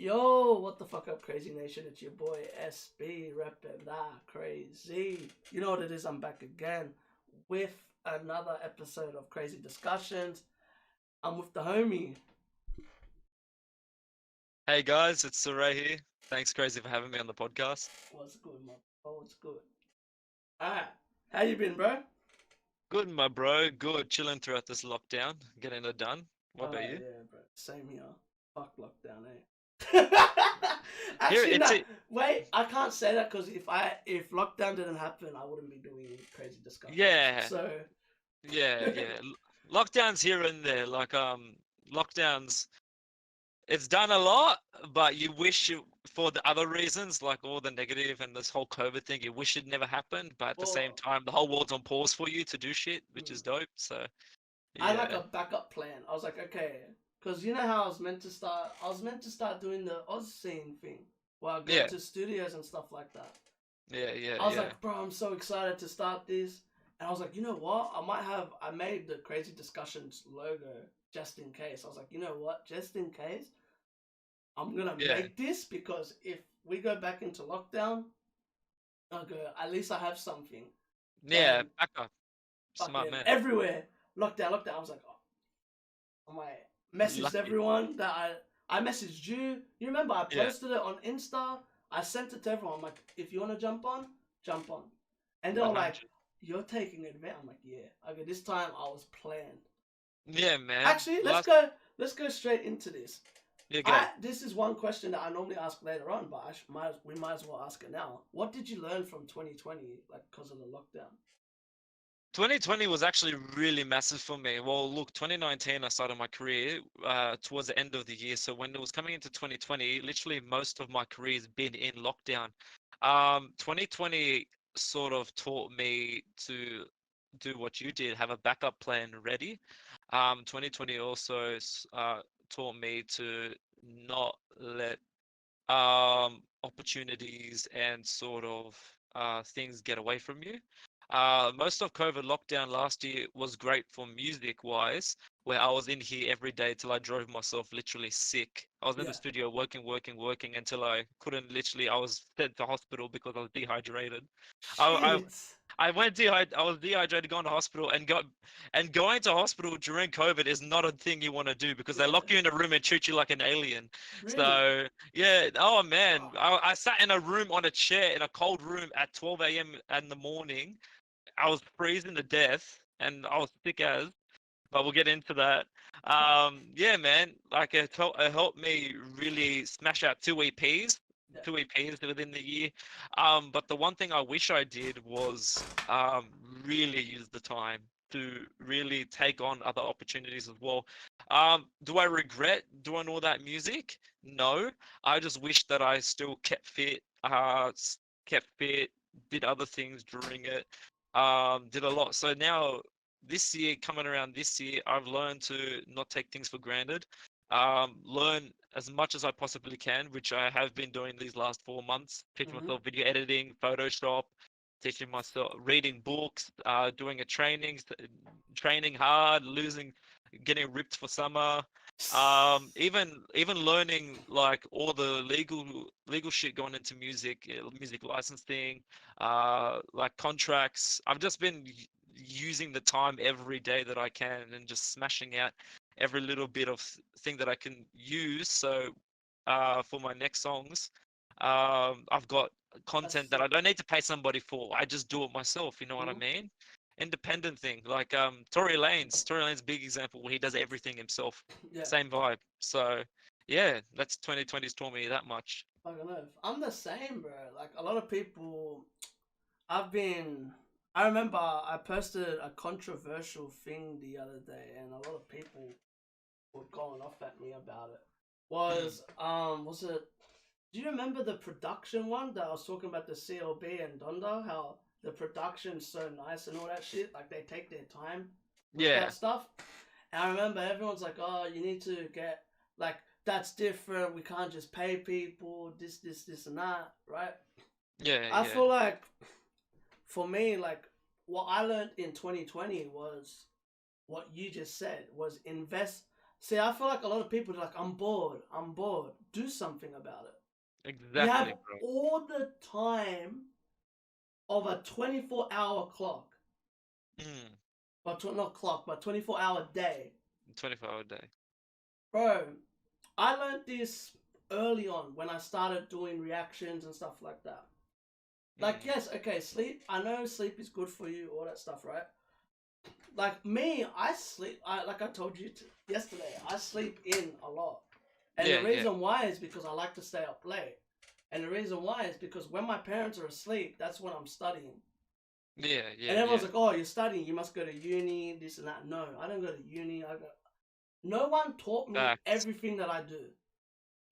Yo, what the fuck up, Crazy Nation? It's your boy SB repping that crazy. You know what it is? I'm back again with another episode of Kraayziie Discussions. I'm with the homie. Hey guys, it's Suraeh here. Thanks, Kraayziie, for having me on the podcast. What's good, man? Oh, what's good? Alright, how you been, bro? Good, my bro. Good. Chilling throughout this lockdown, getting it done. What about you? Yeah, bro. Same here. Fuck lockdown, eh? Here, Actually, it's no. it. Wait, I can't say that because if lockdown didn't happen, I wouldn't be doing Kraayziie Discussions. Yeah, So, yeah. Lockdowns here and there, lockdowns. It's done a lot, but you wish you, for the other reasons, like all the negative and this whole COVID thing, you wish it never happened. But at the same well, time, the whole world's on pause for you to do shit, which mm. is dope. So, I had like yeah, a backup plan. I was like, okay, because you know how I was meant to start. I was meant to start doing the Oz scene thing, where I go yeah, to studios and stuff like that. yeah, I was yeah. like, bro, I'm so excited to start this, and I was like, you know what? I made the Kraayziie Discussions logo just in case. I was like, you know what? Just in case, I'm gonna Yeah, make this because if we go back into lockdown, I'll go. At least I have something. yeah. And Back up, smart fucking man. everywhere, lockdown. I was like, I messaged Lucky. everyone that I messaged you. You remember I Yeah, posted it on Insta. I sent it to everyone. I'm like, if you want to jump on, jump on. And they were like, 100. you're taking advantage. I'm like, yeah. Okay, this time I was planned. Yeah, man. Actually, let's go straight into this. Yeah, go. This is one question that I normally ask later on, but we might as well ask it now. What did you learn from 2020, like because of the lockdown? 2020 was actually really massive for me. Well, look, 2019, I started my career towards the end of the year. So when it was coming into 2020, literally most of my career has been in lockdown. 2020 sort of taught me to do what you did, have a backup plan ready. 2020 also taught me to not let opportunities and sort of things get away from you. Most of COVID lockdown last year was great for music wise, where I was in here every day till I drove myself literally sick. I was in the Yeah. studio working until I couldn't literally, I was sent to hospital because I was dehydrated. I, Shit. I was dehydrated, going to hospital, going to hospital during COVID is not a thing you want to do because they Yeah. lock you in a room and treat you like an alien. Really? So yeah, oh man, Oh. I sat in a room on a chair in a cold room at 12 a.m. in the morning. I was freezing to death and I was sick as, but we'll get into that. Fuck. Yeah, man, like it helped me really smash out Yeah. two EPs within the year. But the one thing I wish I did was really use the time to really take on other opportunities as well. Do I regret doing all that music? No, I just wish that I still kept fit, did other things during it, did a lot. So now this year, coming around this year, I've learned to not take things for granted. Learn as much as I possibly can, which I have been doing these last 4 months, teaching Mm-hmm. myself video editing, Photoshop, teaching myself reading books, doing a training hard, getting ripped for summer. Even learning like all the legal shit going into music, music licensing, like contracts. I've just been using the time every day that I can and just smashing out every little bit of thing that I can use. So for my next songs, I've got That's content that I sick. don't need to pay somebody for. I just do it myself. You know what I Mm-hmm. mean? Independent thing. Like Tory Lane's a big example where he does everything himself. Yeah. Same vibe. So yeah, that's 2020's taught me that much. Fucking know. I'm the same, bro. Like a lot of people, I've been. I remember I posted a controversial thing the other day, and a lot of people were going off at me about it. Mm. Was it? Do you remember the production one that I was talking about the CLB and Donda? How the production's so nice and all that shit. Like they take their time with Yeah, that stuff. And I remember everyone's like, "Oh, you need to get like that's different. We can't just pay people this, and that, right?" I yeah. feel like for me, like what I learned in 2020 was what you just said was invest. See, I feel like a lot of people are like, I'm bored. Do something about it. Exactly, You have bro. all the time of a 24-hour clock. But not clock, but 24-hour day. 24-hour day. Bro, I learned this early on when I started doing reactions and stuff like that. Like, yes, okay, sleep. I know sleep is good for you, all that stuff, right? Like me, I sleep. Like I told you yesterday, I sleep in a lot, and Yeah, the reason why is because I like to stay up late, and the reason why is because when my parents are asleep, that's when I'm studying. Yeah, And everyone's like, "Oh, you're studying. You must go to uni, this and that." No, I don't go to uni. No one taught me everything that I do.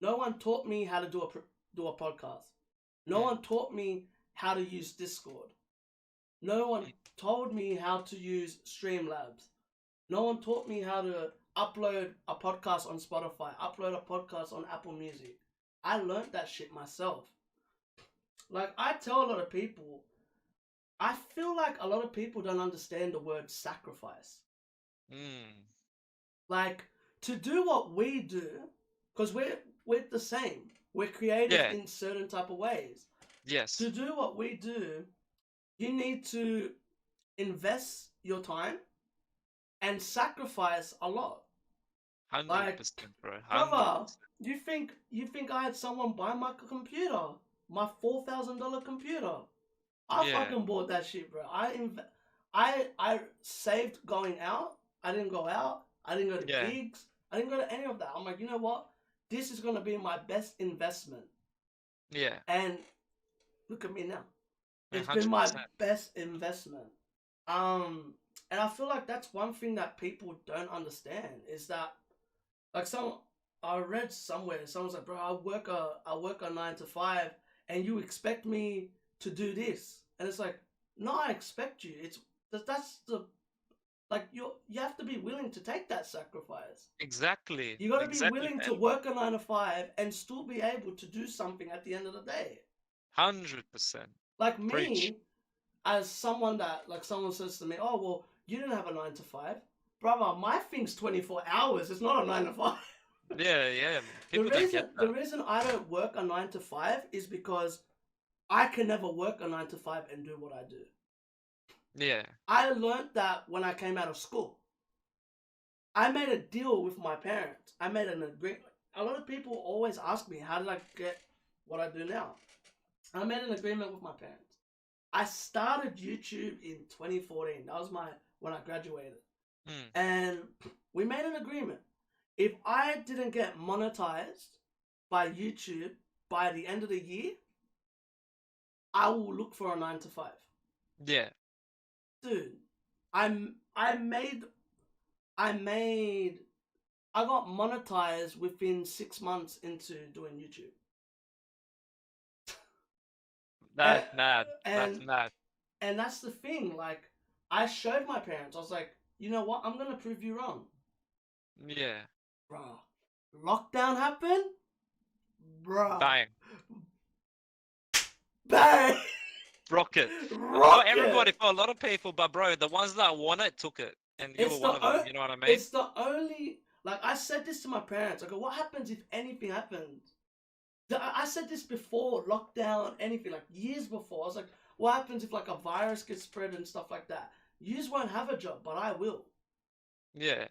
No one taught me how to do a podcast. No one taught me how to use Discord. No one told me how to use Streamlabs. No one taught me how to upload a podcast on Spotify, upload a podcast on Apple Music. I learned that shit myself. Like, I tell a lot of people, I feel like a lot of people don't understand the word sacrifice. Like, to do what we do, because we're the same. We're creative in certain type of ways. Yes. To do what we do, you need to invest your time and sacrifice a lot. 100%, bro. 100%. Brother, you think I had someone buy my computer, my $4,000 computer? I fucking bought that shit, bro. I saved going out. I didn't go out. I didn't go to gigs. I didn't go to any of that. I'm like, you know what? This is gonna be my best investment. Yeah. And look at me now. It's 100%. been my best investment. And I feel like that's one thing that people don't understand is that, like, I read somewhere, someone's like, bro, I work a 9 to 5, and you expect me to do this, and it's like, no, I expect you. That's the, like, you have to be willing to take that sacrifice. Exactly. You got to be willing to work a 9 to 5 and still be able to do something at the end of the day. 100%. Like me, as someone that, like, someone says to me, oh, well, you didn't have a 9 to 5. Brother, my thing's 24 hours. It's not a 9 to 5. Yeah. People don't get that. The reason I don't work a 9 to 5 is because I can never work a 9 to 5 and do what I do. Yeah. I learned that when I came out of school. I made a deal with my parents. I made an agreement. A lot of people always ask me, how did I get what I do now? I made an agreement with my parents. I started YouTube in 2014. That was when I graduated. And we made an agreement. If I didn't get monetized by YouTube by the end of the year, I will look for a 9 to 5. Yeah. Dude, I got monetized within 6 months into doing YouTube. That's mad. That's mad. And that's the thing. Like, I showed my parents. I was like, you know what? I'm gonna prove you wrong. Yeah. Bruh. Lockdown happened? Bruh. Bang! Rocket. Not everybody, for a lot of people, but bro, the ones that want it took it. And you were one of them, you know what I mean? It's the only, like, I said this to my parents. I go, what happens if anything happens? I said this before lockdown, anything, like years before. I was like, what happens if, like, a virus gets spread and stuff like that? You just won't have a job, but I will. Yeah.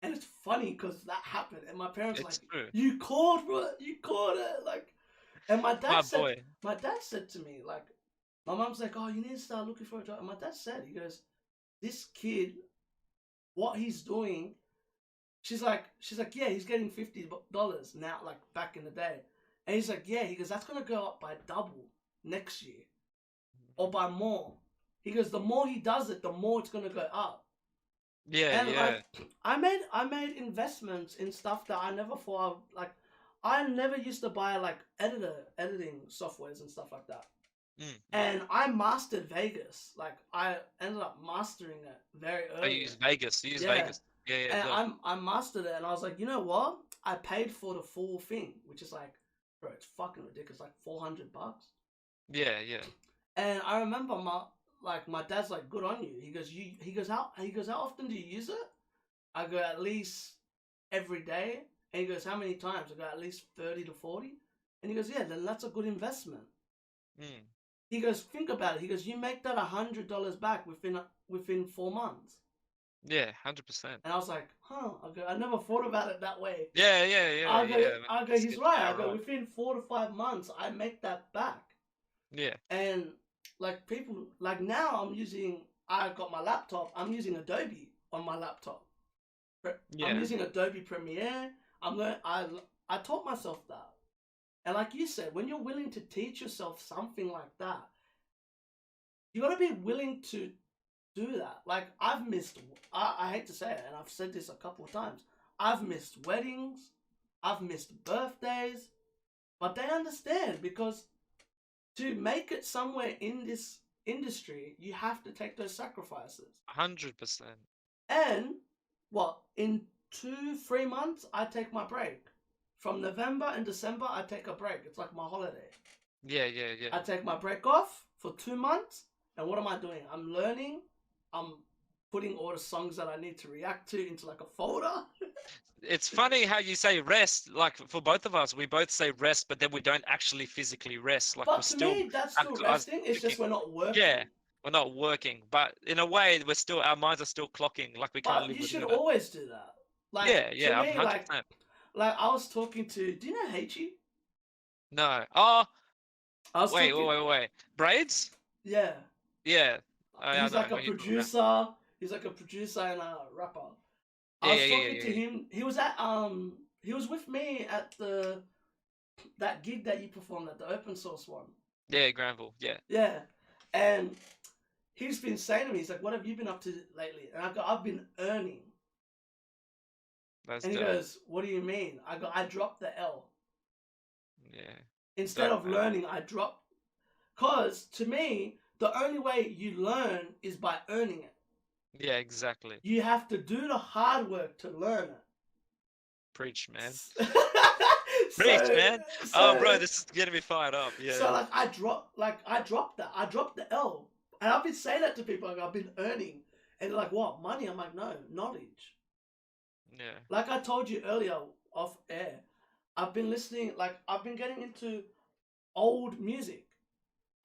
And it's funny because that happened, and my parents It's like, true. you called, bro, you called it, like. And my dad said to me, like, my mom's like, oh, you need to start looking for a job. And my dad said, he goes, this kid, what he's doing, she's like, yeah, he's getting $50 now, like back in the day. And he's like, yeah, he goes, that's gonna go up by double next year, or by more. He goes, the more he does it, the more it's gonna go up. Yeah, and like, I made investments in stuff that I never thought like. I never used to buy like editing softwares and stuff like that. And I mastered Vegas. Like, I ended up mastering it very early. You use Vegas. Vegas. Yeah. And I mastered it, and I was like, you know what? I paid for the full thing, which is like, bro, it's fucking ridiculous. Like $400. Yeah. And I remember my dad's like, good on you. He goes, how often do you use it? I go, at least every day? And he goes, how many times? I go, at least 30 to 40. And he goes, yeah, then that's a good investment. Mm. He goes, think about it. He goes, you make that $100 back within 4 months. Yeah, 100%. And I was like, huh? I go, I never thought about it that way. Yeah. I go, he's right. I go, within 4 to 5 months, I make that back. Yeah. And like people, like now I got my laptop. I'm using Adobe on my laptop. Yeah. I'm using Adobe Premiere. I taught myself that. And like you said, when you're willing to teach yourself something like that, you got to be willing to do that. Like I've missed, I hate to say it, and I've said this a couple of times, I've missed weddings, I've missed birthdays, but they understand, because to make it somewhere in this industry, you have to take those sacrifices. 100%. And what, in 2-3 months, I take my break. From November and December, I take a break. It's like my holiday. Yeah. I take my break off for 2 months, and what am I doing? I'm learning. I'm putting all the songs that I need to react to into like a folder. It's funny how you say rest. Like for both of us, we both say rest, but then we don't actually physically rest. Like But we're to still me, that's still resting. It's just we're not working. Yeah, we're not working, but in a way, our minds are still clocking. Like we can't But live you should without it. always do that. Like, Yeah, to me, 100%. like I was talking to. Do you know Heichi? No. Oh, I was wait. Braids? Yeah. Yeah. He's like a producer. He's like a producer and a rapper. I was talking to him. He was at he was with me at that gig that you performed at, the open source one. Yeah, Granville. Yeah. Yeah. And he's been saying to me, he's like, what have you been up to lately? And I go, I've been earning. That's and he dope. goes, what do you mean? I go, I dropped the L. Yeah. Instead of learning, I dropped. Because to me, the only way you learn is by earning it. Yeah, exactly. You have to do the hard work to learn it. Preach, man. Preach, man. Oh, bro, this is getting me fired up. Yeah. So like I dropped that. I dropped the L. And I've been saying that to people. Like, I've been earning. And they're like, what? Money? I'm like, no, knowledge. Yeah. Like I told you earlier off air, I've been getting into old music.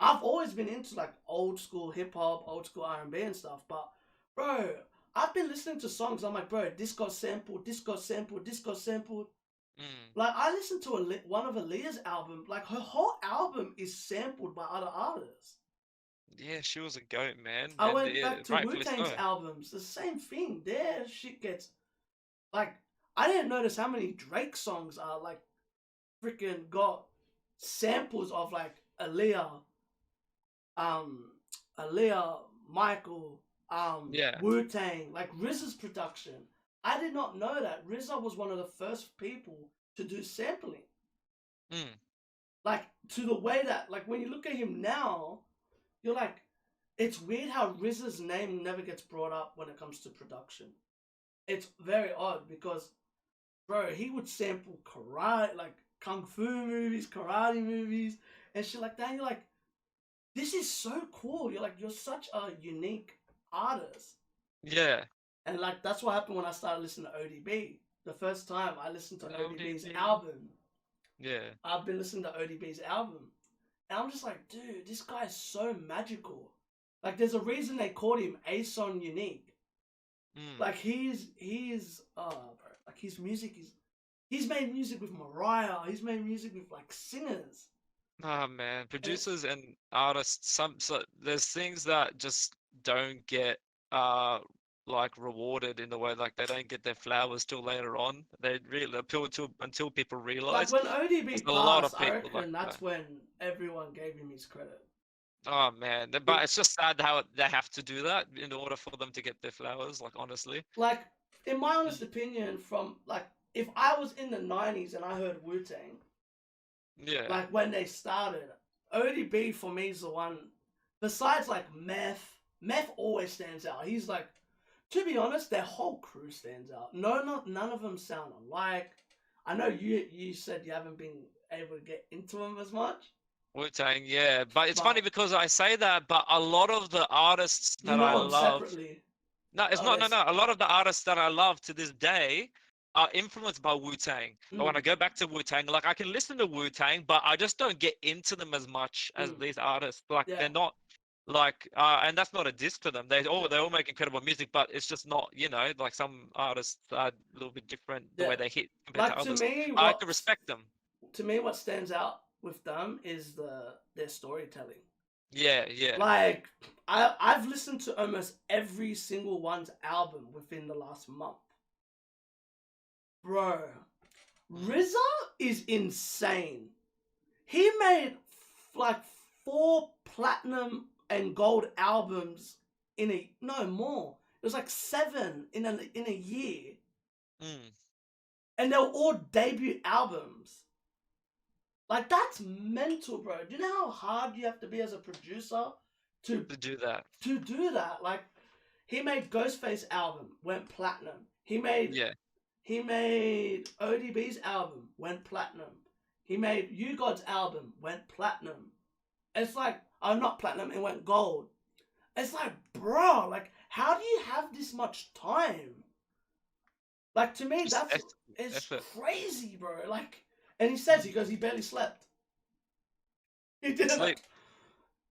I've always been into like old school hip hop, old school R&B and stuff. But bro, I've been listening to songs. I'm like, bro, this got sampled, this got sampled, this got sampled. Like I listened to one of Aaliyah's album. Like her whole album is sampled by other artists. Yeah, she was a goat, man. I went back to Wu-Tang's albums. The same thing. Their shit gets like, I didn't notice how many Drake songs are like freaking got samples of like Aaliyah, Michael, Wu-Tang, like RZA's production. I did not know that RZA was one of the first people to do sampling. Like, to the way that, like, when you look at him now, you're like, it's weird how RZA's name never gets brought up when it comes to production. It's very odd because, bro, he would sample karate, like kung fu movies, karate movies, and shit like that. And you're like, this is so cool. You're like, you're such a unique artist. Yeah. And like, that's what happened when I started listening to ODB. The first time I listened to ODB's album. Yeah. I've been listening to ODB's album. And I'm just like, dude, this guy is so magical. Like, there's a reason they called him Ason Unique. Like, he's music is, he's made music with Mariah. He's made music with, like, singers. Oh, man. Producers and artists, there's things that just don't get, like, rewarded in the way, like, they don't get their flowers till later on. They really until people realize. Like, when ODB passed, I reckon that's when everyone gave him his credit. Oh man, but it's just sad how they have to do that in order for them to get their flowers, like, honestly. Like, in my honest opinion, from, like, if I was in the 90s and I heard Wu-Tang, yeah, like, when they started, ODB for me is the one, besides, like, Meth always stands out. He's, like, to be honest, their whole crew stands out. None of them sound alike. I know you said you haven't been able to get into them as much. Wu-Tang, yeah, but it's funny because I say that, but a lot of the artists that I love, separately. no, it's not. No, a lot of the artists that I love to this day, are influenced by Wu-Tang. But when I Mm, go back to Wu-Tang, like I can listen to Wu-Tang, but I just don't get into them as much as mm, these artists. Like yeah, they're not like and that's not a diss to them. They all make incredible music, but it's just not, like some artists are a little bit different the yeah. way they hit compared to Like to others. me, I can respect them. what stands out with them is their storytelling. Yeah, yeah. Like I've listened to almost every single one's album within the last month. Bro, Mm. RZA is insane. He made like 4 platinum and gold albums in a no more. It was like 7 in a year, Mm. and they were all debut albums. Like that's mental, bro. Do you know how hard you have to be as a producer to To do that. do that? Like he made Ghostface album, went platinum. Yeah. He made ODB's album, went platinum. He made You God's album, went platinum. It's like, oh, not platinum, it went gold. It's like, bro, like, how do you have this much time? Like, to me, Just it's effort. crazy, bro. Like, and he says, he goes, he barely slept. He didn't. Sleep.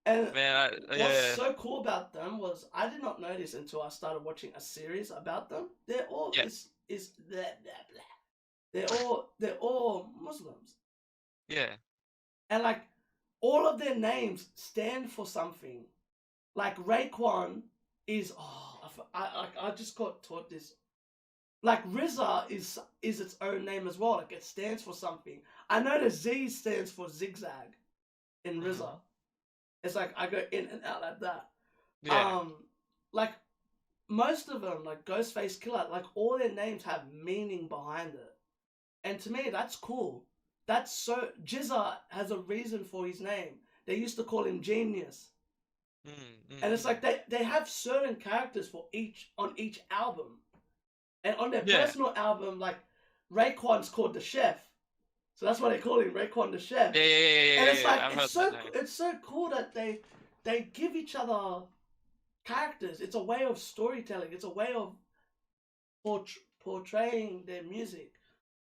And Man, what's yeah. so cool about them was I did not know this until I started watching a series about them. They're all Yeah. is blah blah blah. They're all Muslims, Yeah. and like all of their names stand for something. Like Raekwon is I just got taught this. Like RZA is its own name as well. Like it stands for something. I know the Z stands for zigzag in RZA. Hmm. It's like I go in and out like that. Yeah. Like most of them, like Ghostface Killer, like all their names have meaning behind it, and to me that's cool. That's so Jizza has a reason for his name. They used to call him Genius, Mm, mm, and it's mm. like they have certain characters for each album, and on their Yeah. personal album, like Raekwon's called the Chef, so that's why they call him Raekwon the Chef. Yeah, yeah, yeah, yeah, And yeah, it's yeah. like I've heard that name. it's so cool that they give each other characters. It's a way of storytelling. It's a way of portraying their music.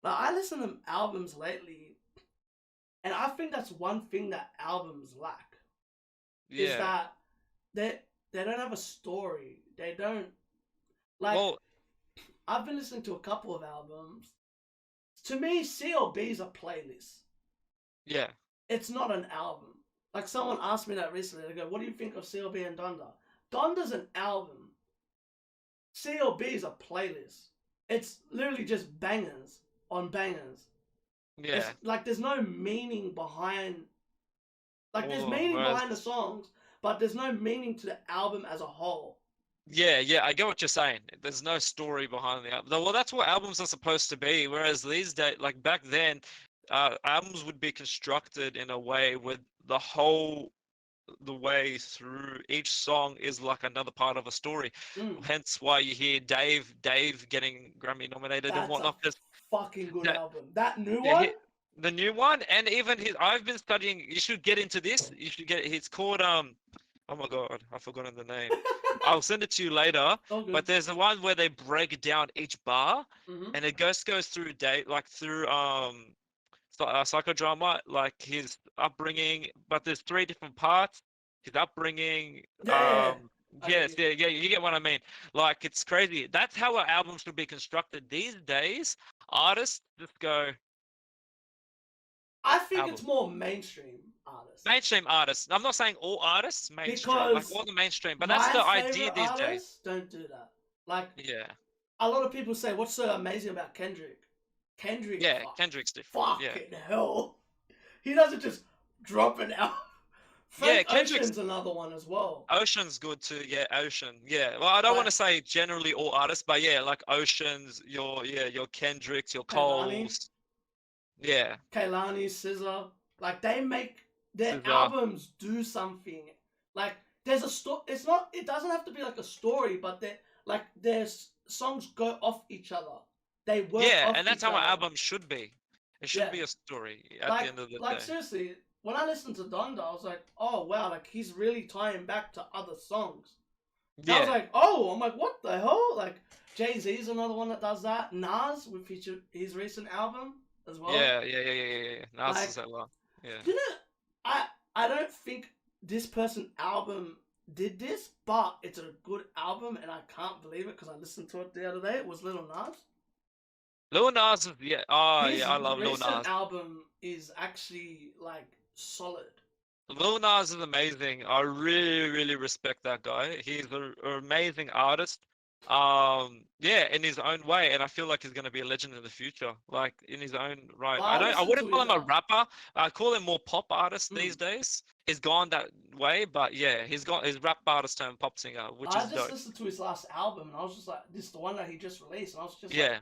Like I listen to albums lately, and I think that's one thing that albums lack is Yeah. that they they don't have a story. They don't like. Well, I've been listening to a couple of albums. To me, CLB is a playlist. yeah. It's not an album. Like someone asked me that recently. They go, "What do you think of CLB and Donda?" Donda's an album. CLB is a playlist. It's literally just bangers on bangers. It's Yeah. like there's no meaning behind. Like there's Or meaning whereas, behind the songs, but there's no meaning to the album as a whole. yeah, yeah, I get what you're saying. There's no story behind the album. Well, that's what albums are supposed to be. Whereas these days, like back then, albums would be constructed in a way with the way through each song is like another part of a story. Mm, Hence why you hear Dave getting Grammy nominated and that's a whatnot. Because fucking good that, album. That new yeah, one. the new one, and even his. I've been studying. You should get into this. You should get. It's called Oh my God, I've forgotten the name. I'll send it to you later. Oh, good. But there's the one where they break down each bar, Mm-hmm. and it goes through like through psychodrama, like his upbringing. But there's 3 different parts. His upbringing, Yeah, yeah, yeah. I get yes, you. yeah, yeah, you get what I mean. Like it's crazy. That's how an album should be constructed these days. Artists just go I think it's album. more mainstream artists Mainstream artists. I'm not saying all artists, mainstream, like because all the mainstream, but that's my the idea favorite these days. artists don't do that. Like Yeah, a lot of people say, "What's so amazing about Kendrick?" Kendrick, yeah, Kendrick's different. Yeah, fucking hell, he doesn't just drop it out. yeah, Frank Kendrick's Ocean's another one as well. Ocean's good too. Yeah, Ocean. Yeah. Well, I don't want Like to say generally all artists, but yeah, like Ocean's, your Kendricks, your Kaylani, Coles. Yeah, Kaylani, SZA, like they make their SZA. albums do something. Like there's a story. It's not. It doesn't have to be like a story, but they like their songs go off each other. They work Yeah, off and that's each how an other. album should be. It should Yeah, be a story at the end of the like day. seriously. When I listened to Donda, I was like, oh wow, like he's really tying back to other songs. I was Yeah. like, oh, I'm like, what the hell? Like, Jay-Z's another one that does that. Nas with his recent album as well. Yeah. Nas is Like, that one. Yeah. you know, I I don't think this person album did this, but it's a good album, and I can't believe it because I listened to it the other day. It was Lil Nas. Lil Nas is oh His yeah, I love Lil recent Nas. album is actually like solid. Lil Nas is amazing. I really respect that guy. He's an amazing artist. Yeah, in his own way, and I feel like he's gonna be a legend in the future, like in his own right. But I I listened wouldn't to call his him a rapper. I call him more pop artist these mm, days. He's gone that way, but yeah, he's got his rap artist turned pop singer, which I is just dope. listened to his last album, and I was just like, this is the one that he just released, and I was just like, Yeah.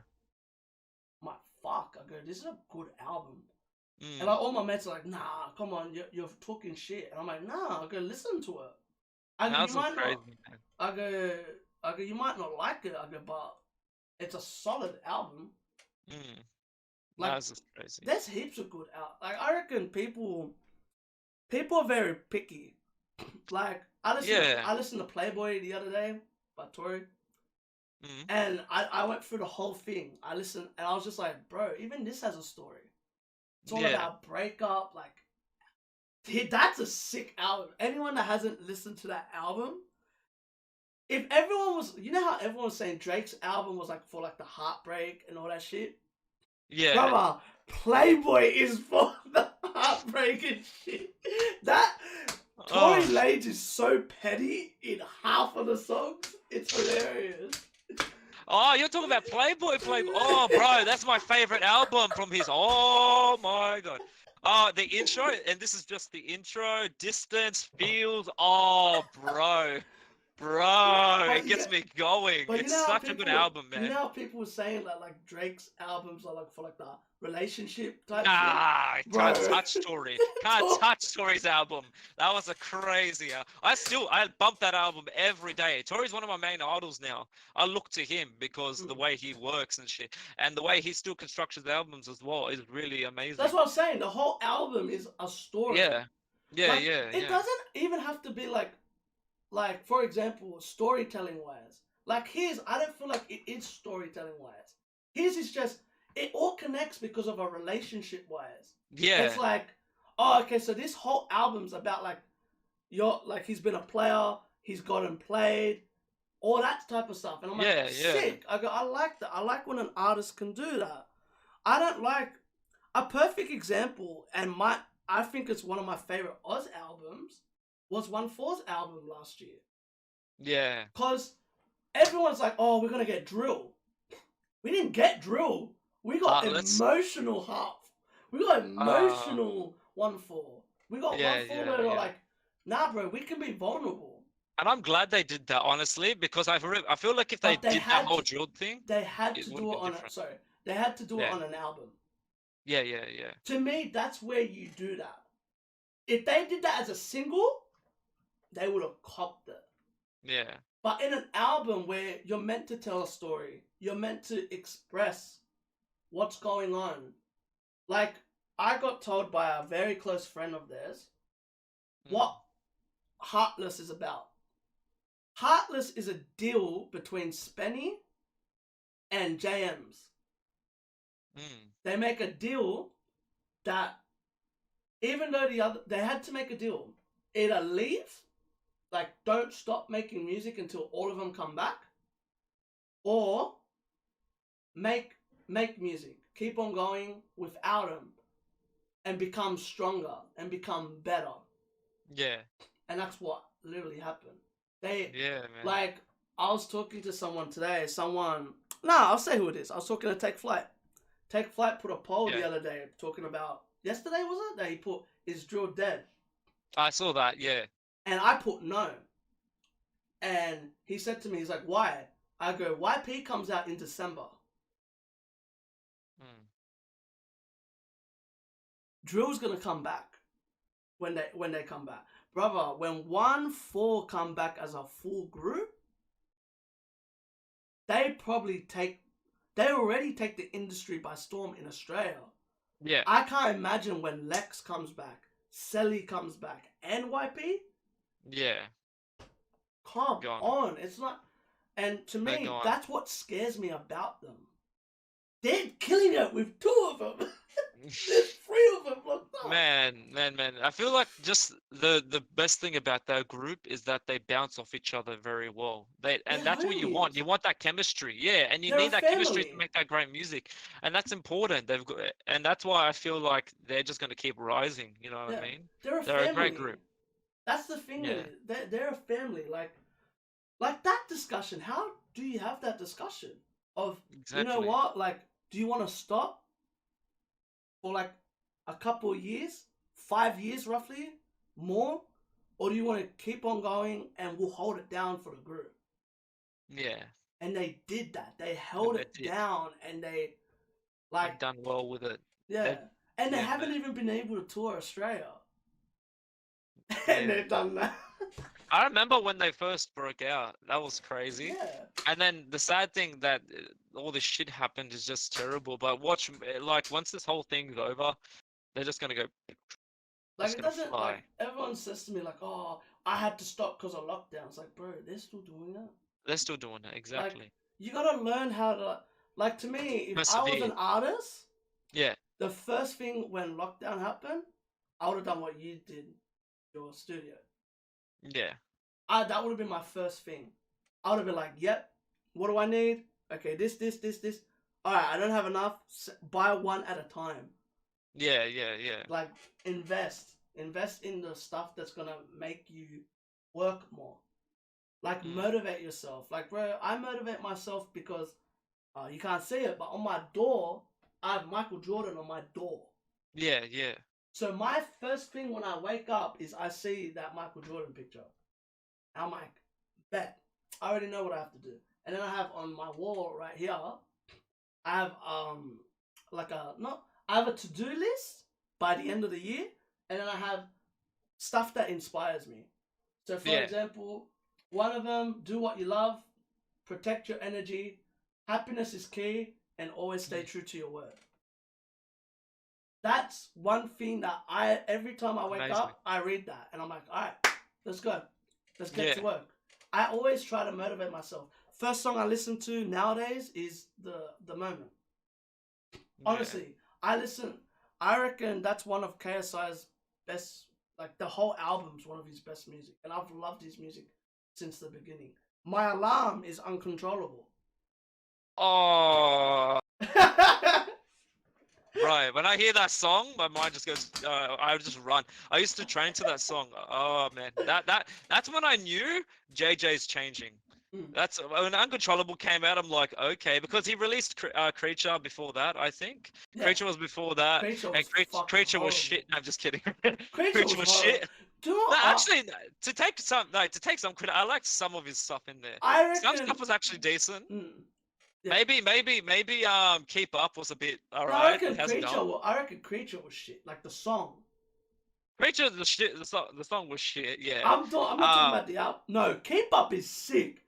my fuck. I go, this is a good album. And Mm. like all my mates are like, nah, come on, you're talking shit. And I'm like, nah. I go, listen to it. I go, you Nas is might not. crazy, man. I go, you might not like it. I go, but it's a solid album. Mm. Like, Nas is crazy. there's heaps of good out. Like, I reckon people are very picky. Like, Yeah. I listened to Playboy the other day by Tory, Mm. and I went through the whole thing. I listened, and I was just like, bro, even this has a story. It's all Yeah. about breakup. Like, that's a sick album. Anyone that hasn't listened to that album, if everyone was, you know how everyone was saying Drake's album was like for like the heartbreak and all that shit? Yeah. Brother, Playboy is for the heartbreak and shit. That Tory Oh. Lanez is so petty in half of the songs. It's hilarious. Oh, you're talking about Playboy. Oh, bro, that's my favorite album from his. Oh my god. Oh, the intro, and this is just the intro. Distance feels. Oh, bro, But it gets yeah, me going. but you It's know how such a good album, you man. know how people were saying that like Drake's albums are like for like the relationship type Nah, shit? I Bro. can't touch Tory. Can't touch Tory's album. That was a crazy. I bump that album every day. Tory's one of my main idols now. I look to him because the way he works and shit, and the way he still constructs his albums as well is really amazing. That's what I'm saying. The whole album is a story. Yeah, Like, yeah. it doesn't even have to be like for example, storytelling wise. Like his, I don't feel like it is storytelling wise. His is just it all connects because of a relationship wise. Yeah, It's like, oh, okay, so this whole album's about like he's been a player, he's gotten played, all that type of stuff. And I'm like, yeah. sick. I like that. I like when an artist can do that. I don't like a perfect example, and I think it's one of my favorite Oz albums was 1/4's album last year. Yeah. Cause everyone's like, oh, we're gonna get drill. We didn't get drill. We got Let's. emotional half. We got emotional 1/4. We got Yeah, 1/4 yeah, where they're yeah. like, nah, bro, we can be vulnerable. And I'm glad they did that, honestly, because I feel like if they But they did had that whole to- drill thing, They had it to would do have it been on different. they had to do it Yeah. on an album. Yeah. To me, that's where you do that. If they did that as a single, they would have copped it. Yeah. But in an album where you're meant to tell a story, you're meant to express what's going on. Like, I got told by a very close friend of theirs what Heartless is about. Heartless is a deal between Spenny and JM's. They make a deal that even though they had to make a deal, either leave, like don't stop making music until all of them come back, or make music, keep on going without them, and become stronger and become better. Yeah. And that's what literally happened. Yeah, man. Like, I was talking to someone today. I'll say who it is. I was talking to Take Flight. Take Flight put a poll the other day talking about, yesterday was it? That he put, is drill dead? I saw that, yeah. And I put no. And he said to me, he's like, why? I go, YP comes out in December. Drill's gonna come back when they come back. Brother, when 1/4 come back as a full group, they already take the industry by storm in Australia. Yeah. I can't imagine when Lex comes back, Selly comes back, and YP. Yeah. Come Go on. on, it's not. And to No, me, go on. that's what scares me about them. They're killing it with 2 of them. There's 3 of them locked up. Man. I feel like just the best thing about that group is that they bounce off each other very well. And They're that's what you want. homies. You want that chemistry, yeah. And you They're a need that chemistry to family. make that great music, and that's important. And that's why I feel like they're just gonna keep rising. You know what I Yeah, mean? they're a They're a great family. group. That's the thing with Yeah, it. They're a family. Like that discussion. How do you have that discussion of, you know exactly. what? Like, do you want to stop for like a couple of years, 5 years roughly, more, or do you want to keep on going and we'll hold it down for the group? Yeah, And they did that. They and held they it did. down, and they like I've done well with it. yeah, They, and they yeah, haven't even been able to tour Australia, and yeah. they've done that. I remember when they first broke out. That was crazy. Yeah, And then the sad thing that all this shit happened is just terrible. But watch, like once this whole thing's over, they're just gonna go, like just it gonna doesn't like fly. everyone says to me like, oh, I had to stop because of lockdown. It's like, bro, they're still doing it. They're still doing it, Like, exactly. you gotta learn how to like. To me, if I was Persevere. an artist, Yeah, the first thing when lockdown happened, I would have done what you did, your studio. yeah, That would have been my first thing. I would have been like, yep, what do I need? Okay, this. Alright, I don't have enough. Buy one at a time. yeah. Like, invest. Invest in the stuff that's gonna make you work more. Like, Mm. motivate yourself. Like, bro, I motivate myself because you can't see it, but on my door, I have Michael Jordan on my door. Yeah. So my first thing when I wake up is I see that Michael Jordan picture. I'm like, bet. I already know what I have to do. And then I have on my wall right here, I have I have a to-do list by the end of the year, and then I have stuff that inspires me. So for Yeah. example, one of them, do what you love, protect your energy, happiness is key, and always stay true to your word. That's one thing that every time I wake Amazing. up, I read that, and I'm like, all right, let's go. Let's get Yeah. to work. I always try to motivate myself. First song I listen to nowadays is the moment. Honestly, I reckon that's one of KSI's best, like the whole album's one of his best music. And I've loved his music since the beginning. My Alarm is uncontrollable. Oh, right. When I hear that song, my mind just goes. I just run. I used to train to that song. Oh man, that's when I knew JJ's changing. That's when Uncontrollable came out. I'm like, okay, because he released Creature before that. I think Yeah. Creature was before that, Creature and was fucking Creature was horrible. shit. No, I'm just kidding. Creature was horrible. shit. No, actually, to take some credit, I liked some of his stuff in there. I reckon Some stuff was actually decent. Yeah. Maybe Keep Up was a bit No, alright. I reckon Creature was shit. Like the song. Creature the shit. The song was shit. Yeah. I'm not talking about the album. No, Keep Up is sick.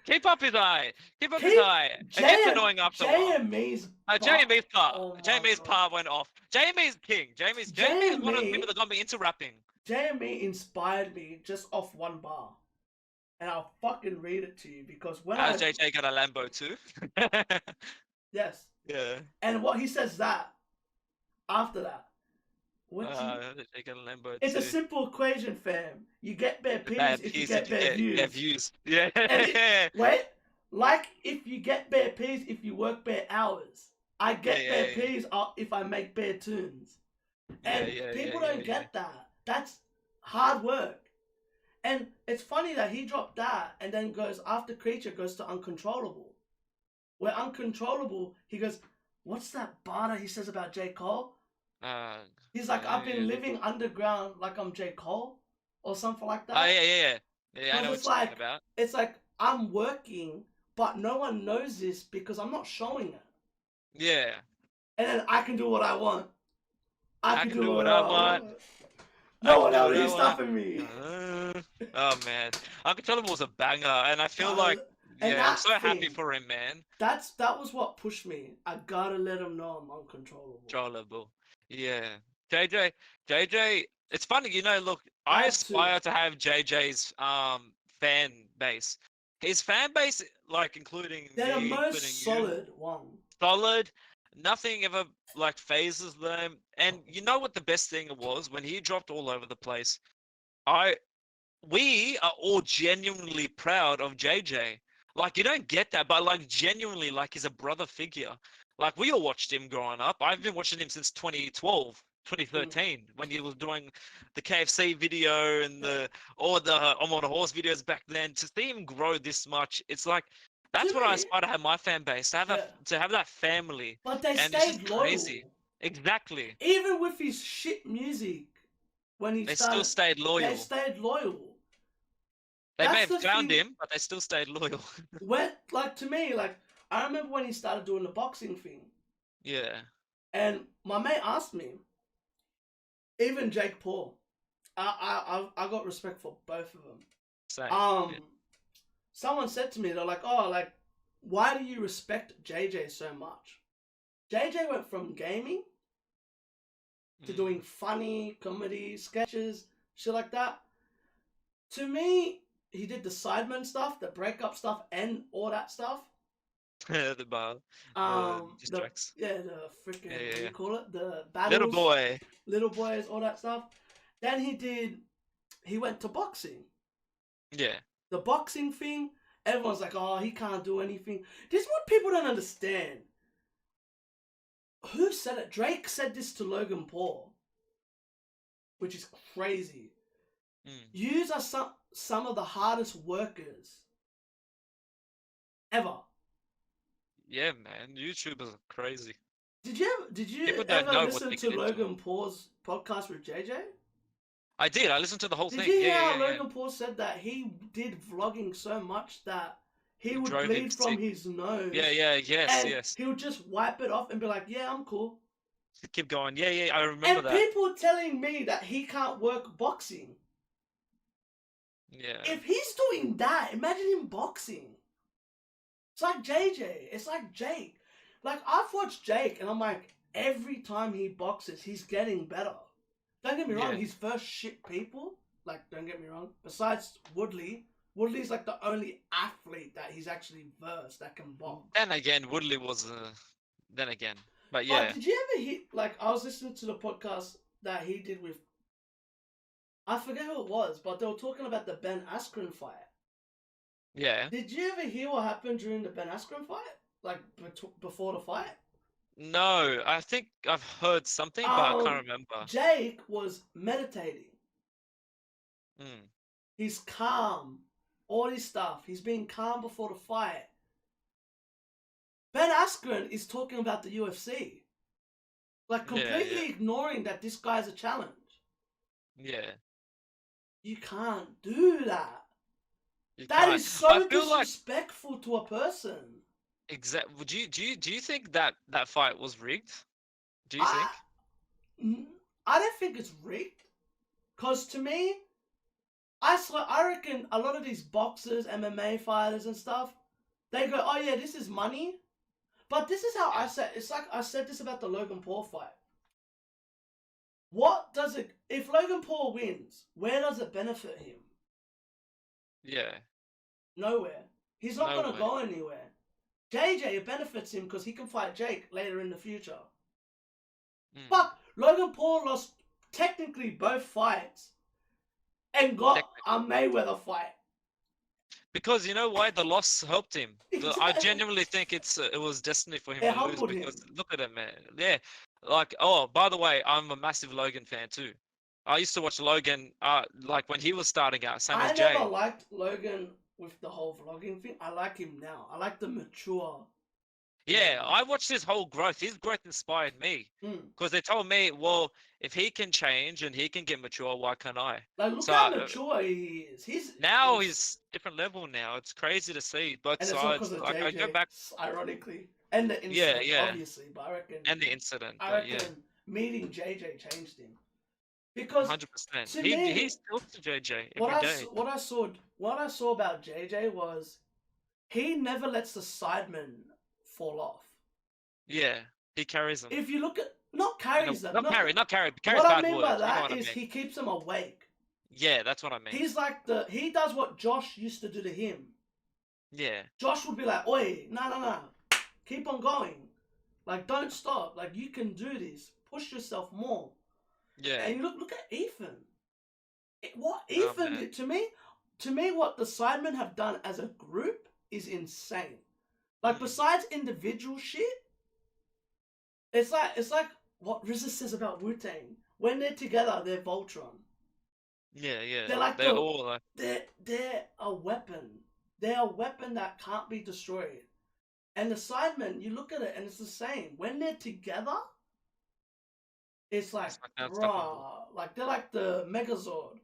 Keep Up is high. Keep Up is high. It gets annoying after a while. JME's JME's part. Oh JME's part went off. JME's king. JME is one of the people that got me into rapping. JME inspired me just off one bar. And I'll fucking read it to you because when JJ got a Lambo too. Yes. Yeah. And what he says that after that. JJ got a Lambo it's too. a simple equation, fam. You get bare peas if you get bare views. Bare views. Yeah. Wait, like if you get bare peas if you work bare hours. I get bare peas if I make bare tunes. And people don't get that. That's hard work. And it's funny that he dropped that and then goes after Creature goes to Uncontrollable. Where Uncontrollable, he goes, what's that bar that he says about J. Cole? He's like, I've been living underground like I'm J. Cole or something like that. Oh yeah. I know what you're talking about. It's like I'm working, but no one knows this because I'm not showing it. Yeah. And then I can do what I want. I can do what I want. No one else is stopping me. Oh man, Uncontrollable was a banger, and I feel like I'm so happy for him, man. That was what pushed me. I gotta let him know I'm uncontrollable. Controllable, yeah. JJ. It's funny, look, I aspire to have JJ's fan base. His fan base, like including They're the me, most including you, solid one. solid. Nothing ever like phases them. And you know what the best thing was when he dropped all over the place. I we are all genuinely proud of JJ. Like you don't get that, but like genuinely, like he's a brother figure. Like we all watched him growing up. I've been watching him since 2012, Mm. 2013, when he was doing the KFC video and all the I'm on a horse videos back then. To see him grow this much, it's like To that's what I me, aspire to have my fan base. yeah. To have that family, But they and it's just stayed crazy. loyal. Exactly. Even with his shit music, when he They still started, stayed they loyal. stayed loyal. They may That's have the found thing. him, but they still stayed loyal. When, like, to me, like, I remember when he started doing the boxing thing, Yeah. and my mate asked me, even Jake Paul, I got respect for both of them. Same. Um, Yeah. Someone said to me, they're like, oh, like, why do you respect JJ so much? JJ went from gaming to doing funny comedy sketches, shit like that. To me, he did the Sidemen stuff, the breakup stuff, and all that stuff. The bar. Diss The tracks. the freaking Yeah, what do yeah. you call it? The battles, Little boy. little boys, all that stuff. Then he went to boxing. Yeah. The boxing thing, everyone's like, oh, he can't do anything. This is what people don't understand. Who said it? Drake said this to Logan Paul, which is crazy. Yous are some of the hardest workers ever. Yeah, man. YouTubers are crazy. Did you People don't ever know what listen they to get into. Logan Paul's podcast with JJ? I did. I listened to the whole Did thing. you hear Yeah, how yeah, yeah. Logan Paul said that he did vlogging so much that he would Drove him bleed from sick. his nose? Yeah, yeah, yes, and yes. he would just wipe it off and be like, yeah, I'm cool. Keep going. Yeah, yeah. I remember And that. people telling me that he can't work boxing. Yeah. If he's doing that, imagine him boxing. It's like JJ. It's like Jake. Like, I've watched Jake and I'm like, every time he boxes, he's getting better. Don't get me wrong, Yeah. his first shit people, like, don't get me wrong, besides Woodley's like the only athlete that he's actually versed that can box. Then again, Woodley was. Then again, but yeah. But did you ever hear, like, I was listening to the podcast that he did with, I forget who it was, but they were talking about the Ben Askren fight. Yeah. Did you ever hear what happened during the Ben Askren fight? Like, before the fight? No, I think I've heard something, but I can't remember. Jake was meditating. Mm. He's calm. All his stuff. He's being calm before the fight. Ben Askren is talking about the UFC. Like, completely ignoring that this guy's a challenge. Yeah. You can't do that. You That can't. is so I feel like disrespectful to a person. Would you do you think that fight was rigged? Do you think? I don't think it's rigged. Because to me, I reckon a lot of these boxers, MMA fighters and stuff, they go, oh yeah, this is money. But this is how I said, it's like I said this about the Logan Paul fight. What does it, if Logan Paul wins, where does it benefit him? Yeah. Nowhere. He's not going to go anywhere. JJ, it benefits him because he can fight Jake later in the future. But Logan Paul lost technically both fights and got a Mayweather fight. Because you know why? The loss helped him. Exactly. I genuinely think it was destiny for him It to lose humbled because him. look at him, man. Yeah. Like, oh, by the way, I'm a massive Logan fan too. I used to watch Logan like when he was starting out, same as Jay. I never liked Logan with the whole vlogging thing. I like him now. I like the mature. Yeah, I watched his whole growth. His growth inspired me because they told me, well, if he can change and he can get mature, why can't I? Like, look how mature he is. He's different level now. It's crazy to see both and sides. It's not Like, JJ, I go back, ironically, and the incident, obviously. But I reckon the incident. I reckon meeting JJ changed him because 100%. He still to JJ every day. What I saw about JJ was he never lets the sidemen fall off. Yeah, he carries them. If you look at not carries them, not carry. What Bad I mean words. by You know that what I is mean. he keeps them awake. Yeah, that's what I mean. He's like he does what Josh used to do to him. Yeah. Josh would be like, "Oi, no, keep on going, like don't stop, like you can do this, push yourself more." Yeah. And look at Ethan. What Oh Ethan man. did to me, what the Sidemen have done as a group is insane. Like besides individual shit, it's like what RZA says about Wu-Tang. When they're together, they're Voltron. Yeah, yeah. They're like They're all like, they're a weapon. They're a weapon that can't be destroyed. And the Sidemen, you look at it and it's the same. When they're together, it's like, unstoppable. bruh, like they're like the Megazord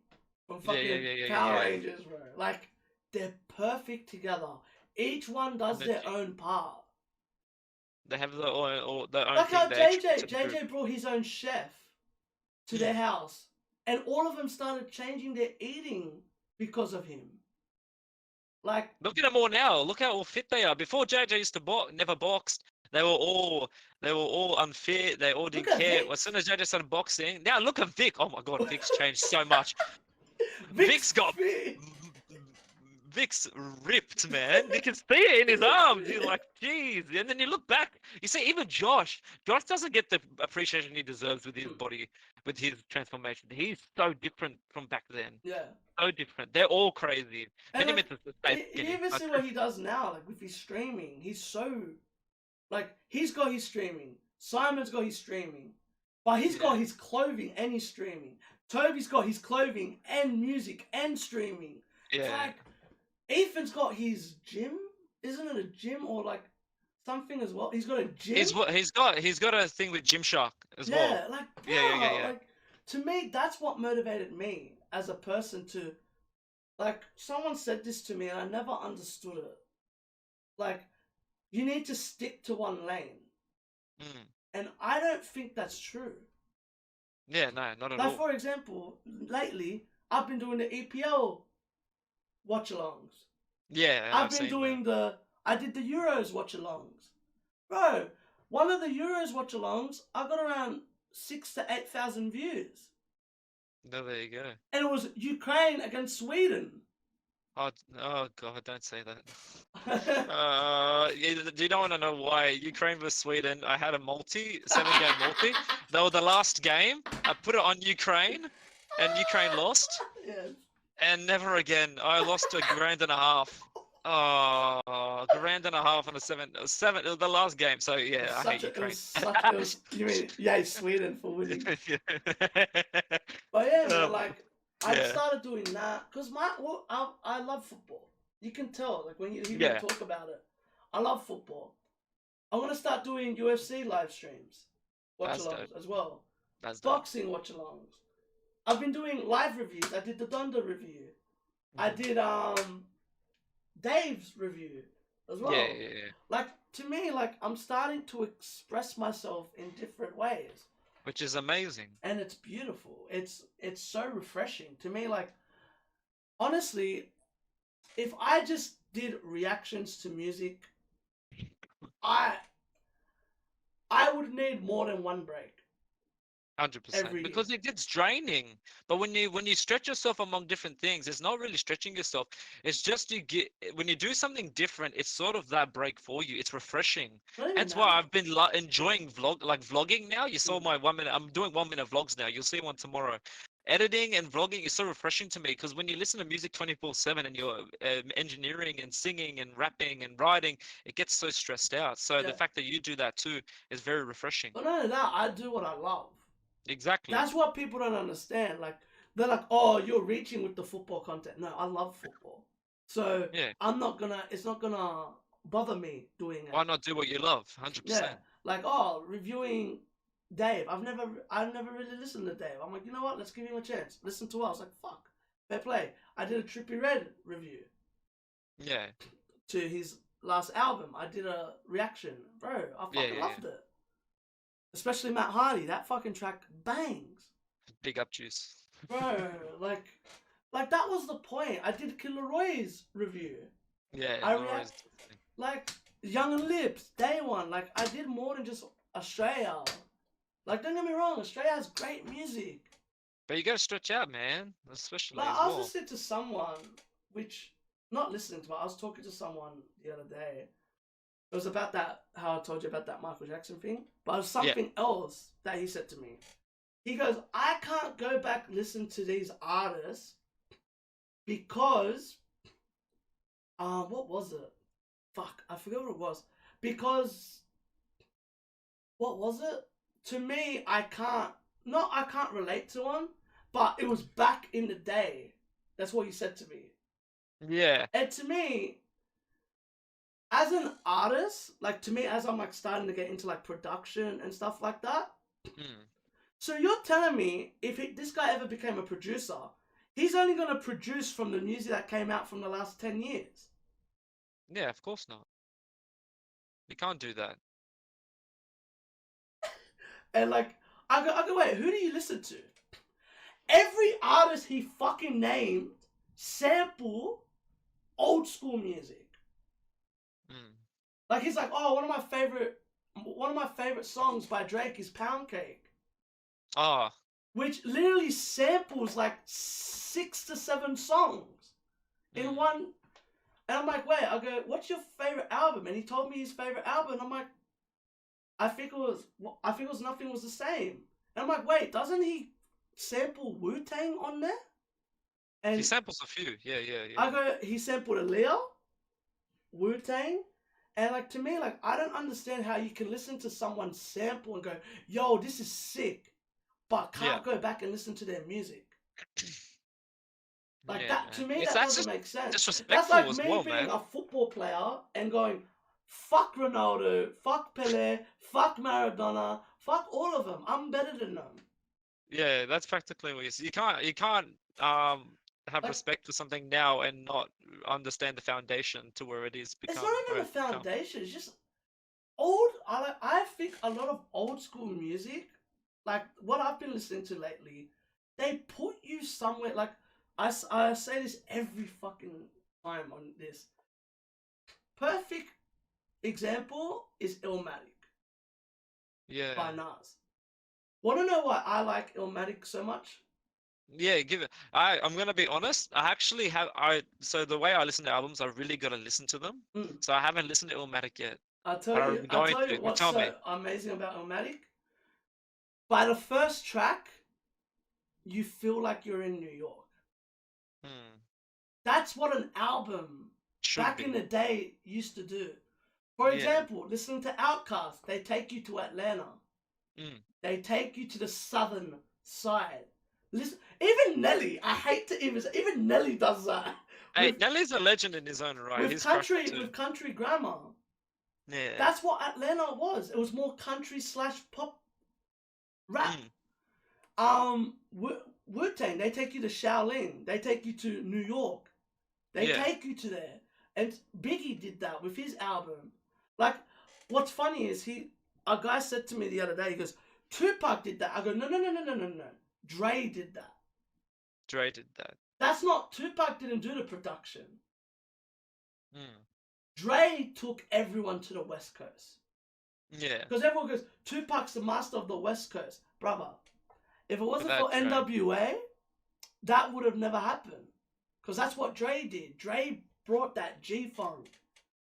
from Yeah, yeah, fucking yeah, yeah, Power yeah. Rangers, bro. Like they're perfect together. Each one does their own part. They have their own Like thing how they attribute to the group. JJ brought his own chef to their house, and all of them started changing their eating because of him. Like, Look at them all now. Look how all fit they are. Before JJ used to never boxed. They were all unfit. They all didn't care. As soon as JJ started boxing, now look at Vic. Oh my God, Vic's changed so much. Vic's got fit. Vic's ripped, man. You can see it in his arms. You're like, geez. And then you look back, you see even Josh. Josh doesn't get the appreciation he deserves with his body, with his transformation. He's so different from back then. Yeah. So different. They're all crazy. And Many like, myths are you even see what he does now, like with his streaming. He's so, like, he's got his streaming. Simon's got his streaming. But he's got his clothing and his streaming. Toby's got his clothing and music and streaming. Yeah. It's like, Ethan's got his gym. Isn't it a gym or like something as well? He's got a gym. He's got a thing with Gymshark as well. Yeah, like bro, yeah. like to me, that's what motivated me as a person to, like, someone said this to me and I never understood it. Like, you need to stick to one lane, and I don't think that's true. Yeah, no, not at Like all. for example, lately I've been doing the EPL watch-alongs. Yeah, I've been doing I did the Euros watch-alongs. Bro, one of the Euros watch-alongs, I got around 6,000 to 8,000 views. No, there you go. And it was Ukraine against Sweden. Oh God, don't say that. You don't want to know why. Ukraine versus Sweden. I had a 7-game multi. They were the last game. I put it on Ukraine, and Ukraine lost. Yes. And never again. I lost $1,500. Oh, $1,500 on the last game. So yeah, I hate Ukraine. You mean, yay, Sweden for winning. But yeah, man, like, I started doing that because I love football. You can tell, like, when you hear me talk about it. I love football. I want to start doing UFC live streams, watch-alongs as well. That's boxing watch-alongs. I've been doing live reviews. I did the Donda review. I did Dave's review as well. Yeah. Like, to me, like, I'm starting to express myself in different ways. Which is amazing. And it's beautiful. It's so refreshing. To me, like, honestly, if I just did reactions to music, I would need more than one break. 100%, because it gets draining. But when you stretch yourself among different things, it's not really stretching yourself. It's just when you do something different, it's sort of that break for you. It's refreshing. That's why I've been enjoying vlogging now. You saw my 1 minute. I'm doing 1 minute vlogs now. You'll see one tomorrow. Editing and vlogging is so refreshing to me because when you listen to music 24/7 and you're engineering and singing and rapping and writing, it gets so stressed out. So the fact that you do that too is very refreshing. But not only that, I do what I love. Exactly. That's what people don't understand. Like, they're like, oh, you're reaching with the football content. No, I love football. So it's not gonna bother me doing it. Why not do what you love? 100%. Yeah. Like, oh, reviewing Dave. I've never really listened to Dave. I'm like, you know what? Let's give him a chance. Listen to us. I was like, fuck. Fair play. I did a Trippie Redd review. Yeah. To his last album. I did a reaction. Bro, I fucking loved it. Especially Matt Hardy, that fucking track bangs. Big up juice. Bro, like that was the point. I did Killer Roy's review. Yeah, I react like Young and Lips, Day One. Like, I did more than just Australia. Like, don't get me wrong, Australia has great music. But you gotta stretch out, man. Like Especially as I was well. listening to someone, which not listening to, but I was talking to someone the other day. It was about that, how I told you about that Michael Jackson thing, but it was Yeah. something else that he said to me. He goes, I can't go back listen to these artists because, what was it? Fuck, I forgot what it was. Because, what was it? To me, I can't relate to one, but it was back in the day. That's what he said to me. Yeah. And to me, as an artist, like to me, as I'm like starting to get into like production and stuff like that. Mm. So you're telling me if this guy ever became a producer, he's only gonna produce from the music that came out from the last 10 years? Yeah, of course not. You can't do that. And like, I go, wait, who do you listen to? Every artist he fucking named sample old school music. Mm. Like he's like, oh, one of my favorite songs by Drake is Pound Cake, Oh, which literally samples like 6 to 7 songs in mm. one. And I'm like, wait, I go, what's your favorite album? And he told me his favorite album. And I'm like, I think it was Nothing Was the Same. And I'm like, wait, doesn't he sample Wu-Tang on there? He And samples a few. Yeah, yeah, I yeah. go, he sampled Aaliyah, Wu-Tang, and like to me, like I don't understand how you can listen to someone sample and go, yo, this is sick, but Yeah. can't go back and listen to their music. Like Yeah, that to man. me, It's that that's doesn't just make sense. That's disrespectful like as me well, being man. a football player and going, fuck Ronaldo, fuck Pele, fuck Maradona, fuck all of them. I'm better than them. Yeah, that's practically what you can't have Like respect for something now and not understand the foundation to where it is it's become not where even the it's become. foundation. It's just old. I think a lot of old school music, like what I've been listening to lately, they put you somewhere. Like I say this every fucking time on this. Perfect example is Illmatic Yeah. by Nas. Want to know why I like Illmatic so much? Yeah, give it. I'm gonna be honest. I actually have so the way I listen to albums, I really gotta listen to them. Mm. So I haven't listened to Illmatic yet, I'll but tell you. I'm I'll going tell to. you You what's tell me. so amazing about Illmatic. By the first track, you feel like you're in New York. Hmm. That's what an album Should back in be. the day used to do. For Yeah. example, listening to Outkast, they take you to Atlanta. Mm. They take you to the southern side. Listen, even Nelly, I hate to even Nelly does that Hey, Nelly's a legend in his own right. He's crushed it too. with country grammar. Yeah. That's what Atlanta was. It was more country / pop rap. Wu-Tang, they take you to Shaolin. They take you to New York. They Yeah. take you to there. And Biggie did that with his album. Like, what's funny is a guy said to me the other day, he goes, Tupac did that. I go, no. Dre did that. Dre did that. That's not, Tupac didn't do the production. Mm. Dre took everyone to the West Coast. Yeah. Because everyone goes, Tupac's the master of the West Coast. Brother, if it wasn't for Without Dre. NWA, that would have never happened. Because that's what Dre did. Dre brought that G-Funk.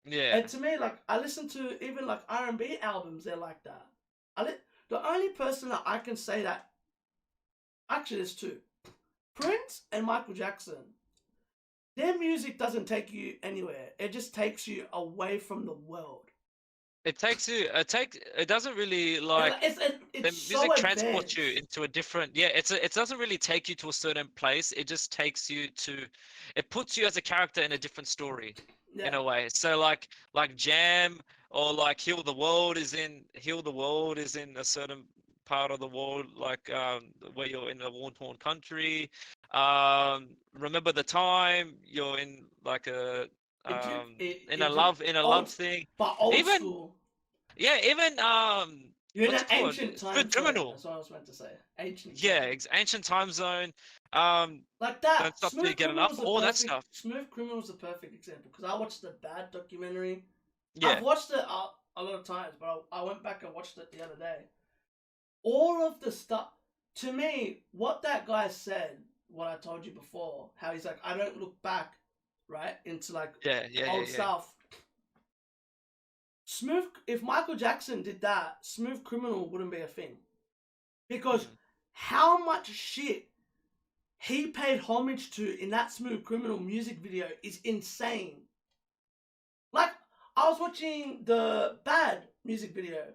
Yeah. And to me, like, I listen to even like R&B albums, they're like that. The only person that I can say that, actually there's two. Prince and Michael Jackson. Their music doesn't take you anywhere. It just takes you away from the world. It takes you. It doesn't really like. The It's music so transports you advanced. into a different. Yeah. It doesn't really take you to a certain place. It just takes you to. It puts you as a character in a different story, in Yeah. a way. So like Jam or like Heal the World is in a certain part of the world, like where you're in a war-torn country. Remember the Time, you're in like a in a love old, thing. but old Even school. yeah, even You're in what's an it called? ancient time Good zone. Criminal. That's what I was meant to say. Ancient Yeah, time. ancient time zone. Like that. Don't stop till you get enough. All that stuff. Smooth Criminal is the perfect example because I watched the Bad documentary. Yeah. I've watched it a lot of times, but I went back and watched it the other day. All of the stuff. to me, what that guy said, what I told you before, how he's like, I don't look back, right, into like old Yeah. stuff. Smooth. If Michael Jackson did that, Smooth Criminal wouldn't be a thing, because how much shit he paid homage to in that Smooth Criminal music video is insane. Like, I was watching the Bad music video.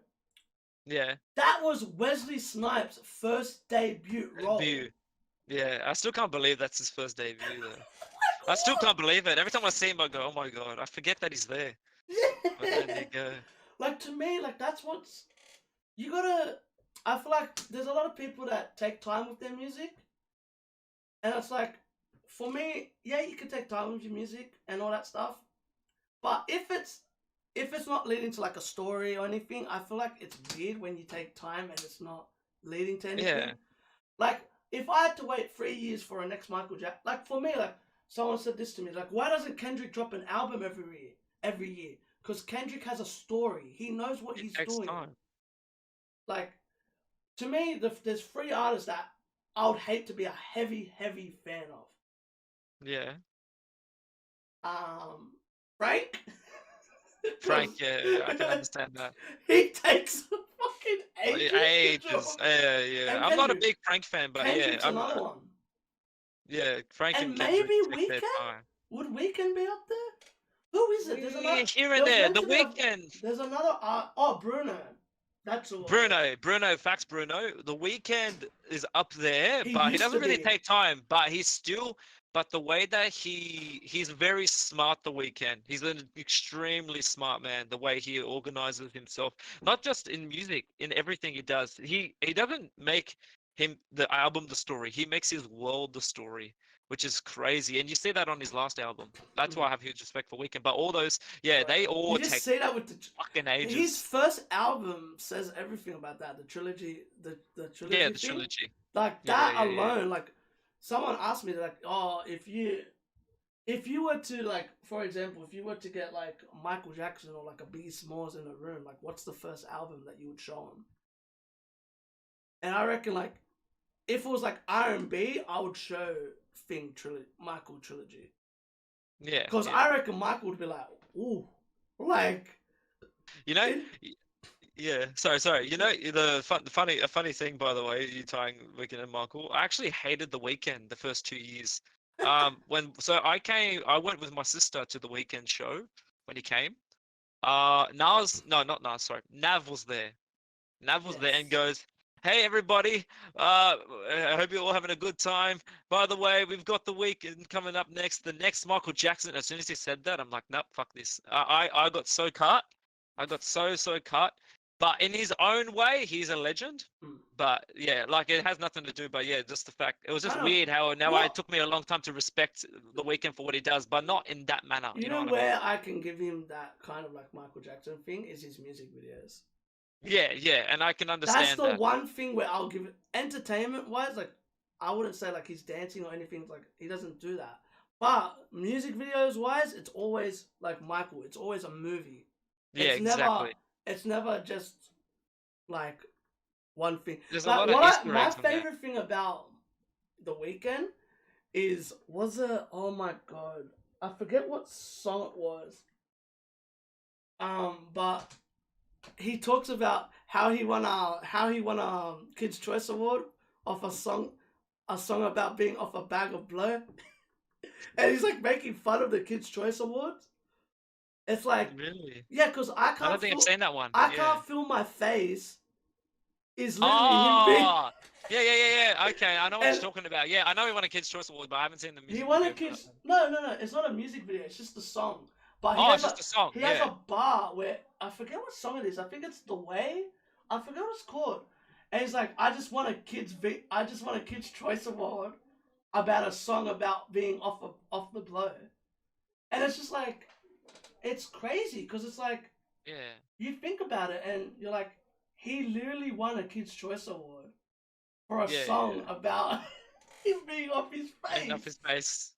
Yeah. That was Wesley Snipes' first debut role. Yeah, I still can't believe that's his first debut though. Like, I still can't believe it. Every time I see him, I go, "Oh my god!" I forget that he's there. But there you go. Like, to me, like, that's what's you gotta. I feel like there's a lot of people that take time with their music, and it's like, for me, yeah, you can take time with your music and all that stuff, but if it's not leading to like a story or anything, I feel like it's weird when you take time and it's not leading to anything. Yeah. Like, if I had to wait 3 years for a next Michael Jackson, like, for me, like, someone said this to me, like, why doesn't Kendrick drop an album every year? Because Kendrick has a story. He knows what he's doing. Time. Like, to me, there's 3 artists that I would hate to be a heavy fan of. Yeah. Frank? Frank, yeah, I can understand that. He takes fucking ages. Yeah. I'm not a big Frank fan, but Kendrick's yeah, another one. Yeah, Frank And Kendrick maybe take their Weeknd? time. Would Weeknd be up there? Who is it? There's another. Here and there. The Weeknd. There's another. Bruno. That's all. Bruno, facts, Bruno. The Weeknd is up there, but he doesn't really take time. But he's still. But the way that he's very smart. The Weeknd. He's an extremely smart man. The way he organizes himself, not just in music, in everything he does. He doesn't make the album the story. He makes his world the story, which is crazy. And you see that on his last album. That's why I have huge respect for Weeknd. But all those, they all take see that with the fucking ages. His first album says everything about that. The trilogy, the trilogy. Yeah, the trilogy. Like that alone, like someone asked me, like, oh, if you were to, like, for example, if you were to get like Michael Jackson or like a Biggie Smalls in a room, like, what's the first album that you would show him? And I reckon, like, if it was like R&B, I would show Michael trilogy. Yeah. Because I reckon Michael would be like, ooh, like, Yeah. Sorry. The funny thing, by the way, you tying Weeknd and Michael. I actually hated the Weeknd the first 2 years. I went with my sister to the Weeknd show when he came. Nav was there. Nav was there and goes, "Hey everybody, I hope you're all having a good time. By the way, we've got the Weeknd coming up next. The next Michael Jackson." As soon as he said that, I'm like, "Nope, fuck this." I got so cut. I got so cut. But in his own way, he's a legend. But yeah, like, it has nothing to do. But yeah, just the fact, it was just weird how it took me a long time to respect the Weeknd for what he does, but not in that manner. You know where I can give him that kind of like Michael Jackson thing is his music videos. Yeah, and I can understand that. That's the one thing where I'll give it, entertainment-wise, like, I wouldn't say like he's dancing or anything, like, he doesn't do that. But music videos-wise, it's always like Michael. It's always a movie. Yeah, exactly. It's never just like one thing. There's like, a lot of my favorite thing about the Weeknd oh my god, I forget what song it was. But he talks about how he won a Kids Choice Award off a song about being off a bag of blow, and he's like making fun of the Kids Choice Awards. It's like, really? Yeah, because I don't think I've seen that one. I can't feel my face. Is literally him. Yeah. Okay, I know what you're talking about. Yeah, I know he won a Kids' Choice Award, but I haven't seen the music. He won a Kids. No. It's not a music video. It's just a song. But it's just a song. He has a bar where I forget what song it is. I think it's The Way. I forget what it's called. And he's like, I just want a Kids' Choice Award about a song about being off the blow, and it's just like. It's crazy because it's like, you think about it and you're like, he literally won a Kids' Choice Award for a song about him being off his face.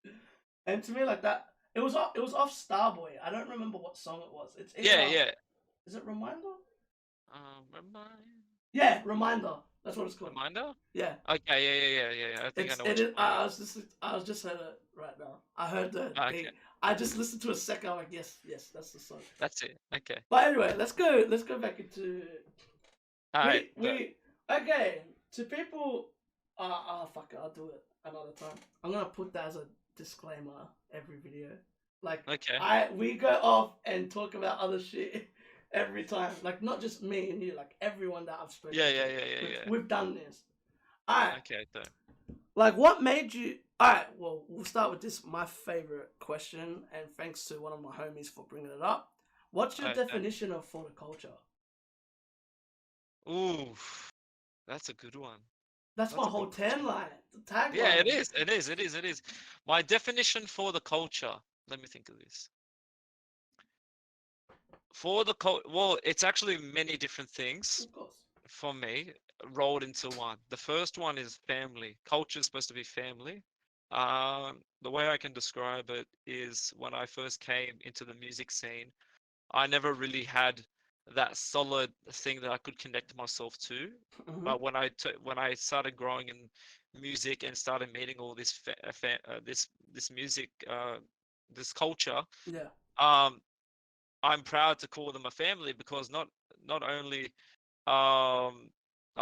And to me, like that, it was off Starboy. I don't remember what song it was. It's yeah. Is it Reminder? Remind. Yeah, Reminder. That's what it's called. Reminder? Yeah. Okay, yeah. I think I It's know it what you're is. talking I was just heard it right now. I heard the about. Okay, beat. I just listened to a second. I'm like, yes, that's the song. that's it. Okay. But anyway, let's go. Let's go back into All right. we okay. To people, fuck it. I'll do it another time. I'm gonna put that as a disclaimer every video. Like Okay. we go off and talk about other shit every time. Like not just me and you. Like everyone that I've spoken Yeah, to. yeah, yeah, yeah, yeah. We've done this. Alright. Okay, so Like, what made you? All right. Well, we'll start with this. My favorite question, and thanks to one of my homies for bringing it up. What's your okay. definition of for the culture? Ooh, that's a good one. That's my That's a whole good question. 10 line, the tagline. Yeah, it is. It is. It is. It is. My definition for the culture. Let me think of this. For the well, it's actually many different things Of course. for me rolled into one. The first one is family. Culture is supposed to be family. The way I can describe it is when I first came into the music scene, I never really had that solid thing that I could connect myself to. Mm-hmm. But when I started growing in music and started meeting all this this music this culture, Yeah. um, I'm proud to call them a family because not only are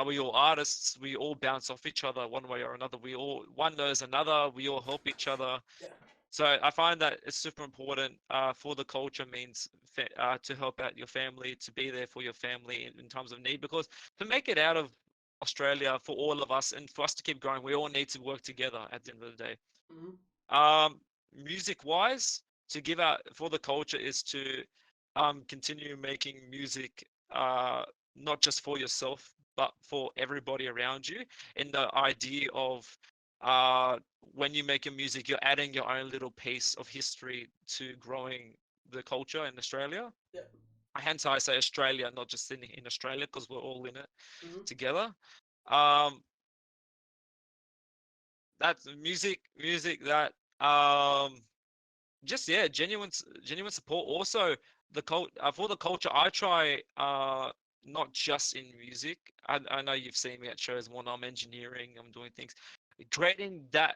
we all artists, we all bounce off each other one way or another. We all one knows another. We all help each other. Yeah. So I find that it's super important for the culture means to help out your family, to be there for your family in times of need. Because to make it out of Australia for all of us and for us to keep growing, we all need to work together at the end of the day. Mm-hmm. Music wise, to give out for the culture is to continue making music not just for yourself, but for everybody around you. In the idea of when you make your music, you're adding your own little piece of history to growing the culture in Australia. Yeah. Hence, I say Australia, not just in Australia, because we're all in it Mm-hmm. together. Um, that's music that just yeah, genuine support. Also, for the culture, I try not just in music. I know you've seen me at shows when I'm engineering, I'm doing things, creating that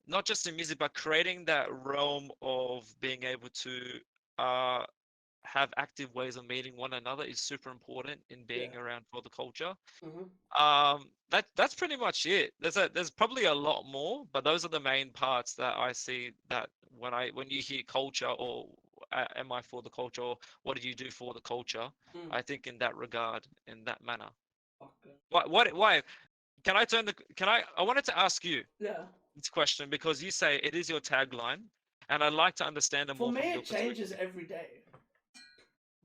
not just in music, but creating that realm of being able to uh have active ways of meeting one another is super important in being Yeah. around for the culture. Mm-hmm. That's pretty much it. There's probably a lot more, but those are the main parts that I see that when you hear culture or am I for the culture or what do you do for the culture? Mm. I think in that regard, in that manner. Okay. Why can I turn the can I wanted to ask you Yeah. this question because you say it is your tagline, and I'd like to understand it For more me, from your it changes perspective. every day.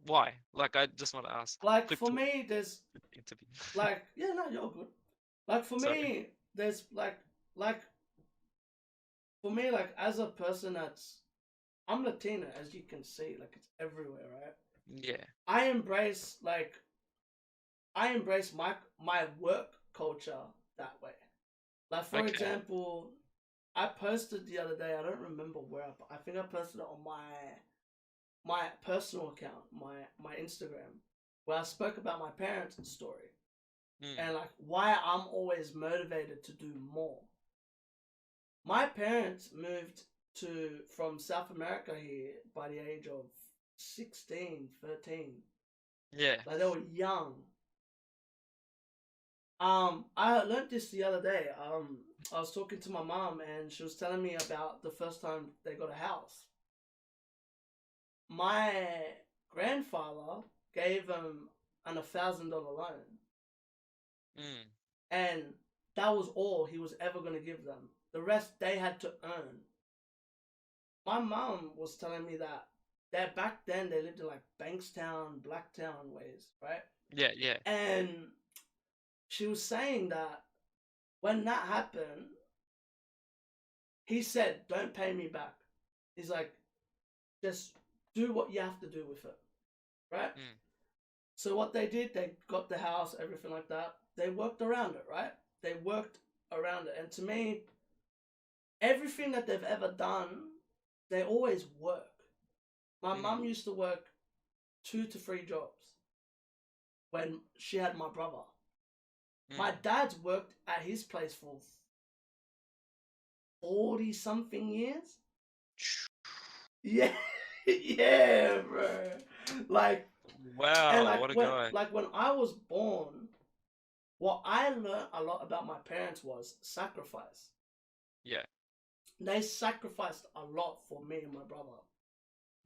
Why? Like I just want to ask. Like Quick for me, there's interview. like yeah, no, you're good. Like for Sorry. me, there's like for me, like as a person that's I'm Latina, as you can see, like it's everywhere, right? Yeah. I embrace my work culture that way. Like for Okay. example, I posted the other day. I don't remember where. I think I posted it on my personal account, my Instagram, where I spoke about my parents' story Mm. and like why I'm always motivated to do more. My parents moved from South America here by the age of 16, 13. Yeah. Like they were young. I learned this the other day. I was talking to my mom and she was telling me about the first time they got a house. My grandfather gave them an $1,000 loan, Mm. and that was all he was ever going to give them. The rest they had to earn. My mom was telling me that back then they lived in like Bankstown, Blacktown ways, right? Yeah. Yeah. And she was saying that when that happened, he said, "Don't pay me back." He's like, "Just do what you have to do with it," right? Mm. So what they did, they got the house, everything like that. They worked around it, right? They worked around it, and to me, everything that they've ever done, they always work. My Mm. mum used to work 2 to 3 jobs when she had my brother. My dad's worked at his place for 40 something years. Yeah, yeah, bro. Like, Wow, and like what a when guy. when I was born, what I learned a lot about my parents was sacrifice. Yeah. They sacrificed a lot for me and my brother.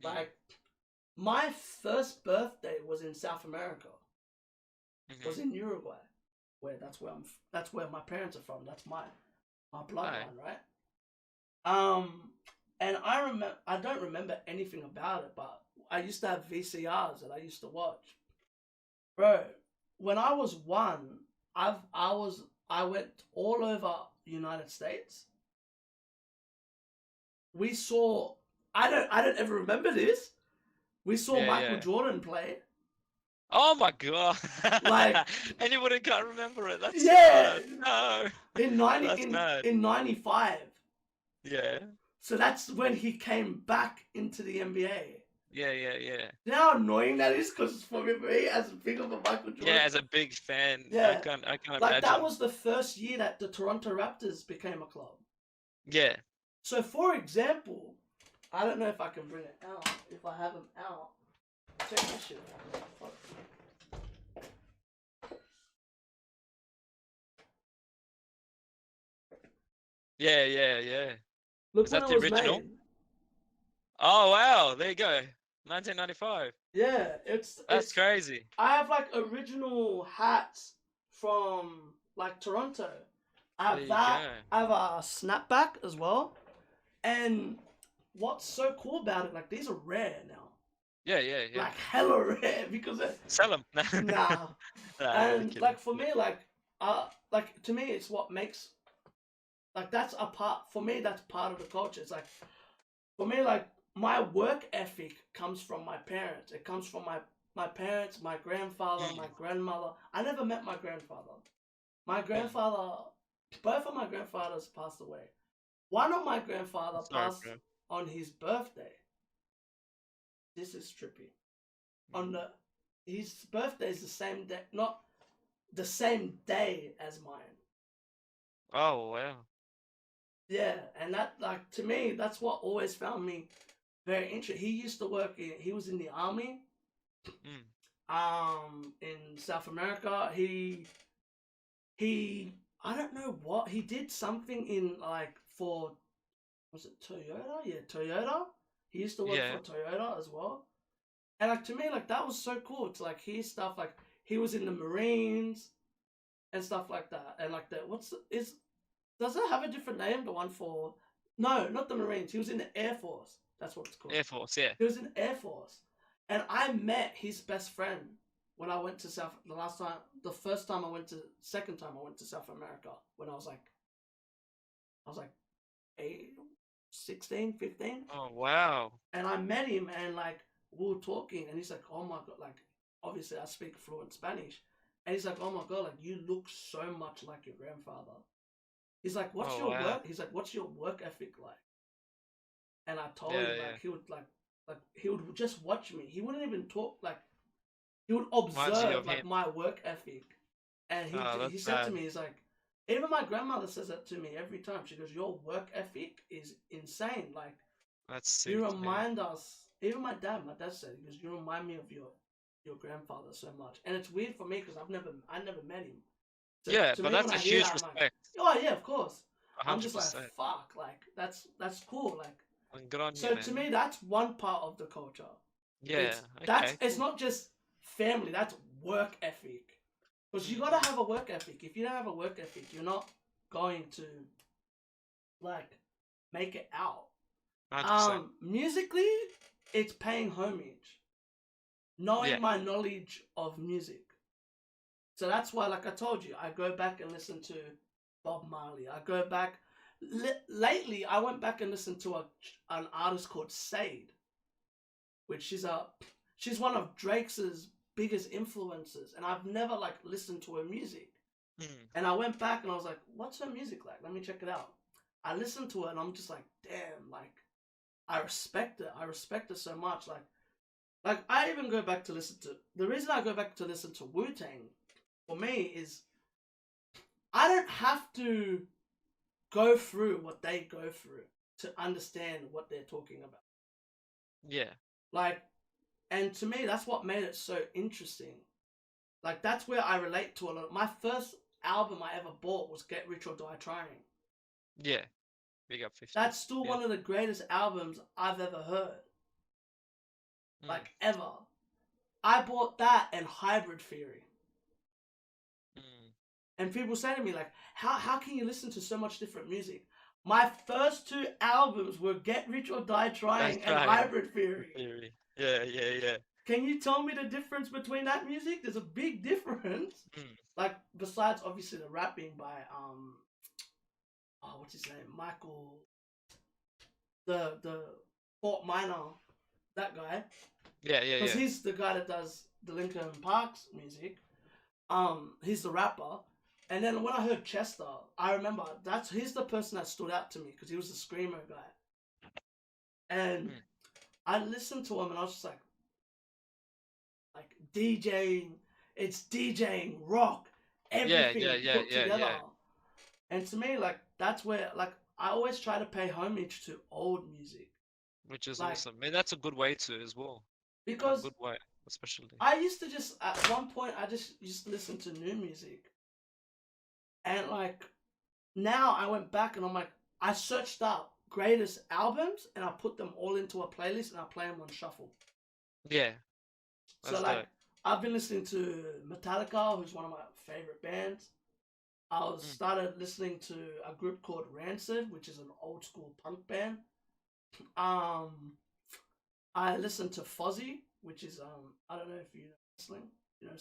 Mm. Like, my first birthday was in South America. Was in Uruguay, where that's where my parents are from. That's my bloodline, right? And I don't remember anything about it, but I used to have VCRs that I used to watch. Bro, when I was one, I went all over the United States. We saw I don't ever remember this. We saw Michael Jordan play. Oh my god! Like, Anybody can't remember it. That's yeah, no. That's mad. in 95. Yeah. So that's when he came back into the NBA. Yeah. You know how annoying that is? Because for me, as big of a Michael Jordan, Yeah, as a big fan, yeah, I can't like imagine. that was the first year that the Toronto Raptors became a club. Yeah. So, for example, I don't know if I can bring it out. If I have them out, check this shit out. Yeah. Look Is when that it the was original? made. Oh wow, there you go. 1995. Yeah, That's crazy. I have like original hats from like Toronto. I There have you that. go. I have a snapback as well. And what's so cool about it, like these are rare now. Yeah. Like hella rare because Sell them. nah. And like for me, like to me, it's what makes like that's a part for me. That's part of the culture. It's like for me, like my work ethic comes from my parents. It comes from my parents, my grandfather, my grandmother. I never met my grandfather. My grandfather, both of my grandfathers passed away. One of my grandfather passed on his birthday. This is trippy. His birthday is the same day, not the same day as mine. Oh wow. Yeah, and that like to me, that's what always found me very interesting. He used to work he was in the army. In South America. He I don't know what he did something in like for was it Toyota? Yeah, Toyota. He used to work for Toyota as well. And like to me, like that was so cool to like hear stuff like he was in the Marines and stuff like that. And like that does it have a different name? The one for no, not the Marines. He was in the Air Force. That's what it's called. Air Force, yeah. He was in Air Force. And I met his best friend when I went to second time I went to South America when I was like 16, 15. Oh wow. And I met him and like we were talking and he's like, oh my god, like obviously I speak fluent Spanish. And he's like, oh my god, like you look so much like your grandfather. He's like, what's your work? He's like, what's your work ethic like? And I told him like he would just watch me. He wouldn't even talk. Like he would observe like my work ethic. And he said to me, he's like, even my grandmother says that to me every time. She goes, your work ethic is insane. Like you remind us. Even my dad said, he goes, you remind me of your grandfather so much. And it's weird for me because I never met him. So yeah, but that's a huge respect. Like, oh yeah, of course. 100%. I'm just like, fuck, like that's cool. Like, good on so you, man. to me, that's one part of the culture. Yeah, it's not just family. That's work ethic. Because you gotta have a work ethic. If you don't have a work ethic, you're not going to like make it out. 100%. Musically, it's paying homage, knowing my knowledge of music. So that's why, like I told you, I go back and listen to Bob Marley. I go back. Lately, I went back and listened to an artist called Sade, which she's one of Drake's biggest influences, and I've never like listened to her music. And I went back and I was like, what's her music like? Let me check it out. I listened to it and I'm just like, damn, like I respect it. I respect it so much. Like I even go back to listen to the reason I go back to listen to Wu-Tang for me is I don't have to go through what they go through to understand what they're talking about. Yeah. Like, and to me, that's what made it so interesting. Like, that's where I relate to a lot. My first album I ever bought was Get Rich or Die Trying. Yeah. Big up 50. That's still Yeah. one of the greatest albums I've ever heard. Like, ever. I bought that and Hybrid Theory. And people say to me, like, how can you listen to so much different music? My first two albums were Get Rich or Die Trying and Hybrid Theory. Yeah. Can you tell me the difference between that music? There's a big difference. Like, besides obviously the rapping by what's his name? Michael, the Fort Minor, that guy. Yeah. Because he's the guy that does the Linkin Park's music. He's the rapper. And then when I heard Chester, I remember he's the person that stood out to me because he was the screamer guy. And I listened to him and I was just like DJing, it's DJing rock, everything put together. Yeah. And to me, like, that's where, like, I always try to pay homage to old music. Which is awesome. I mean, that's a good way to as well. Because a good way, especially. I used to just, at one point, I just used to listen to new music. And, like, now I went back and I'm like, I searched up greatest albums and I put them all into a playlist and I play them on shuffle. Yeah. So, like, I've been listening to Metallica, who's one of my favorite bands. I started listening to a group called Rancid, which is an old school punk band. I listened to Fozzy, which is I don't know if you know wrestling. You know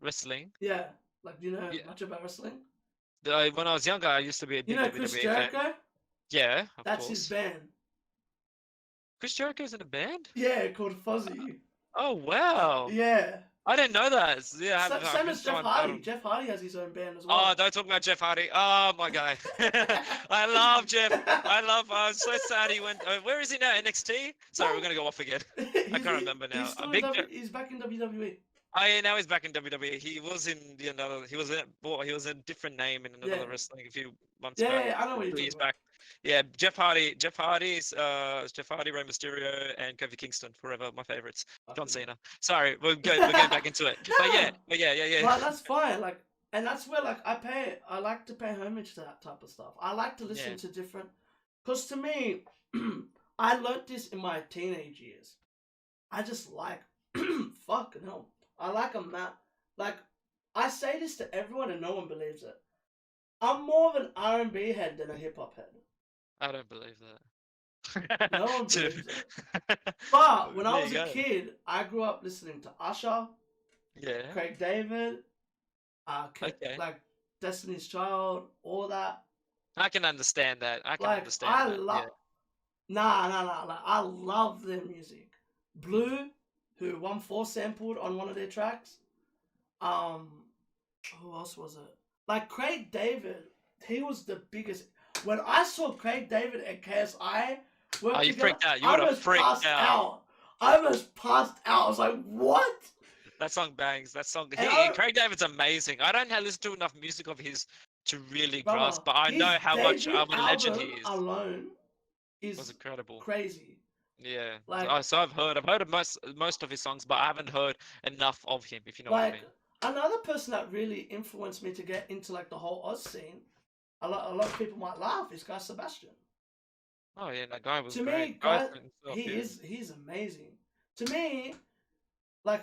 wrestling? Yeah. Like, do you know much about wrestling? When I was younger, I used to be a big WWE Chris Jericho fan. Yeah, that's his band. Chris Jericho's in a band? Yeah, called Fozzy. Oh wow! Yeah. I didn't know that. Yeah, same as Jeff Hardy. Jeff Hardy has his own band as well. Oh, don't talk about Jeff Hardy. Oh my guy. I love Jeff. I'm so sad he went. Where is he now? NXT? Sorry, we're gonna go off again. I can't remember now. He's back in WWE. Oh yeah, now he's back in WWE. He was in another. He was a different name in another wrestling a few months back. Yeah, I know what you're talking about. Yeah, Jeff Hardy, Rey Mysterio, and Kofi Kingston, forever my favorites. John Cena. Sorry, we're getting back into it. But yeah. But that's fine. Like, and that's where, like, I like to pay homage to that type of stuff. I like to listen to different, because to me, I learnt this in my teenage years. I just like, fucking hell. I like a map. Like, I say this to everyone and no one believes it. I'm more of an R&B head than a hip hop head. I don't believe that. No one believes it. But when I was a kid, I grew up listening to Usher, Craig David, like Destiny's Child, all that. I can understand that. I love. Like, I love their music. Blue, who 1-4 sampled on one of their tracks. Who else was it? Like, Craig David, he was the biggest. When I saw Craig David and KSI work together, you freaked out. You would have freaked out. I almost passed out. I was like, what? That song bangs. That song. Craig David's amazing. I don't listen to enough music of his to really grasp, but I know how much of a legend he is. Alone was incredible. Crazy. Yeah. Like, so I've heard of most of his songs, but I haven't heard enough of him, if you know what I mean. Another person that really influenced me to get into, like, the whole Oz scene, a lot of people might laugh, is Guy Sebastian. Oh yeah, that guy was great. He's amazing. To me, like,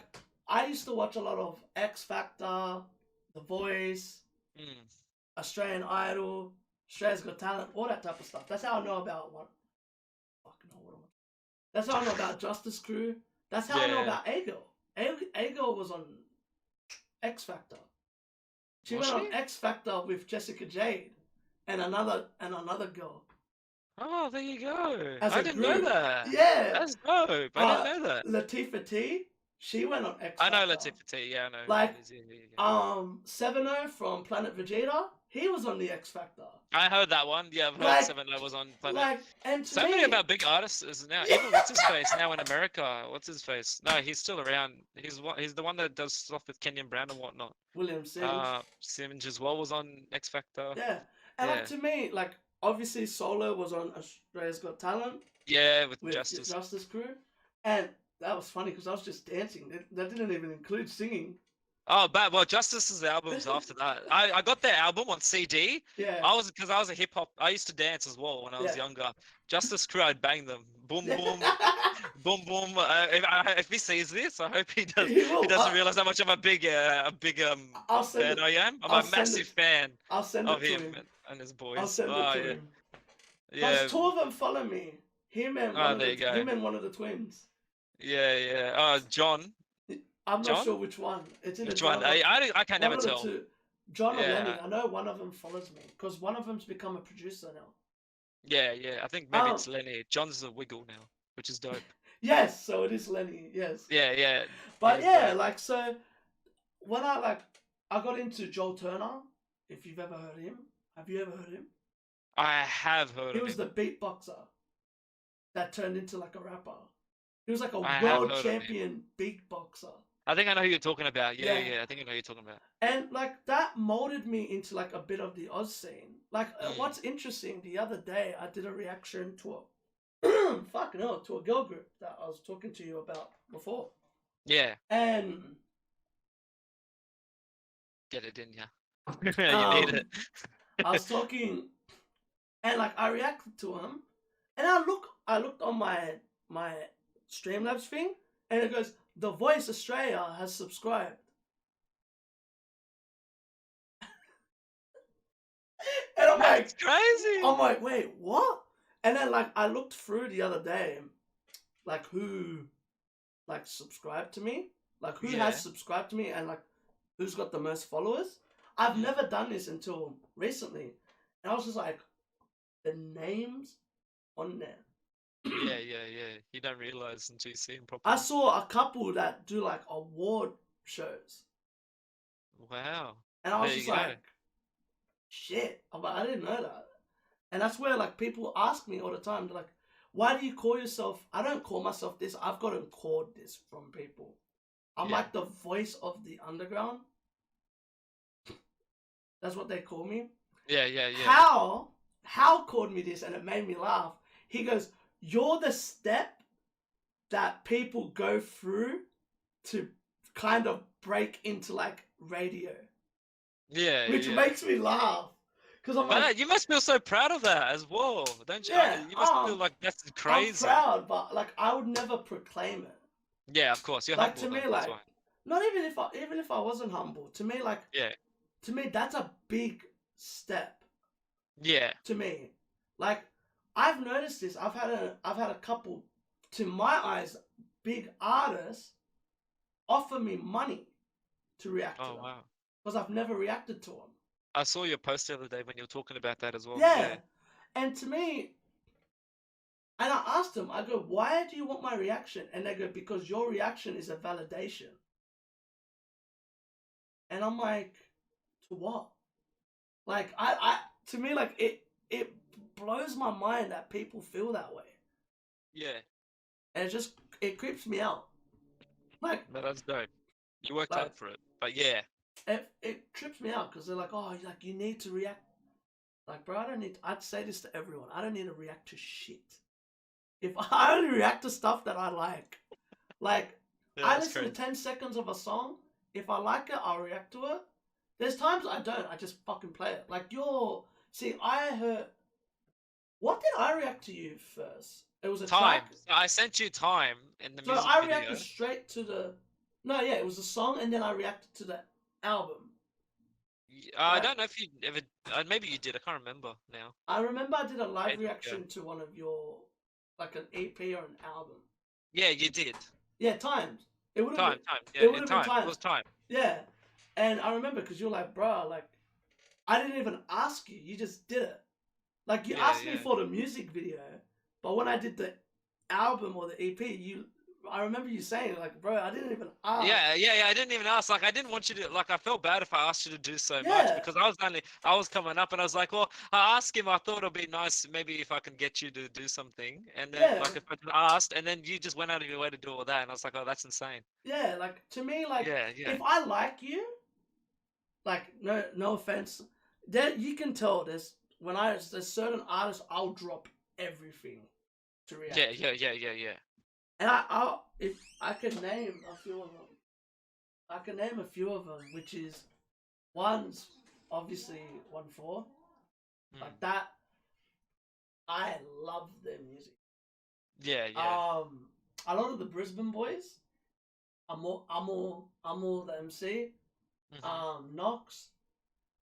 I used to watch a lot of X Factor, The Voice, Australian Idol, Australia's Got Talent, all that type of stuff. That's how I know about That's how I know about Justice Crew. That's how I know about A-Girl. A-Girl was on X Factor. She went on X Factor with Jessica Jade and another girl. Oh, there you go. I didn't know that. Yeah. That's dope. I didn't know that. Latifah T, she went on X Factor. I know Latifah T, yeah, I know. Like, 7-0 from Planet Vegeta, he was on the X Factor. I heard that one. Yeah, I've heard Like- 7 that was on Planet. Like, and to So me, many of our big artists is now. Even what's his face now in America? What's his face? No, he's still around. He's the one that does stuff with Kenyon Brown and whatnot. William Sims. Simmons as well was on X Factor. Yeah, and Yeah. like to me, like obviously Solo was on Australia's Got Talent Yeah, with with Justice. Crew, and that was funny because I was just dancing. That didn't even include singing. Oh, well, Justice's albums after that. I got their album on CD. Yeah. Because I was a hip hop. I used to dance as well when I was Yeah. younger. Justice Crew, I'd bang them. Boom, boom, boom, boom. If he sees this, I hope he does. He will. He doesn't realize how much of a big I'll send fan it. I am. I'm I'll a send massive it. fan I'll send of it to him him. and his boys. I'll send it to him. Yeah. Because two of them follow me. Him and there you go. him and one of the twins. Yeah. John. I'm not John? sure which one. It's in Which John one? I can never one of the tell. two. John or Yeah. Lenny. I know one of them follows me because one of them's become a producer now. Yeah. I think maybe it's Lenny. John's a wiggle now, which is dope. Yes, so it is Lenny. Yes. Yeah. But He's yeah, dope. like so, when I got into Joel Turner. If you've ever heard him, have you ever heard him? I have heard He of was him. the beatboxer that turned into like a rapper. He was like a I have world heard of him. champion beatboxer. I think I know who you're talking about. Yeah. Yeah. I think I know who you're talking about. And like that molded me into like a bit of the Oz scene. Like Mm. what's interesting, the other day I did a reaction to a fucking hell, to a girl group that I was talking to you about before. Yeah. And Get it in, yeah. You need it. I was talking and like I reacted to him and I looked on my Streamlabs thing and it goes, The Voice Australia has subscribed. And I'm like, That's crazy. I'm like, wait, what? And then like I looked through the other day, like who like subscribed to me, like who Yeah. has subscribed to me, and like who's got the most followers. I've never done this until recently, and I was just like, the names on there. Yeah. You don't realize until you see him properly. I saw a couple that do like award shows, Wow. and I was There just you go. like, shit. I'm like, I didn't know that. And that's where like people ask me all the time, they're like, why do you call yourself? I don't call myself this. I've gotten called this from people. I'm Yeah. like the voice of the underground. That's what they call me. Yeah. How called me this, and it made me laugh. He goes, you're the step that people go through to kind of break into like radio. Yeah. Which makes me laugh. Because I'm Man, like, you must feel so proud of that as well, don't you? Yeah, You must feel like that's crazy. I'm proud, but like I would never proclaim it. Yeah, of course. You're Like humble, to me, though, that's like why. not even if I wasn't humble, to me, like Yeah. to me that's a big step. Yeah. To me, like I've noticed this. I've had a couple, to my eyes, big artists offer me money to react to Oh them wow. because I've never reacted to them. I saw your post the other day when you were talking about that as well. Yeah. And to me, and I asked them, I go, why do you want my reaction? And they go, because your reaction is a validation. And I'm like, to what? Like, to me, like, it blows my mind that people feel that way. Yeah. And it creeps me out. Like, No, that's dope. You worked Like- hard for it. But yeah. it trips me out because they're like, oh, like, you need to react. Like, bro, I'd say this to everyone. I don't need to react to shit. If I only react to stuff that I like Yeah, I that's listen crazy. to 10 seconds of a song. If I like it, I'll react to it. There's times I don't. I just fucking play it. Like I heard. What did I react to you first? It was a Time. track. I sent you time in the So music I video. reacted straight to the. No, yeah, it was a song, and then I reacted to the album. I right? don't know if you ever. Maybe you did. I can't remember now. I remember I did a live Yeah. reaction to one of your, like an EP or an album. Yeah, you did. Yeah, times. It would have Time. been. Yeah, it would've been time. time. It was time. Yeah, and I remember because you're like, bro, like, I didn't even ask you. You just did it. Like you Yeah, asked me yeah. for the music video, but when I did the album or the EP, you I remember you saying like, bro, I didn't even ask. Yeah. I didn't even ask. Like, I didn't want you to. Like, I felt bad if I asked you to do so much Yeah, because I was coming up and I was like, well, I asked him. I thought it'd be nice maybe if I can get you to do something, and then yeah, like if I just asked, and then you just went out of your way to do all that, and I was like, oh, that's insane. yeah. Like to me, like Yeah. if I like you, like no offense, there you can tell there's certain artists I'll drop everything to react. Yeah. And if I could name a few of them, I can name a few of them, which is one's obviously 1-4. Like that, I love their music. Yeah. A lot of the Brisbane boys, I'm all the MC. Knox,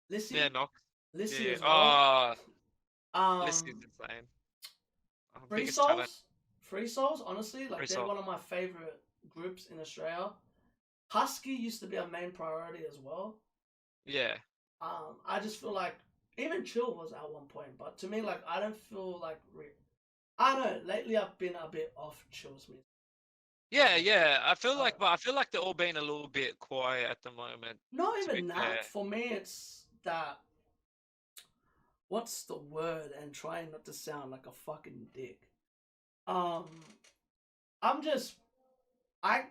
Lissy, Yeah, Knox. Lissy Yeah. as well. Lissy's Um, insane. Free Biggest talent. Souls, Free Souls, honestly, like Free they're Soul. one of my favorite groups in Australia. Husky used to be a main priority as well. Yeah. I just feel like even Chill was at one point, but to me, like I don't feel like I don't know. Lately, I've been a bit off Chill's music. Yeah. I feel like they're all being a little bit quiet at the moment. Not To be even fair. that. For me, it's that. What's the word? And trying not to sound like a fucking dick. I'm just I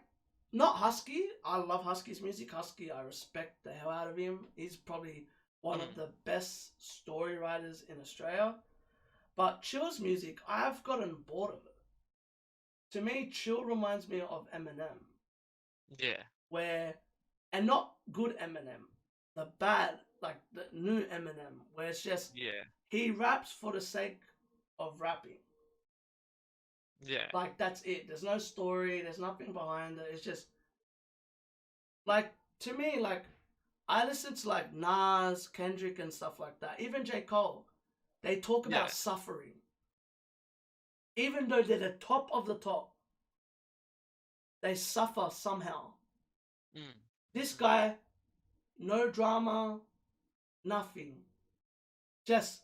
not Husky. I love Husky's music. Husky, I respect the hell out of him. He's probably one of the best story writers in Australia. But Chill's music, I've gotten bored of it. To me, Chill reminds me of Eminem. Yeah. And not good Eminem, the bad, like the new Eminem, where it's just he raps for the sake of rapping. Yeah. Like that's it. There's no story. There's nothing behind it. It's just like to me, like I listen to like Nas, Kendrick, and stuff like that. Even J. Cole, they talk about suffering. Even though they're the top of the top, they suffer somehow. This guy, no drama, nothing, just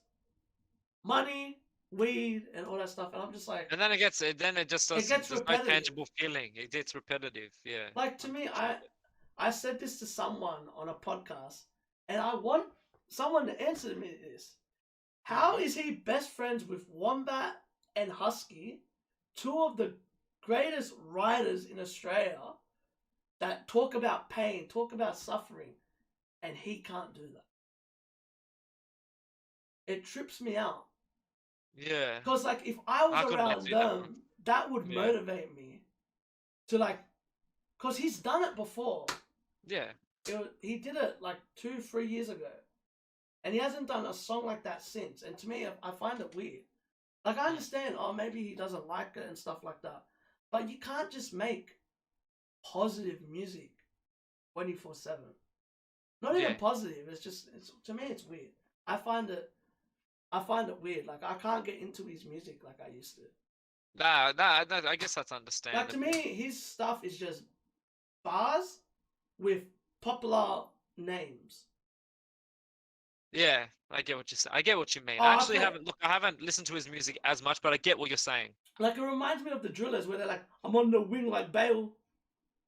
money, weed, and all that stuff. And I'm just like, and then it just doesn't. gets There's repetitive. no tangible feeling. It gets repetitive. Yeah. Like to me, I said this to someone on a podcast, and I want someone to answer me this. How is he best friends with Wombat and Husky, two of the greatest writers in Australia that talk about pain, talk about suffering, and he can't do that? It trips me out. Yeah. Because like if I was around them, that would motivate me to like, because he's done it before. Yeah. He did it like 2-3 years ago. And he hasn't done a song like that since. And to me, I find it weird. Like, I understand, maybe he doesn't like it and stuff like that. But you can't just make positive music 24/7. Not even positive. To me, it's weird. I find it weird. Like, I can't get into his music like I used to. Nah, I guess that's understandable. Like, to me, his stuff is just bars with popular names. Yeah, I get what you say. I get what you mean. I actually haven't listened to his music as much, but I get what you're saying. Like, it reminds me of the Drillers where they're like, I'm on the wing like Bale.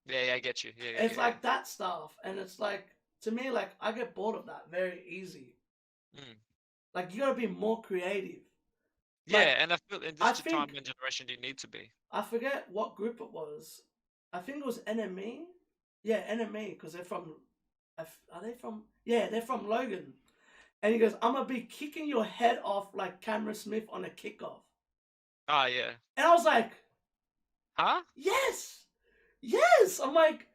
Yeah, I get you. Yeah, it's like that stuff. And it's like, to me, like, I get bored of that very easy. Like, you gotta be more creative. Yeah, like, and I feel in this time and generation, you need to be. I forget what group it was. I think it was NME. Yeah, NME, because they're from... Are they from... Yeah, they're from Logan. And he goes, I'm going to be kicking your head off like Cameron Smith on a kickoff. Ah, yeah. And I was like... Huh? Yes! Yes! I'm like,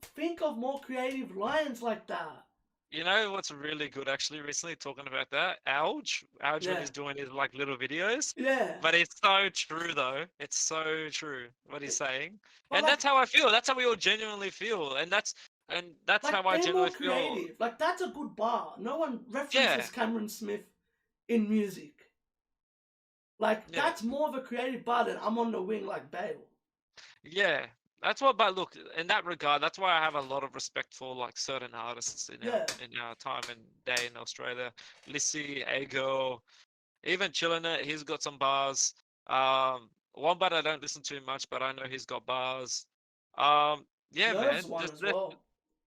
think of more creative lines like that. You know what's really good actually recently, talking about that? Alge when he's doing his like little videos. Yeah. But it's so true though. It's so true what he's saying. But and like, that's how I feel. That's how we all genuinely feel. And that's like, how I genuinely feel. Like, that's a good bar. No one references Cameron Smith in music. Like, that's more of a creative bar than I'm on the wing like Bale. Yeah. That's what, but look, in that regard, that's why I have a lot of respect for like certain artists in our time and day in Australia. Lissy, Ego, even Chillin' It, he's got some bars. Wombat I don't listen to much, but I know he's got bars. Yeah, Nerves man. one as well.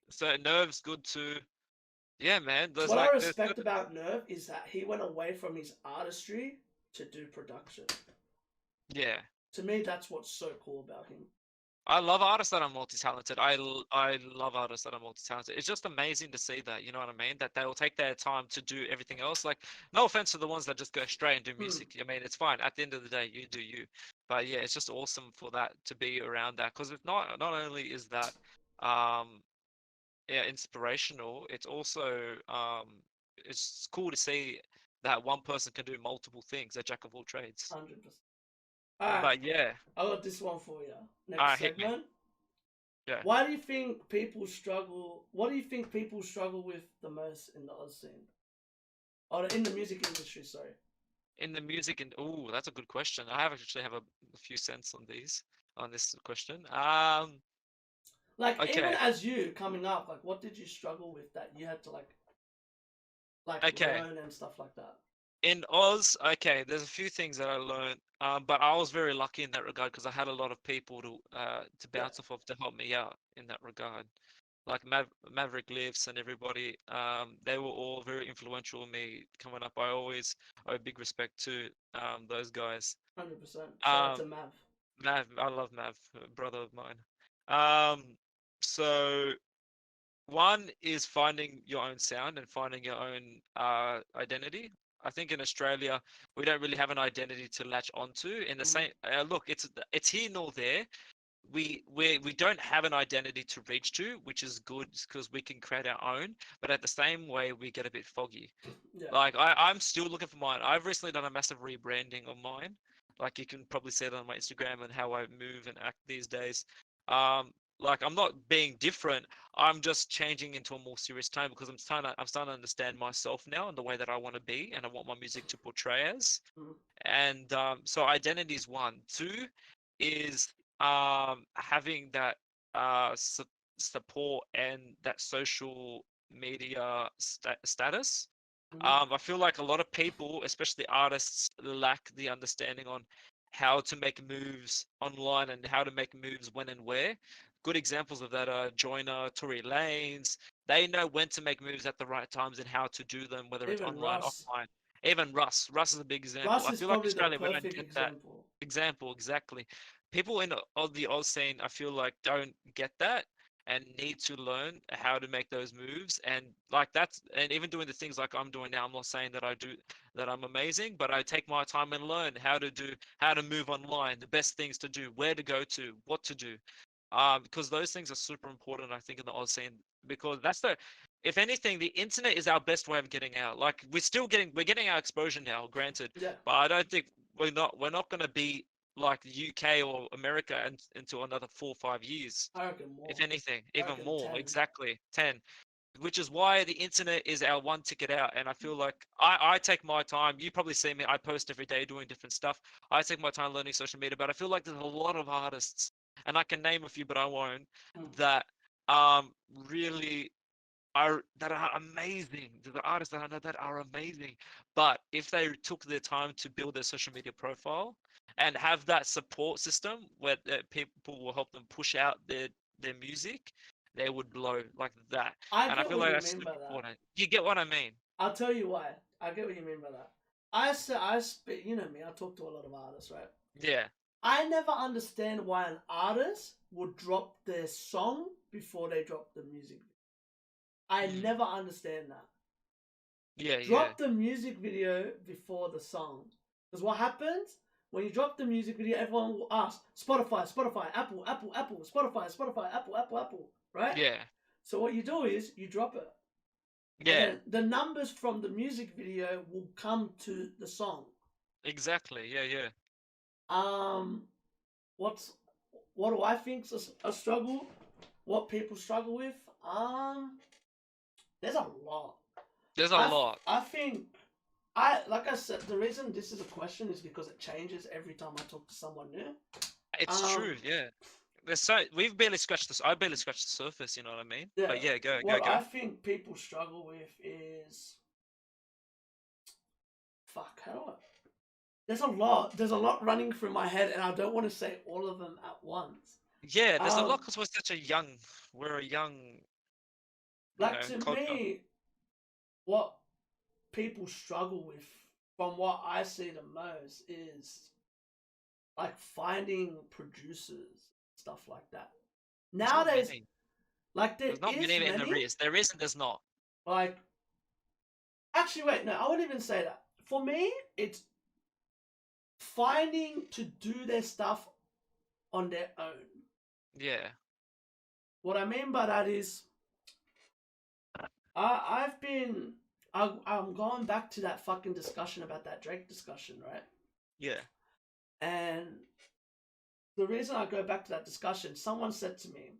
So Nerve's good too. Yeah, man. What I respect about Nerve is that he went away from his artistry to do production. Yeah. To me, that's what's so cool about him. I love artists that are multi-talented. I love artists that are multi-talented. It's just amazing to see that, you know what I mean? That they will take their time to do everything else. Like, no offense to the ones that just go straight and do music. I mean, it's fine. At the end of the day, you do you. But yeah, it's just awesome for that to be around that, because it's not only is that yeah, inspirational, it's also it's cool to see that one person can do multiple things, a jack of all trades. 100%. Alright, But yeah, I got this one for you. Next hit me. segment. Yeah. Why do you think people struggle? What do you think people struggle with the most in the Oz scene? Or in the music industry, sorry. In the music, and oh, that's a good question. I actually have a few cents on this question. Like, Okay. even as you coming up, like, what did you struggle with that you had to like learn and stuff like that? In Oz, okay, there's a few things that I learned, but I was very lucky in that regard because I had a lot of people to bounce off of to help me out in that regard. Like Maverick Lifts and everybody, they were all very influential in me coming up. I always owe big respect to those guys. 100%. Shout out to Mav. Mav, I love Mav, a brother of mine. So one is finding your own sound and finding your own identity. I think in Australia we don't really have an identity to latch onto. In the same look, it's here nor there. We don't have an identity to reach to, which is good because we can create our own. But at the same way, we get a bit foggy. Yeah. Like I'm still looking for mine. I've recently done a massive rebranding of mine. Like you can probably see it on my Instagram and how I move and act these days. Like I'm not being different. I'm just changing into a more serious tone because I'm starting to understand myself now and the way that I want to be and I want my music to portray as. And so identity is one. Two is having that support and that social media status. I feel like a lot of people, especially artists, lack the understanding on how to make moves online and how to make moves when and where. Good examples of that are Joyner, Tory Lanez. They know when to make moves at the right times and how to do them, whether it's Even online, Russ. offline. Even Russ. Russ is a big example. Russ I is feel like probably the Australia, we don't perfect get that example. example exactly. People in the Oz scene, I feel like, don't get that and need to learn how to make those moves. And like that's, and even doing the things like I'm doing now, I'm not saying that I'm amazing, but I take my time and learn how to move online, the best things to do, where to go to, what to do. Because those things are super important, I think, in the Oz scene, because if anything, the internet is our best way of getting out. Like we're getting our exposure now, granted, but I don't think we're not going to be like the UK or America until another 4 or 5 years. I reckon more. If anything, even more. 10. Exactly, 10. Which is why the internet is our one ticket out. And I feel like I take my time. You probably see me. I post every day doing different stuff. I take my time learning social media, but I feel like there's a lot of artists, and I can name a few, but I won't, that really are amazing. The artists that I know that are amazing. But if they took their time to build their social media profile and have that support system where people will help them push out their music, they would blow like that. And I feel like that's super important. You get what I mean? I'll tell you why. I get what you mean by that. You know me, I talk to a lot of artists, right? Yeah. I never understand why an artist would drop their song before they drop the music. I never understand that. Yeah, drop the music video before the song. Because what happens when you drop the music video, everyone will ask Spotify, Apple, Spotify, Apple, right? Yeah. So what you do is you drop it. Yeah. And the numbers from the music video will come to the song. Exactly. Yeah. What do I think's a struggle? What people struggle with? There's a lot. I think, like I said, the reason this is a question is because it changes every time I talk to someone new. It's true, yeah. I barely scratched the surface, you know what I mean? Yeah. But yeah, go. I think people struggle with is, there's a lot running through my head, and I don't want to say all of them at once. Yeah, there's a lot Um, because we're a young, like to culture. me, what people struggle with, from what I see the most, is like finding producers, stuff like that. There's not Nowadays, many. like there There's not is many, and there many. is. There isn't. There's not. Like actually, wait, no, I wouldn't even say that. For me, it's finding to do their stuff on their own. Yeah. What I mean by that is, I've been I'm going back to that fucking discussion about that Drake discussion, right? Yeah. And the reason I go back to that discussion, someone said to me,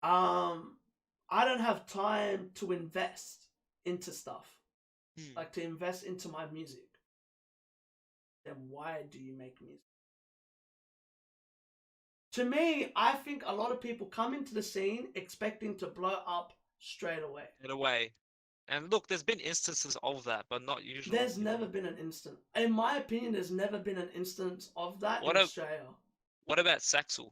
I don't have time to invest into stuff, like to invest into my music. Then why do you make music? To me, I think a lot of people come into the scene expecting to blow up straight away. In a way. And look, there's been instances of that, but not usually. There's never been an instant. In my opinion, there's never been an instance of that in Australia. What about Saxel?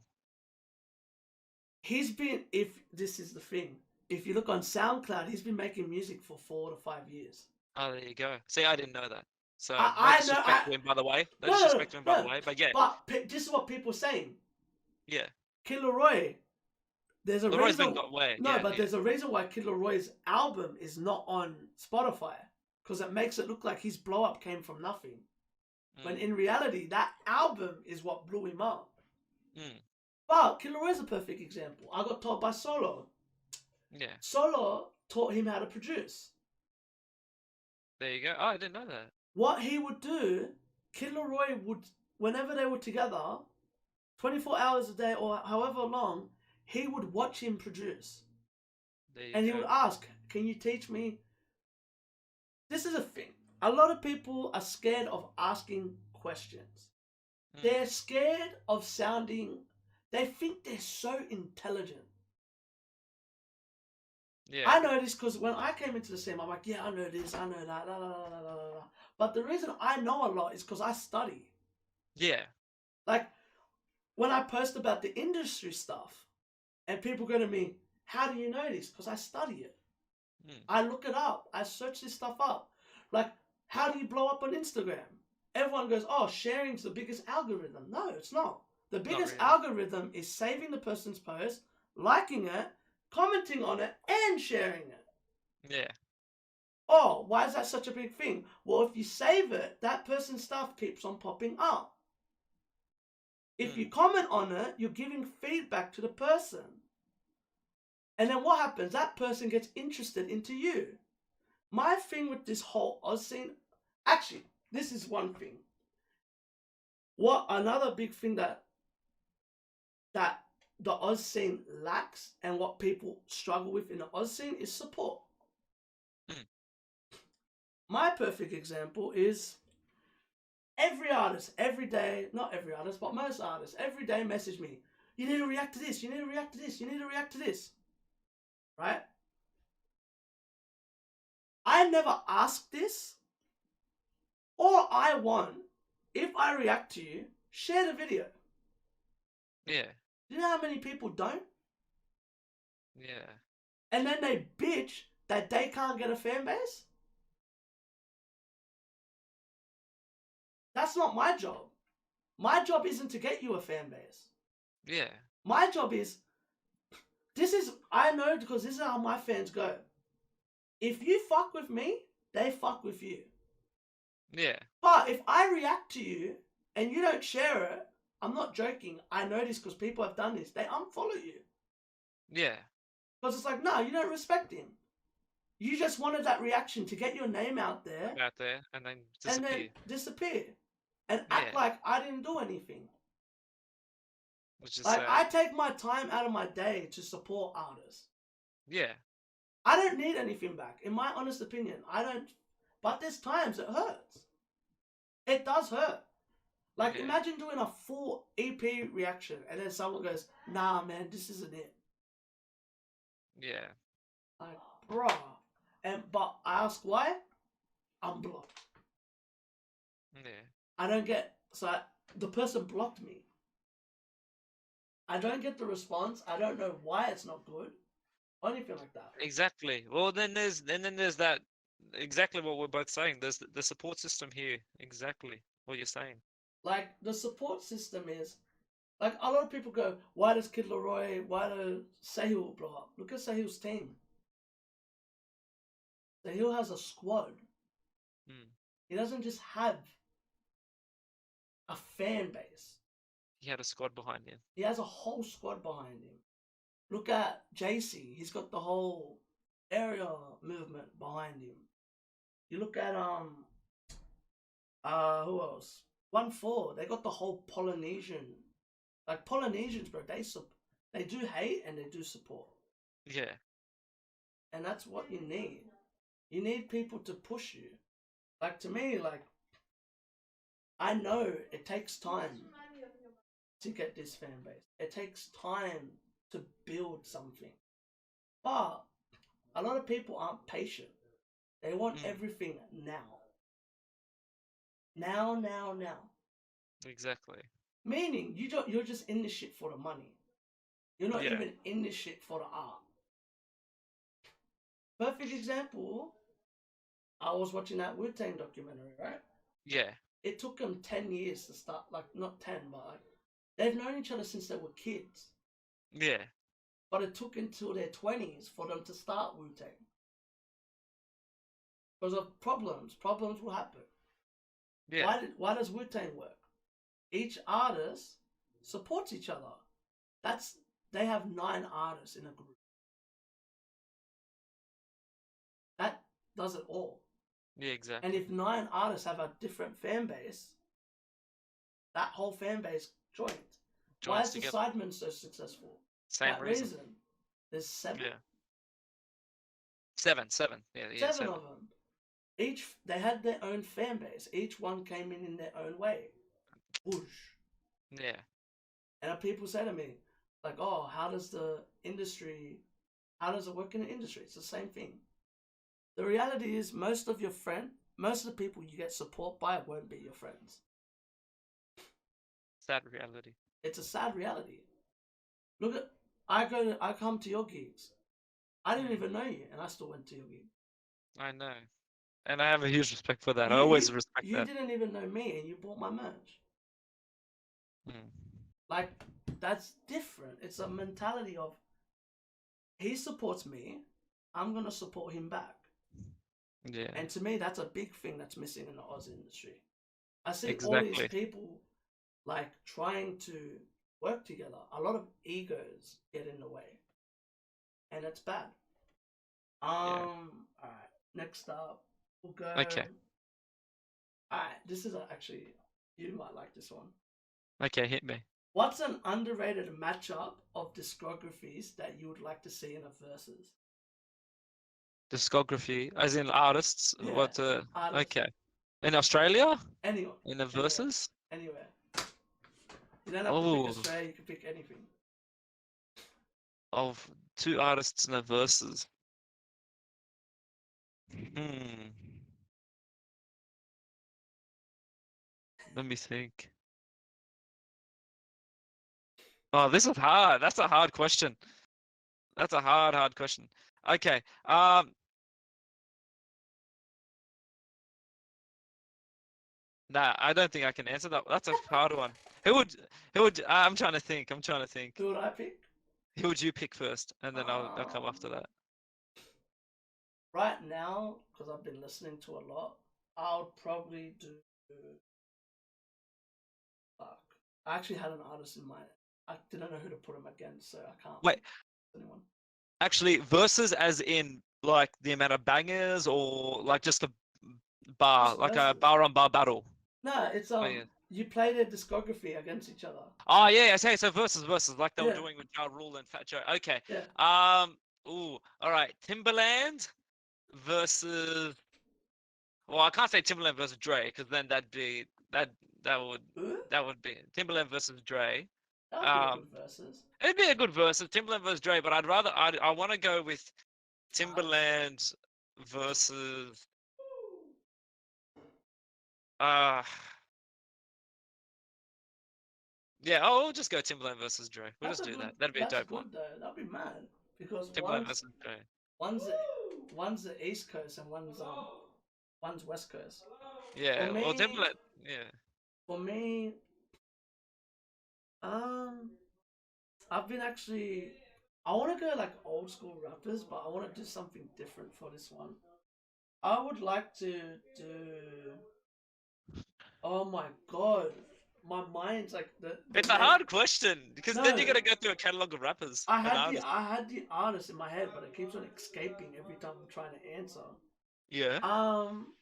He's been, if this is the thing, if you look on SoundCloud, he's been making music for 4 to 5 years. Oh, there you go. See, I didn't know that. So, no I disrespect to him, by the way. No disrespect to him, by the way. But yeah. But this is what people are saying. Yeah. Kid Laroi, there's a Leroy's reason. been got way. No, Yeah, but there's a reason why Kid Laroi's album is not on Spotify, because it makes it look like his blow up came from nothing, when in reality that album is what blew him up. But Kid Laroi's a perfect example. I got taught by Solo. Yeah. Solo taught him how to produce. There you go. Oh, I didn't know that. What he would do, Kid Laroi would, whenever they were together, 24 hours a day or however long, he would watch him produce. And he would ask, can you teach me? This is a thing. A lot of people are scared of asking questions. They're scared of sounding, they think they're so intelligent. Yeah. I know this because when I came into the scene, I'm like, yeah, I know this, I know that, la, la, la, la, la, la. But the reason I know a lot is because I study. Yeah. Like, when I post about the industry stuff, and people go to me, how do you know this? Because I study it. I look it up. I search this stuff up. Like, how do you blow up on Instagram? Everyone goes, oh, sharing's the biggest algorithm. No, it's not. The biggest algorithm is saving the person's post, liking it, commenting on it, and sharing it. Yeah. Oh, why is that such a big thing? Well, if you save it, that person's stuff keeps on popping up. If you comment on it, you're giving feedback to the person. And then what happens? That person gets interested into you. My thing with this whole Oz scene, actually, this is one thing. What another big thing that the Oz scene lacks, and what people struggle with in the Oz scene, is support. My perfect example is every artist, every day, not every artist, but most artists, every day message me, you need to react to this, you need to react to this, you need to react to this. Right? I never ask this. All I want, if I react to you, share the video. Yeah. Do you know how many people don't? Yeah. And then they bitch that they can't get a fan base? That's not my job. My job isn't to get you a fan base. Yeah. My job is, I know because this is how my fans go. If you fuck with me, they fuck with you. Yeah. But if I react to you and you don't share it, I'm not joking. I know this because people have done this. They unfollow you. Yeah. Because it's like, no, you don't respect him. You just wanted that reaction to get your name out there. And then disappear. And then disappear. And act like I didn't do anything. Which is like, I take my time out of my day to support artists. Yeah. I don't need anything back. In my honest opinion, I don't. But there's times it hurts. It does hurt. Like, imagine doing a full EP reaction and then someone goes, nah, man, this isn't it. Yeah. Like, bruh. But I ask why? I'm blocked. Yeah. I don't get. The person blocked me. I don't get the response. I don't know why it's not good or anything like that. Exactly. Well, then there's that exactly what we're both saying. There's the support system here. Exactly what you're saying. Like the support system is like a lot of people go, why does Kid Leroy, why does Sahil blow up? Look at Sahil's team. Sahil has a squad. Mm. He doesn't just have a fan base. He had a squad behind him. He has a whole squad behind him. Look at JC. He's got the whole area movement behind him. You look at who else? 1-4. They got the whole Polynesian. Like Polynesians, bro. They do hate and they do support. Yeah. And that's what you need. You need people to push you. Like to me, like I know it takes time to get this fan base. It takes time to build something. But a lot of people aren't patient. They want everything now. Now. Exactly. Meaning you're just in this shit for the money. You're not even in this shit for the art. Perfect example. I was watching that Wu-Tang documentary, right? Yeah. It took them 10 years to start, like not 10, but like, they've known each other since they were kids. Yeah. But it took until their 20s for them to start Wu-Tang. Because of problems. Problems will happen. Yeah. Why does Wu-Tang work? Each artist supports each other. They have 9 artists in a group. That does it all. Yeah, exactly. And if 9 artists have a different fan base, that whole fan base joins. Why is the Sidemen so successful? Same reason. There's 7. Yeah. 7. Yeah, 7 of them. They had their own fan base. Each one came in their own way. Whoosh. Yeah. And people say to me, like, oh, how does it work in the industry? It's the same thing. The reality is most of the people you get support by won't be your friends. Sad reality. It's a sad reality. Look at, I come to your gigs. I didn't even know you, and I still went to your gig. I know. And I have a huge respect for that. I always respect that. You didn't even know me, and you bought my merch. Like, that's different. It's a mentality of, he supports me, I'm going to support him back. Yeah. And to me, that's a big thing that's missing in the Oz industry. I see all these people, like, trying to work together. A lot of egos get in the way. And it's bad. Alright, next up, we'll go. Okay. Alright, this is actually, you might like this one. Okay, hit me. What's an underrated matchup of discographies that you would like to see in a versus? Discography, as in artists? Yeah, what? artists. Okay. In Australia? Anyone. In the verses? Anywhere. You don't have to pick Australia, you can pick anything. Of 2 artists in the verses. Let me think. Oh, this is hard. That's a hard question. That's a hard question. Okay. Nah, I don't think I can answer that. That's a hard one. Who would? I'm trying to think. Who would I pick? Who would you pick first, and then I'll come after that. Right now, because I've been listening to a lot, I'll probably do. Fuck. I actually had an artist in mind. I didn't know who to put him against, so I can't. Wait. Anyone. Actually, versus as in like the amount of bangers, or like just a bar, like a bar on bar battle. No, it's you play their discography against each other. Oh yeah, okay, so versus like they were doing with Ja Rule and Fat Joe. Okay. Yeah. Ooh. All right. Timbaland versus. Well, I can't say Timbaland versus Dre because then that would be Timbaland versus Dre. That'd be a good versus. It'd be a good versus Timbaland versus Dre, but I want to go with Timbaland versus. Yeah, oh, we'll just go Timberland versus Dre. We'll That's just a do good. that. That'd be a That's dope one. good though. That'd be mad because Timberland versus Dre. one's the, one's the East Coast and one's West Coast. For Yeah, well, me, Timberland. Yeah, for me, um, I've been actually. I want to go like old school rappers, but I want to do something different for this one. I would like to do. Oh my god, my mind's like the it's a name. hard question because then you No, gotta go through a catalog of rappers and artists. I had the artist in my head, but it keeps on escaping every time I'm trying to answer. Yeah. Um.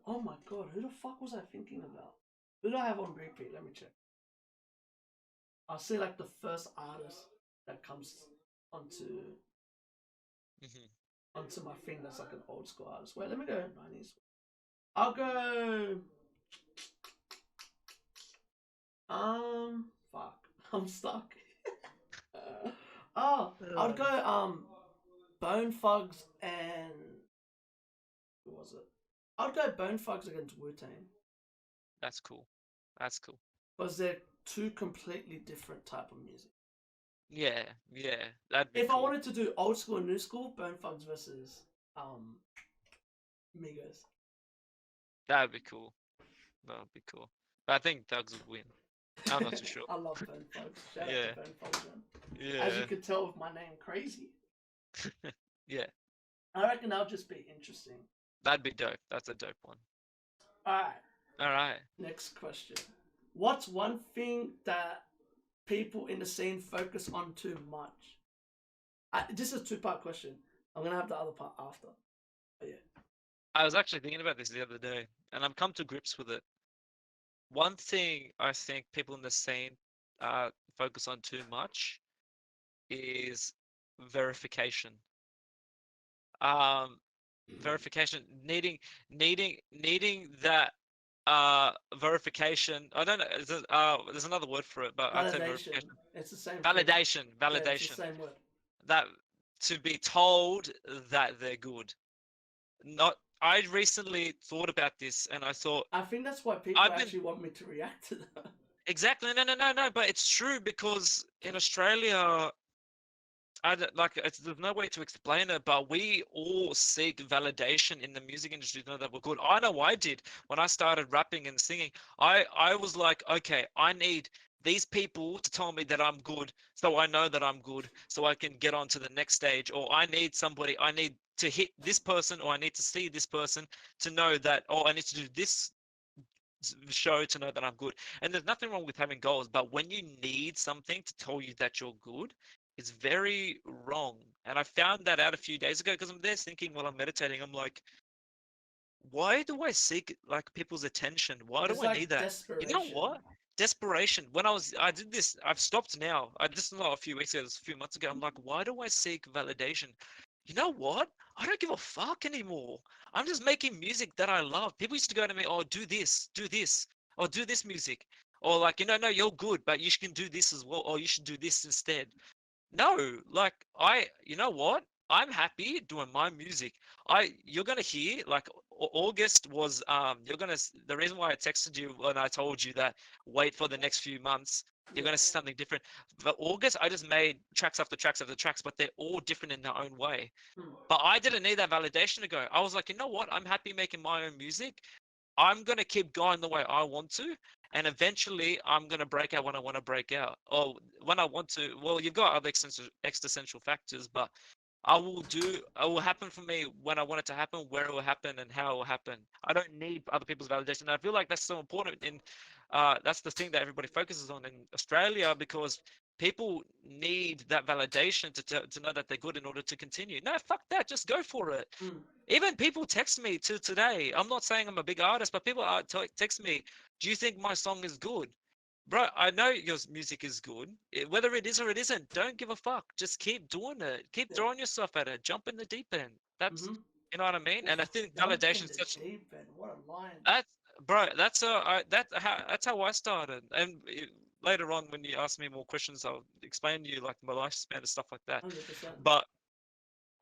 Oh my god, who the fuck was I thinking about? Who do I have on repeat? Let me check. I'll say like the first artist that comes onto Hmm. onto my thing that's like an old school artist. Wait, let me go 90s. I'll go. Fuck, I'm stuck. Oh, I would go Bone Thugs and who was it? I'd go Bone Thugs against Wu Tang That's cool. That's cool. because they're two completely different type of music. Yeah, yeah, that'd be If I cool. wanted to do old school and new school, Bone Thugs versus um Migos. That'd be cool. That'd be cool. But I think Thugs would win. I'm not too sure. I love Bone Thugs. Shout out to Yeah, Bone Thugs, man. As you yeah, could tell with my name, Kraayziie. yeah. I reckon that'll just be interesting. That'd be dope. That's a dope one. All right, All right. next question. What's one thing that people in the scene focus on too much? This is a two-part question. I'm gonna have the other part after. But yeah. I was actually thinking about this the other day, and I've come to grips with it. One thing I think people in the scene focus on too much is verification. Um, verification, needing that verification. I don't know. There's another word for it, but I'd say Validation. verification. It's the same thing. Validation, Yeah, it's the validation. same word. That to be told that they're good. Not. I recently thought about this, and I thought I think that's why people I've been actually want me to react to that. exactly no. But it's true because in Australia, there's no way to explain it, but we all seek validation in the music industry to know that we're good. I know I did when I started rapping and singing. I was like, okay, I need these people to tell me that I'm good, so I know that I'm good, so I can get on to the next stage. Or I need to hit this person, or I need to see this person to know that, oh, I need to do this show to know that I'm good. And there's nothing wrong with having goals, but when you need something to tell you that you're good, it's very wrong. And I found that out a few days ago because I'm there thinking while I'm meditating, I'm like, why do I seek like people's attention? Why do It's I need like that? You know desperation. what? Desperation. I did this, I've stopped now. I just not a few weeks ago, this a few months ago. I'm like, why do I seek validation? You know what? I don't give a fuck anymore. I'm just making music that I love. People used to go to me, oh, do this, or do this music. Or like, no, you're good, but you can do this as well, or you should do this instead. No, like you know what? I'm happy doing my music. You're gonna hear like August was the reason why I texted you when I told you that wait for the next few months. You're Yeah. gonna see something different. But August, I just made tracks after tracks after tracks, but they're all different in their own way. Hmm. But I didn't need that validation to go. I was like, you know what? I'm happy making my own music. I'm gonna keep going the way I want to, and eventually I'm gonna break out when I want to break out, or when I want to. Well, you've got other existential factors, but it will happen for me when I want it to happen, where it will happen, and how it will happen. I don't need other people's validation. And I feel like that's so important that's the thing that everybody focuses on in Australia because people need that validation to know that they're good in order to continue. No, fuck that. Just go for it. Hmm. Even people text me to today. I'm not saying I'm a big artist, but people text me, do you think my song is good? Bro, I know your music is good. Whether it is or it isn't, don't give a fuck. Just keep doing it. Keep Yeah. throwing yourself at it. Jump in the deep end. That's, Mm-hmm. you know what I mean? And I think Jump validation in is the such, deep end. What a line. that's, bro, that's how I started. And later on, when you ask me more questions, I'll explain to you like my lifespan and stuff like that. 100%. But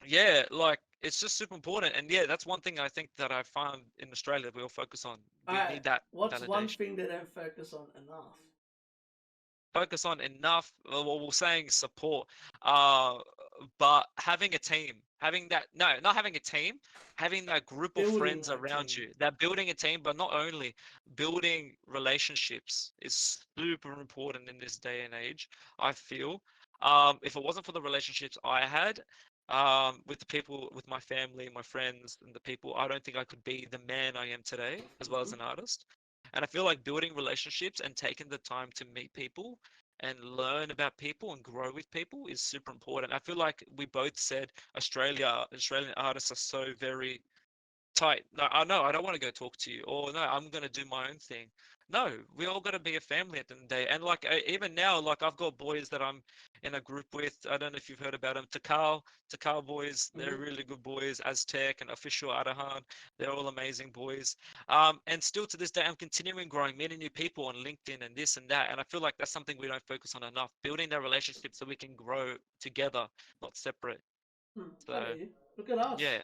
yeah, like it's just super important. And yeah, that's one thing I think that I found in Australia we all focus on. We Alright, need that what's one validation. thing they don't focus on enough? focus on enough. Well, we're saying support, uh, but having a team, having that no, not having a team, having that group of Building friends that around team. you. That building a team, but not only building relationships is super important in this day and age. I feel, if it wasn't for the relationships I had, with the people, with my family, my friends, and the people, I don't think I could be the man I am today, as well as Mhm. an artist. And I feel like building relationships and taking the time to meet people and learn about people and grow with people is super important. I feel like we both said Australian artists are so very tight. No, I don't want to go talk to you, or no, I'm gonna do my own thing. No, we all got to be a family at the end of the day. And like even now, like I've got boys that I'm in a group with. I don't know if you've heard about them. Takal boys. They're Mhm. really good boys. Aztec and Official Adahan. They're all amazing boys. And still to this day, I'm continuing growing, meeting new people on LinkedIn and this and that. And I feel like that's something we don't focus on enough. Building that relationship so we can grow together, not separate. I So get you. Look at us. yeah.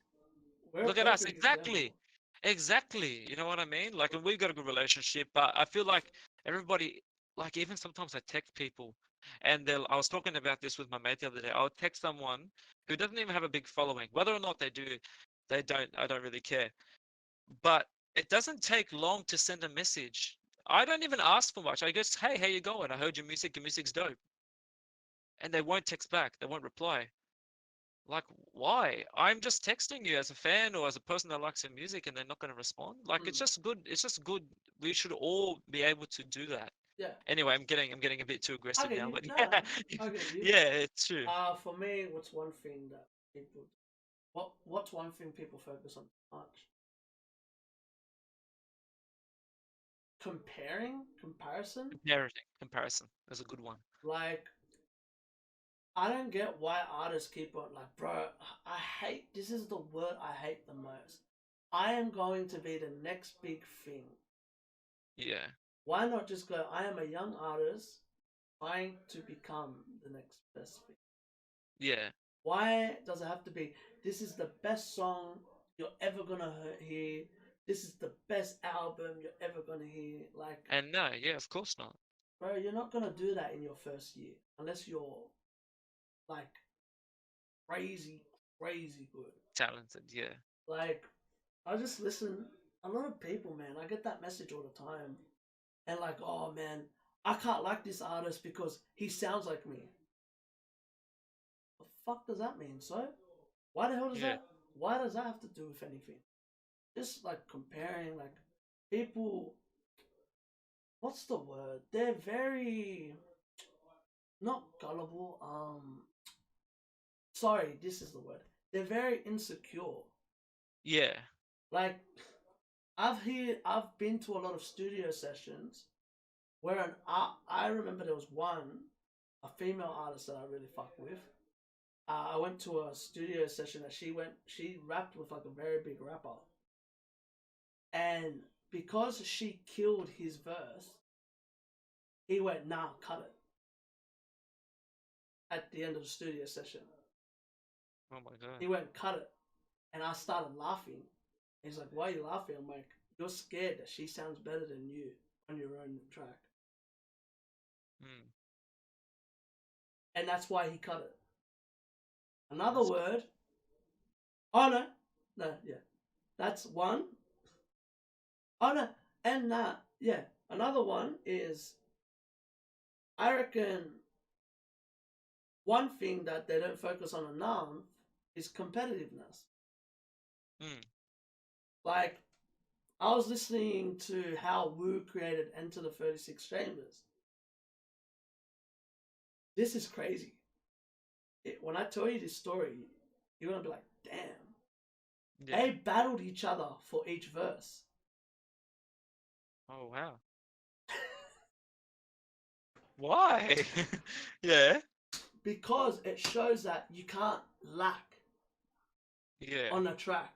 We're a Look at us, perfect exactly. example. Exactly. You know what I mean? Like, and we've got a good relationship, but I feel like everybody, like, even sometimes I text people, and I was talking about this with my mate the other day. I'll text someone who doesn't even have a big following. Whether or not they do, they don't, I don't really care. But it doesn't take long to send a message. I don't even ask for much. I just, hey, how you going? I heard your music. Your music's dope. And they won't text back. They won't reply. Like, why? I'm just texting you as a fan or as a person that likes your music and they're not going to respond. Like, it's Mm. just good. It's just good. We should all be able to do that. Yeah, Anyway, I'm getting a bit too I aggressive get now, you. but No, yeah, I get you. yeah, it's true. For me, what's one thing that people what's one thing people focus on much? Comparison. Comparison is a good one. Like, I don't get why artists keep on like, bro. I hate. This is the word I hate the most. I am going to be the next big thing. Yeah, Why not just go? I am a young artist trying to become the next best thing. yeah, Why does it have to be? This is the best song you're ever gonna hear. This is the best album you're ever gonna hear. Like, and no, yeah, of course not. bro, you're not gonna do that in your first year unless you're like crazy, crazy good. Talented, yeah, Like, I just listen. A lot of people, man, I get that message all the time, and like, oh man, I can't like this artist because he sounds like me. The fuck does that mean? So, why the hell does yeah, that? Why does that have to do with anything? Just like comparing, like people. What's the word? They're very not gullible. Sorry, this is the word. They're very insecure. yeah. Like, I've been to a lot of studio sessions where I remember there was one, a female artist that I really fuck with. I went to a studio session that she rapped with like a very big rapper, and because she killed his verse, he went, nah, cut it at the end of the studio session. Oh my God. He went, cut it, and I started laughing. He's like, why are you laughing? I'm like, you're scared that she sounds better than you on your own track, Hmm. and that's why he cut it. Another That's word. Oh no, no, yeah, that's one. Oh no, and yeah. Another one is, I reckon, one thing that they don't focus on enough is competitiveness. hmm. Like, I was listening to how Wu created Enter the 36 Chambers. This is crazy. When I tell you this story, you're gonna be like, damn. Yeah. They battled each other for each verse. Oh wow. Why? Yeah. Because it shows that you can't lack Yeah. on a track.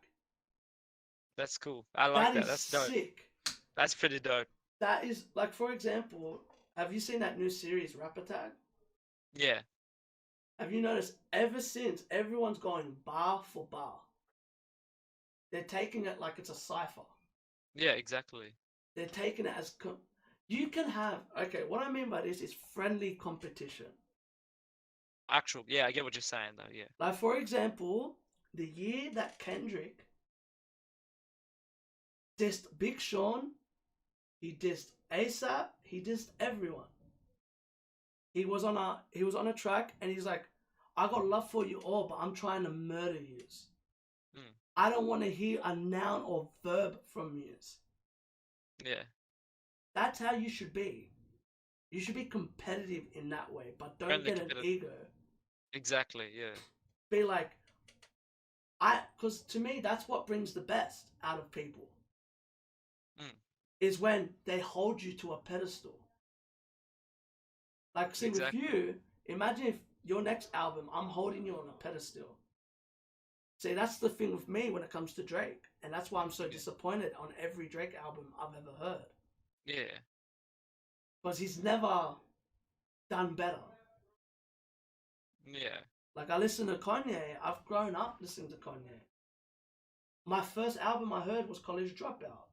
That's cool. I like That that. is That's dope. sick. That's pretty dope. That is, like, for example, have you seen that new series, Rap Attack? Yeah. Have you noticed ever since everyone's going bar for bar? They're taking it like it's a cipher. Yeah, exactly. They're taking it as You can have, okay, what I mean by this is friendly competition. Actual, yeah, I get what you're saying though. Yeah. Like, for example, the year that Kendrick dissed Big Sean, he dissed ASAP, he dissed everyone. He was on a track and he's like, I got love for you all, but I'm trying to murder you. Mm. I don't want to hear a noun or verb from you. Yeah. That's how you should be. You should be competitive in that way, but don't Friendly get an competitive. ego. Exactly. Yeah. Be like, because to me, that's what brings the best out of people. Mm. Is when they hold you to a pedestal. Like, see, Exactly. with you, imagine if your next album, I'm holding you on a pedestal. See, that's the thing with me when it comes to Drake. And that's why I'm so disappointed on every Drake album I've ever heard. Yeah. Because he's never done better. Yeah. Like, I listen to Kanye. I've grown up listening to Kanye. My first album I heard was College Dropout.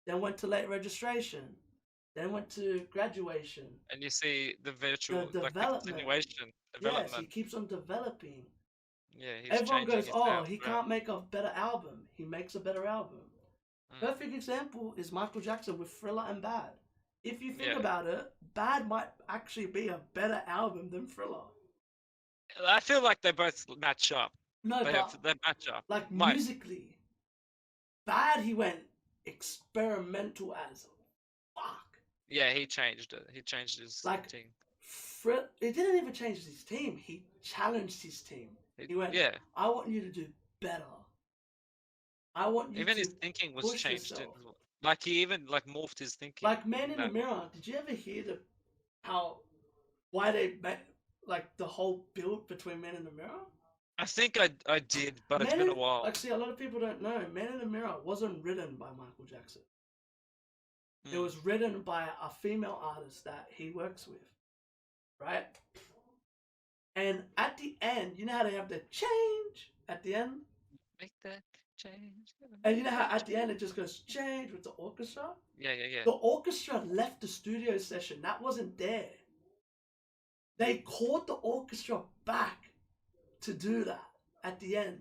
Then went to Late Registration. Then went to Graduation. And you see the The virtual, like the development. continuation, Yes, he development. keeps on developing. Yeah, he's Everyone changing goes, his oh, sound he throughout. can't make a better album. He makes a better album. Mm. Perfect example is Michael Jackson with Thriller and Bad. If you think Yeah. about it, Bad might actually be a better album than Thriller. I feel like they both match up. No, They match up. like Might. musically, Bad he went experimental as fuck. Yeah, he changed it. He changed his Like, team. It didn't even change his team. He challenged his team. He went, Yeah. I want you to do better. I want you Even to his thinking was push changed. yourself. Like he even like morphed his thinking. Like Man in the Mirror. Did you ever hear why they met, like the whole build between Man in the Mirror? I think I did, but it's been a while. Like, see, a lot of people don't know. Man in the Mirror wasn't written by Michael Jackson. It was written by a female artist that he works with, right? And at the end, you know how they have the change at the end? Make that change. And you know how at the end it just goes change with the orchestra? Yeah. The orchestra left the studio session. That wasn't there. They called the orchestra back to do that at the end.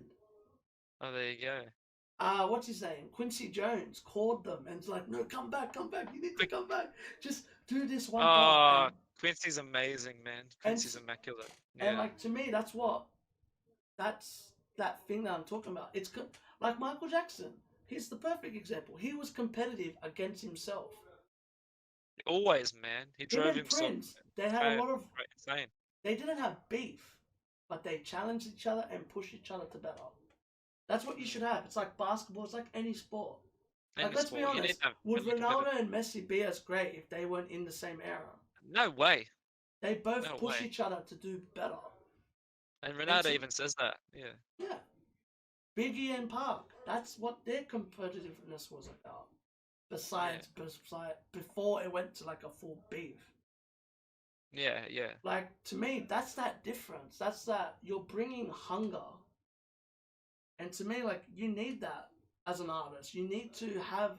Oh, there you go. What's his name? Quincy Jones called them and it's like, no, come back. You need to come back. Just do this one part. Quincy's amazing, man. Quincy's immaculate. Yeah. And like, to me, that's that thing that I'm talking about. It's like Michael Jackson. He's the perfect example. He was competitive against himself. Always, man. He drove himself. Prince, they had a lot of. Insane. They didn't have beef, but they challenged each other and pushed each other to better. That's what you should have. It's like basketball. It's like any sport. Like, let's be honest. Would Ronaldo and Messi be as great if they weren't in the same era? No way. They both push each other to do better. And Ronaldo even says that. Yeah. Yeah. Biggie and Park. That's what their competitiveness was about. Besides, before it went to like a full beef. Yeah. Like, to me, that's that difference. That's that you're bringing hunger. And to me, like, you need that as an artist. You need to have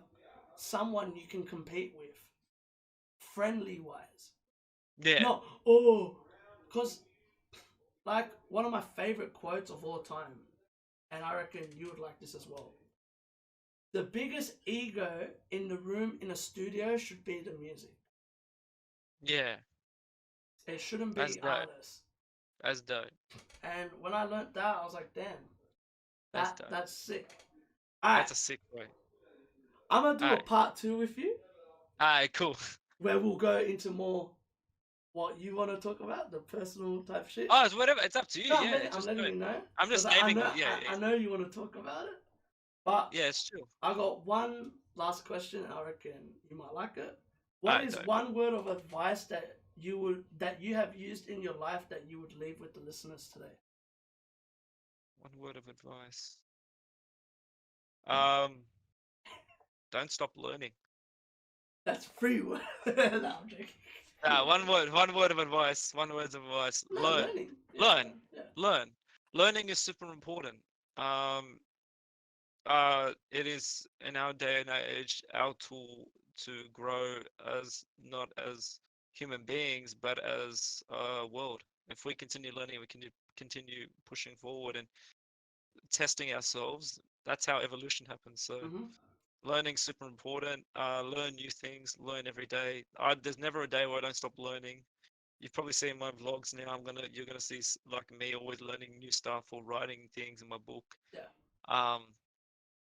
someone you can compete with, friendly wise. Yeah. Not, because, like, one of my favorite quotes of all time, and I reckon you would like this as well. The biggest ego in the room in a studio should be the music. Yeah. It shouldn't be artists. That's dope. And when I learned that, I was like, damn. That's sick. That's a sick way. I'm going to do a part 2 with you. Alright, cool. Where we'll go into more what you want to talk about, the personal type shit. Oh, it's whatever. It's up to you. No, yeah, I'm letting you know. I'm just naming it. I know you want to talk about it. But yeah, it's true. I got one last question. I reckon you might like it. What is one word of advice that you have used in your life that you would leave with the listeners today? One word of advice. Don't stop learning. That's 3 words. No, I'm joking. One word of advice. One word of advice. No, learn. learning. Learn. Learning is super important. It is in our day and age our tool to grow as not as human beings, but as a world. If we continue learning, we can continue pushing forward and testing ourselves. That's how evolution happens. So Mm-hmm. learning's super important. Learn new things. Learn every day. There's never a day where I don't stop learning. You've probably seen my vlogs now. You're gonna see like me always learning new stuff or writing things in my book. Yeah. Um,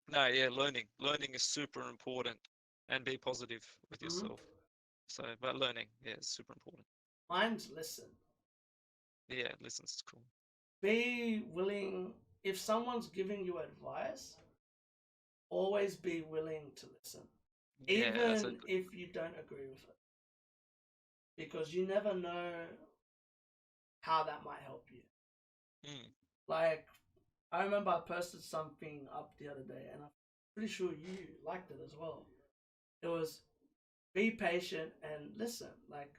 no, yeah, learning is super important, and be positive with Mm-hmm. yourself. So, but learning, yeah, is super important. Mine's listen. Yeah, listens cool. Be willing. If someone's giving you advice, always be willing to listen, Yeah, that's a even if you don't agree with it, because you never know how that might help you. mm, Like, I remember I posted something up the other day, and I'm pretty sure you liked it as well. It was be patient and listen. Like,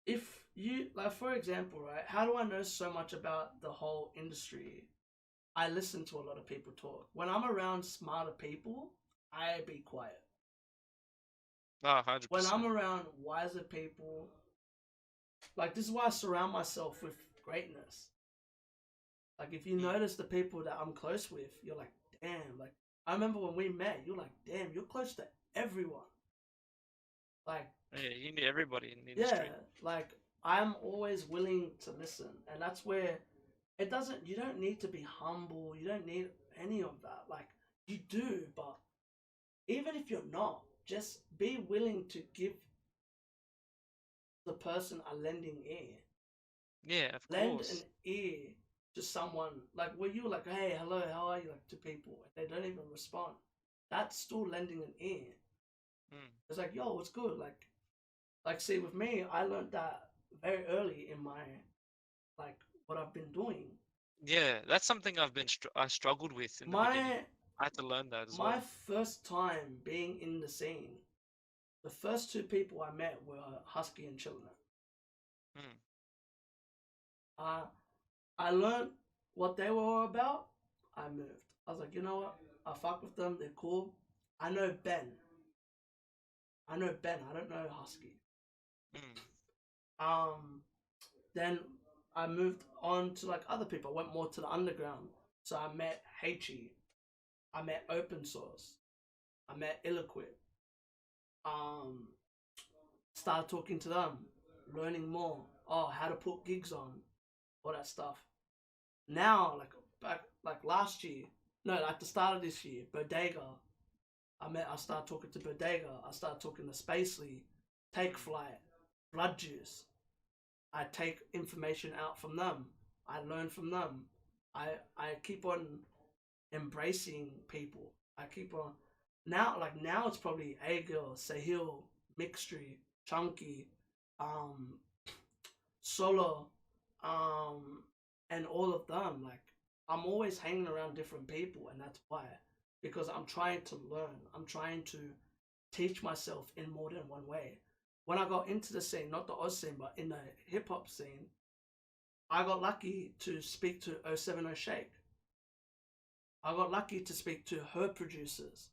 if you, like, for example, right, how do I know so much about the whole industry? I listen to a lot of people talk. When I'm around smarter people, I be quiet. 100%. When I'm around wiser people, like, this is why I surround myself with greatness. Like, if you Mm. notice the people that I'm close with, you're like, damn. Like, I remember when we met, you're like, damn, you're close to everyone. Like, Yeah, you need everybody in the yeah, industry. like, I'm always willing to listen. And that's where it doesn't, you don't need to be humble. You don't need any of that. Like, you do, but even if you're not, just be willing to give the person a lending ear. Yeah, of Lend an course. ear to someone, like where you like, hey, hello, how are you, like, to people, and they don't even respond. That's still lending an ear. Mm. It's like, yo, what's good? Like, see, with me, I learned that very early in my, like, what I've been doing. Yeah, that's something I struggled with in the beginning. My I had to learn that as my well. first time being in the scene, the first two people I met were Husky and Chillin'. Mm. Uh, I learned what they were all about. I moved. I was like, you know what? I fuck with them. They're cool. I know Ben. I know Ben. I don't know Husky. Mm. Um, then I moved on to like other people. I went more to the underground. So I met He. I met Open Source. I met Illaquid. Um, started talking to them, learning more. Oh, how to put gigs on, all that stuff. Now, like back, like last year, no, like the start of this year, Bodega. I started talking to Bodega. I started talking to Spacely, Take Mm. Flight, Blood Juice. I take information out from them. I learn from them. I keep on embracing people. I keep on now it's probably Agil, Sahil, Mixtry, Chunky, um, Solo, um, and all of them. Like, I'm always hanging around different people, and that's why, because I'm trying to learn. I'm trying to teach myself in more than one way. When I got into the scene, not the Oz scene, but in the hip hop scene, I got lucky to speak to 070 Shake. I got lucky to speak to her producers.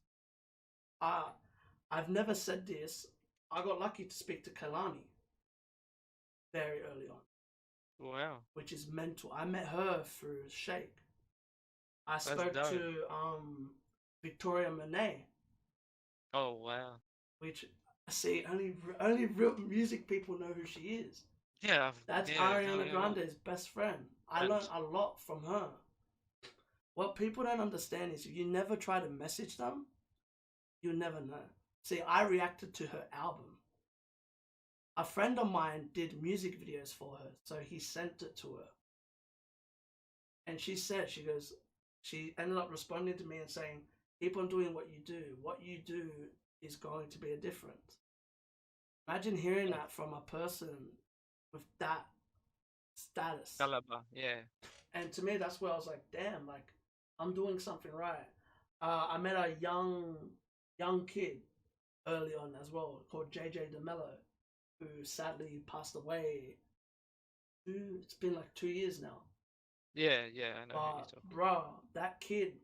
Uh, I've never said this. I got lucky to speak to Kalani very early on, Wow, which is mental. I met her through Shake. I that's spoke dope. to Victoria Monet, Oh wow. which, see, only real music people know who she is. Yeah, That's yeah, no, Ariana yeah, well, Grande's best friend. I learned and a lot from her. What people don't understand is if you never try to message them, you'll never know. See, I reacted to her album. A friend of mine did music videos for her, so he sent it to her. And she said, she ended up responding to me and saying, keep on doing what you do. What you do is going to be a difference. Imagine hearing that from a person with that status. caliber, yeah. And to me, that's where I was like, damn, like, I'm doing something right. I met a young kid early on as well called JJ DeMello, who sadly passed away. It's been like 2 years now. Yeah, yeah, I know who you're But talking. bro, that kid,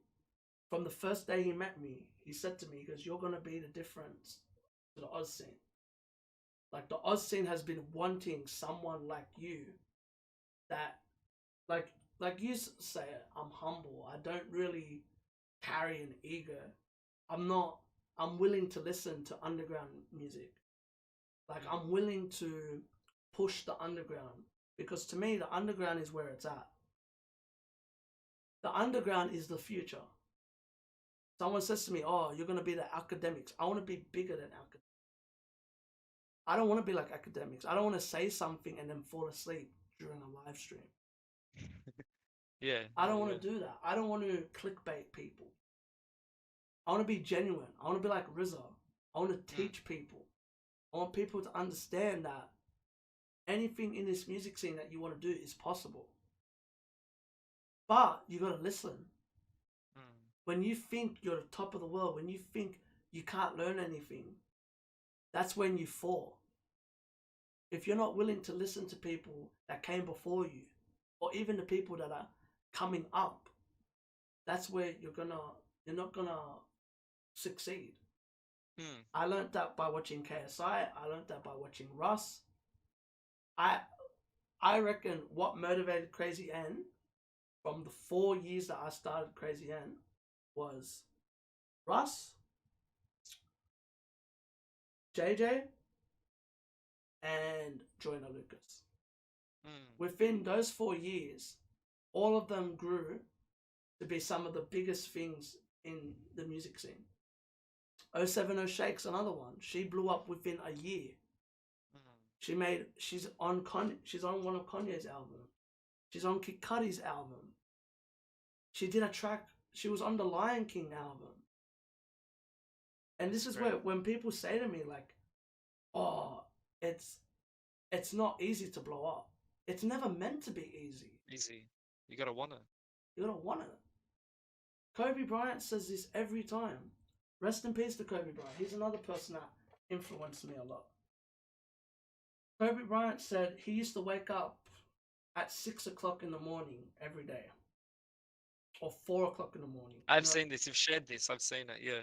from the first day he met me, he said to me, he goes, "You're gonna be the difference to the Oz scene." Like the Oz scene has been wanting someone like you that, like you say, I'm humble. I don't really carry an ego. I'm not. I'm willing to listen to underground music. Like I'm willing to push the underground because to me the underground is where it's at. The underground is the future. Someone says to me, "Oh, you're gonna be the academics." I want to be bigger than academics. I don't want to be like academics. I don't want to say something and then fall asleep during a live stream. Yeah. I don't want to do that. I don't want to clickbait people. I want to be genuine. I want to be like Rizzo. I want to teach people. I want people to understand that anything in this music scene that you want to do is possible. But you got to listen. When you think you're the top of the world, when you think you can't learn anything, that's when you fall. If you're not willing to listen to people that came before you, or even the people that are coming up, that's where you're not gonna succeed. I learned that by watching KSI. I learned that by watching Russ. I reckon what motivated Kraayziie N from the 4 years that I started Kraayziie N was Russ, JJ, and Joyner Lucas. Within those 4 years, all of them grew to be some of the biggest things in the music scene. 070 Shake's another one. She blew up within a year. She's on one of Kanye's albums. She's on Kid Cudi's album. She did a track. She was on the Lion King album. And this is where when people say to me like, "Oh, it's not easy to blow up." It's never meant to be easy. Easy. You gotta want it. You gotta want it. Kobe Bryant says this every time. Rest in peace to Kobe Bryant. He's another person that influenced me a lot. Kobe Bryant said he used to wake up at 6 o'clock in the morning every day. Or 4 o'clock in the morning. I've seen this. You've shared this. I've seen it. Yeah.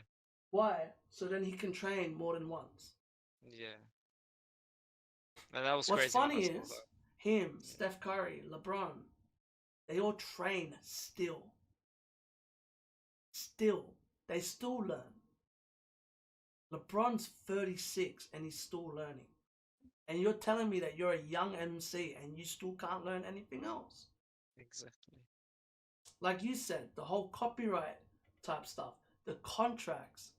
Why? So then he can train more than once. Yeah. And that was What's crazy. funny is him, Steph Curry, LeBron, they all train still. They still learn. LeBron's 36 and he's still learning. And you're telling me that you're a young MC and you still can't learn anything else. Exactly. Like you said, the whole copyright type stuff, the contracts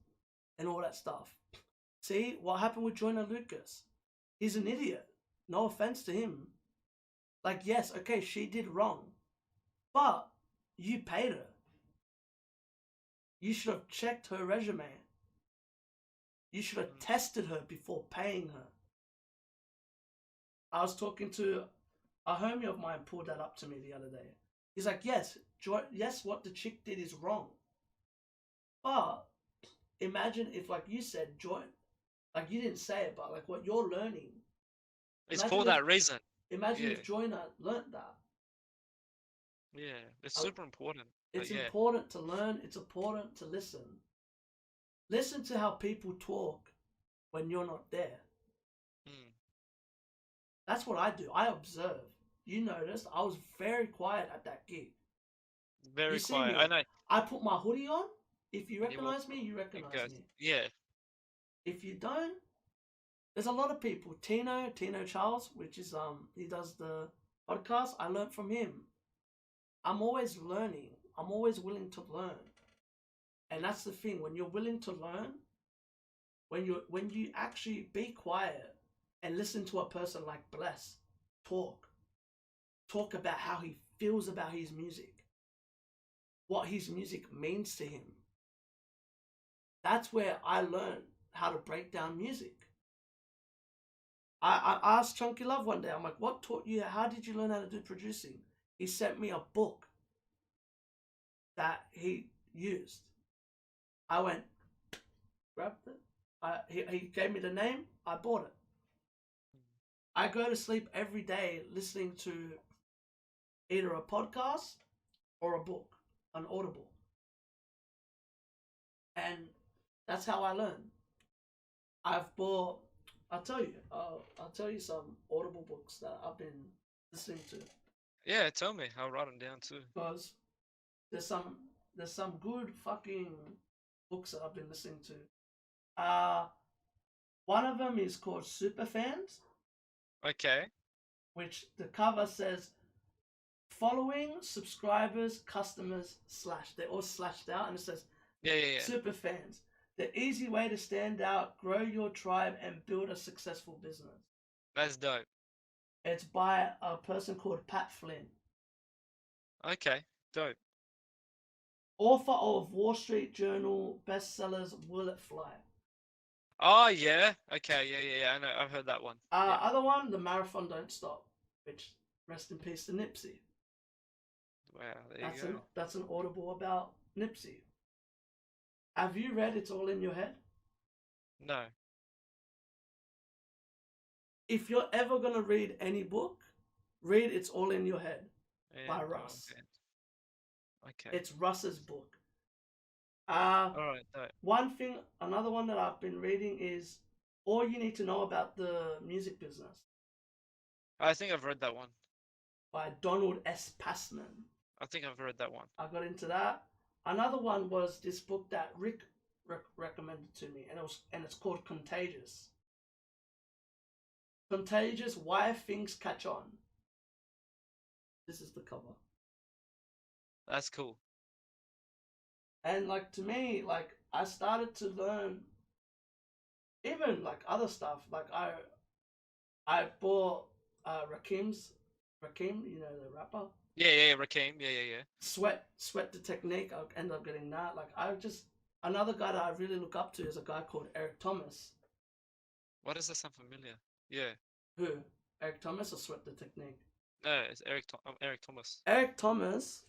and all that stuff. See, what happened with Joyner Lucas? He's an idiot. No offense to him. Like, yes, okay, she did wrong. But you paid her. You should have checked her resume. You should have tested her before paying her. I was talking to a homie of mine, pulled that up to me the other day. He's like, yes, what the chick did is wrong. But imagine if, like you said, like you didn't say it, but like what you're learning. It's for that reason. Imagine if Joyner learnt that. Yeah, it's super important. It's important to learn. It's important to listen. Listen to how people talk when you're not there. That's what I do. I observe. You noticed I was very quiet at that gig. Very quiet. I know. I put my hoodie on. If you recognize me, you recognize me. Yeah. If you don't, there's a lot of people. Tino Charles, which is he does the podcast. I learned from him. I'm always learning. I'm always willing to learn. And that's the thing. When you're willing to learn, when you actually be quiet and listen to a person like Bless talk about how he feels about his music, what his music means to him. That's where I learned how to break down music. I asked Chunky Love one day, I'm like, what taught you, how did you learn how to do producing? He sent me a book that he used. I went, grabbed it. He gave me the name, I bought it. I go to sleep every day listening to either a podcast or a book, an Audible. And that's how I learn. I've bought I'll tell you. I'll tell you some Audible books that I've been listening to. Yeah, tell me. I'll write them down too. Because there's some there's some good fucking books that I've been listening to. One of them is called Superfans, Okay. which the cover says following subscribers, customers slash. They're all slashed out, and it says Yeah. Superfans. The easy way to stand out, grow your tribe, and build a successful business. That's dope. It's by a person called Pat Flynn, Okay, dope. author of Wall Street Journal bestsellers Will It Fly. Oh yeah. Okay. Yeah. I know. I've heard that one. Yeah. Other one, The Marathon Don't Stop, which rest in peace to Nipsey. Wow. There you go. That's an audible about Nipsey. Have you read It's All in Your Head? No. If you're ever gonna read any book, read It's All in Your Head by Yeah, Russ. Okay. It's Russ's book. All right. Dope. Another one that I've been reading is All You Need to Know About the Music Business I think I've read that one. by Donald S. Passman. I think I've read that one. I got into that. Another one was this book that Rick recommended to me, and it's called Contagious. Contagious: Why Things Catch On. This is the cover. That's cool. And like, to me, like, I started to learn even like other stuff. Like I bought Rakim, you know, the rapper. Yeah. Rakim. Yeah. Sweat the Technique. I ended up getting that. Like, another guy that I really look up to is a guy called Eric Thomas. Why does that sound familiar? Yeah. Who? Eric Thomas or Sweat the Technique? No, it's Eric Thomas. Eric Thomas.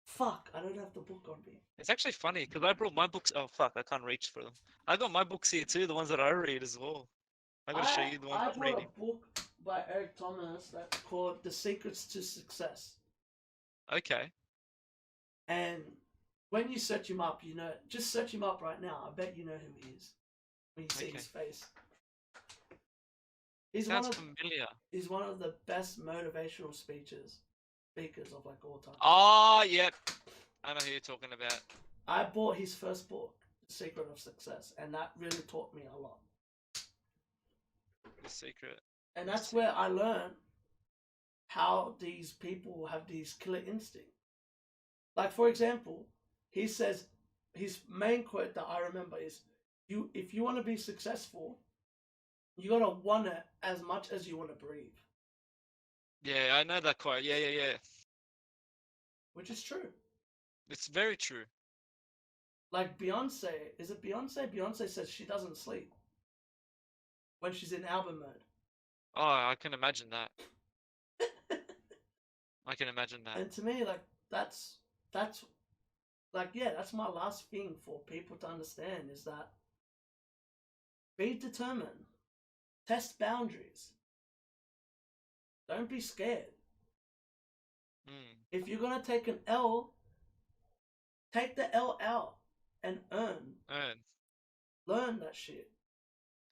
Fuck, I don't have the book on me. It's actually funny because I brought my books. Oh fuck, I can't reach for them. I got my books here too, the ones that I read as well. I gotta show you the ones I'm reading. I bought a book by Eric Thomas that's called The Secrets to Success. Okay. And when you search him up, you know, just search him up right now. I bet you know who he is when you see his face. Sounds familiar. He's one of the best motivational speakers of like all time. Oh, yep. I know who you're talking about. I bought his first book, The Secret of Success, and that really taught me a lot. The Secret. And that's where I learned how these people have these killer instincts. Like, for example, he says, his main quote that I remember is, if you want to be successful, you gotta want it as much as you want to breathe. Yeah, I know that quote. Yeah. Which is true. It's very true. Like Beyonce, is it Beyonce? Beyonce says she doesn't sleep when she's in album mode. Oh, I can imagine that. I can imagine that. And to me, like, that's like, yeah, that's my last thing for people to understand is that be determined, test boundaries, don't be scared. If you're gonna take an L, take the L out and learn that shit.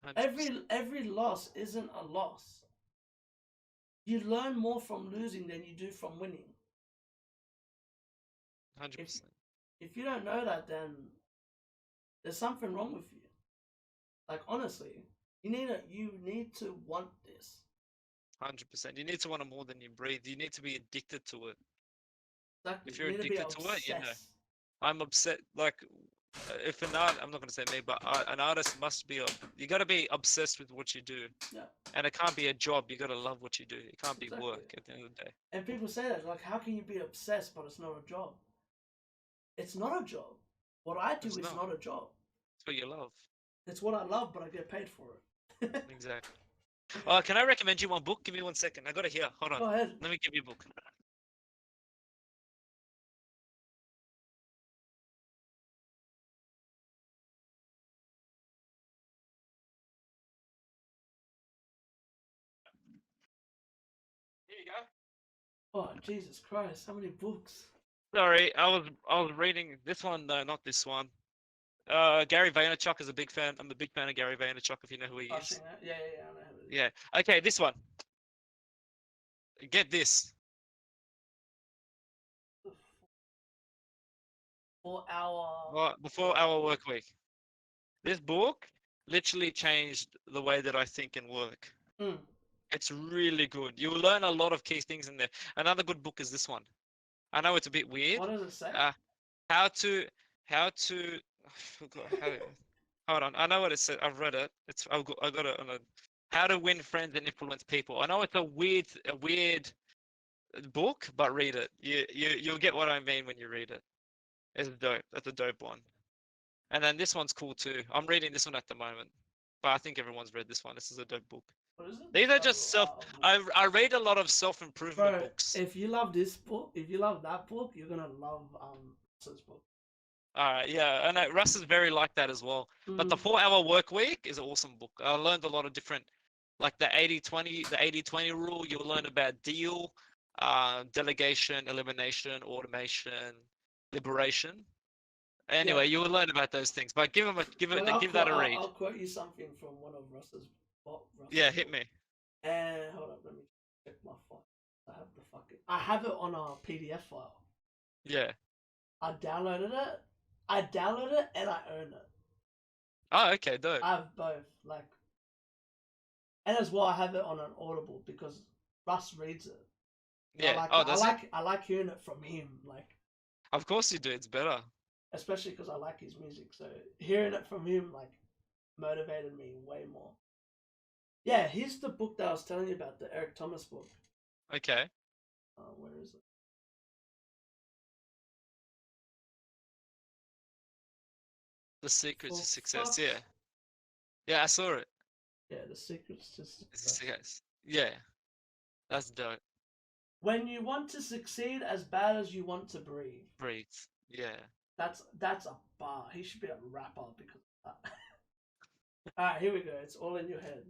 100%. Every loss isn't a loss. You learn more from losing than you do from winning. 100%. If you don't know that, then there's something wrong with you. Like, honestly, you need to want this. 100%. You need to want it more than you breathe. You need to be addicted to it. Exactly. If you're addicted to it, you know. I'm upset. Like, if I'm not gonna say me, but an artist must be. You got to be obsessed with what you do. Yeah. And it can't be a job. You got to love what you do. It can't be work at the end of the day. And people say that, like, how can you be obsessed but it's not a job? It's not a job. What I do is not a job. It's what you love. It's what I love, but I get paid for it. Exactly. Can I recommend you one book? Give me 1 second. I got it here. Hold on. Go ahead. Let me give you a book. Here you go. Oh, Jesus Christ! How many books? Sorry, I was reading this one. No, not this one. Gary Vaynerchuk is a big fan. I'm a big fan of Gary Vaynerchuk. If you know who he I've is. seen that. Yeah, I know who it is. Yeah. Okay, this one. Get this. For our Before our work week. This book literally changed the way that I think and work. Mm. It's really good. You'll learn a lot of key things in there. Another good book is this one. I know it's a bit weird. What does it say? How to I forgot how. Hold on. I know what it said. I've read it. I got it on a. How to win friends and influence people. I know it's a weird book, but read it. You'll get what I mean when you read it. It's dope. That's a dope one. And then this one's cool too. I'm reading this one at the moment, but I think everyone's read this one. This is a dope book. What is it? These are just I read a lot of self-improvement books. If you love this book, if you love that book, you're gonna love Russ's book. Alright, yeah, and Russ is very like that as well. But the 4-hour work week is an awesome book. I learned a lot of different, like the 80-20 rule. You'll learn about deal, delegation, elimination, automation, liberation. Anyway, you will learn about those things. But give that a read. I'll quote you something from one of Russ's. Yeah, hit me. And hold up, let me check my file. I have it on a PDF file. Yeah. I downloaded it and I own it. Oh, okay, dope. I have both, and as well I have it on an Audible because Russ reads it. Yeah. I like hearing it from him, Of course you do. It's better. Especially because I like his music, so hearing it from him motivated me way more. Yeah, here's the book that I was telling you about, the Eric Thomas book. Okay. Where is it? The Secrets to Success. Yeah. Yeah, I saw it. Yeah, The Secrets to Success. Yeah. That's dope. When you want to succeed as bad as you want to breathe. Breathe. Yeah. That's a bar. He should be a rapper because of that. Alright, here we go. It's all in your head.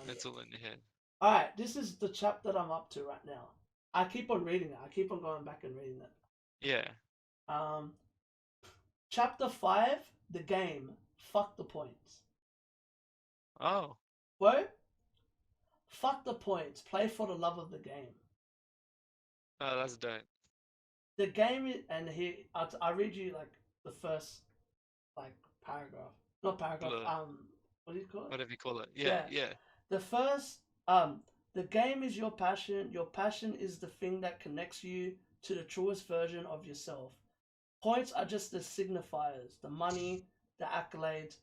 It's all in your head. Alright, this is the chapter that I'm up to right now. I keep on reading it. I keep on going back and reading it. Yeah. Chapter 5, the game. Fuck the points. Oh. What? Fuck the points. Play for the love of the game. Oh, that's dope. The game is, and here I'll read you the first paragraph. Not paragraph. What do you call it? Whatever you call it. Yeah. The first the game is your passion. Your passion is the thing that connects you to the truest version of yourself. Points are just the signifiers, the money, the accolades,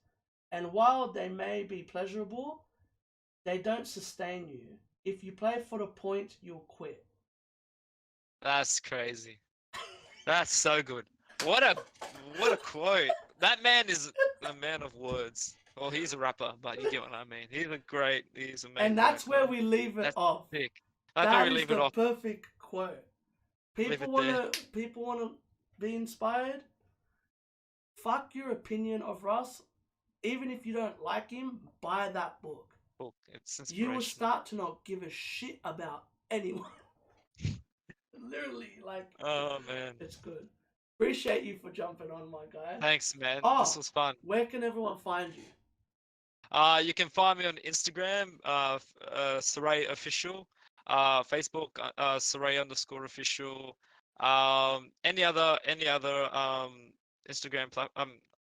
and while they may be pleasurable, they don't sustain you. If you play for the points, you'll quit. That's crazy. That's so good. What a quote. That man is a man of words. Well, he's a rapper, but you get what I mean. He's amazing. And that's where we leave it off. Sick. That's where we leave it off. Perfect quote. People wanna be inspired. Fuck your opinion of Russ. Even if you don't like him, buy that book. It's inspirational. You will start to not give a shit about anyone. Literally, oh man, it's good. Appreciate you for jumping on, my guy. Thanks, man. This was fun. Where can everyone find you? You can find me on Instagram, Suraeh Official, Facebook, Suraeh_official. Any other Instagram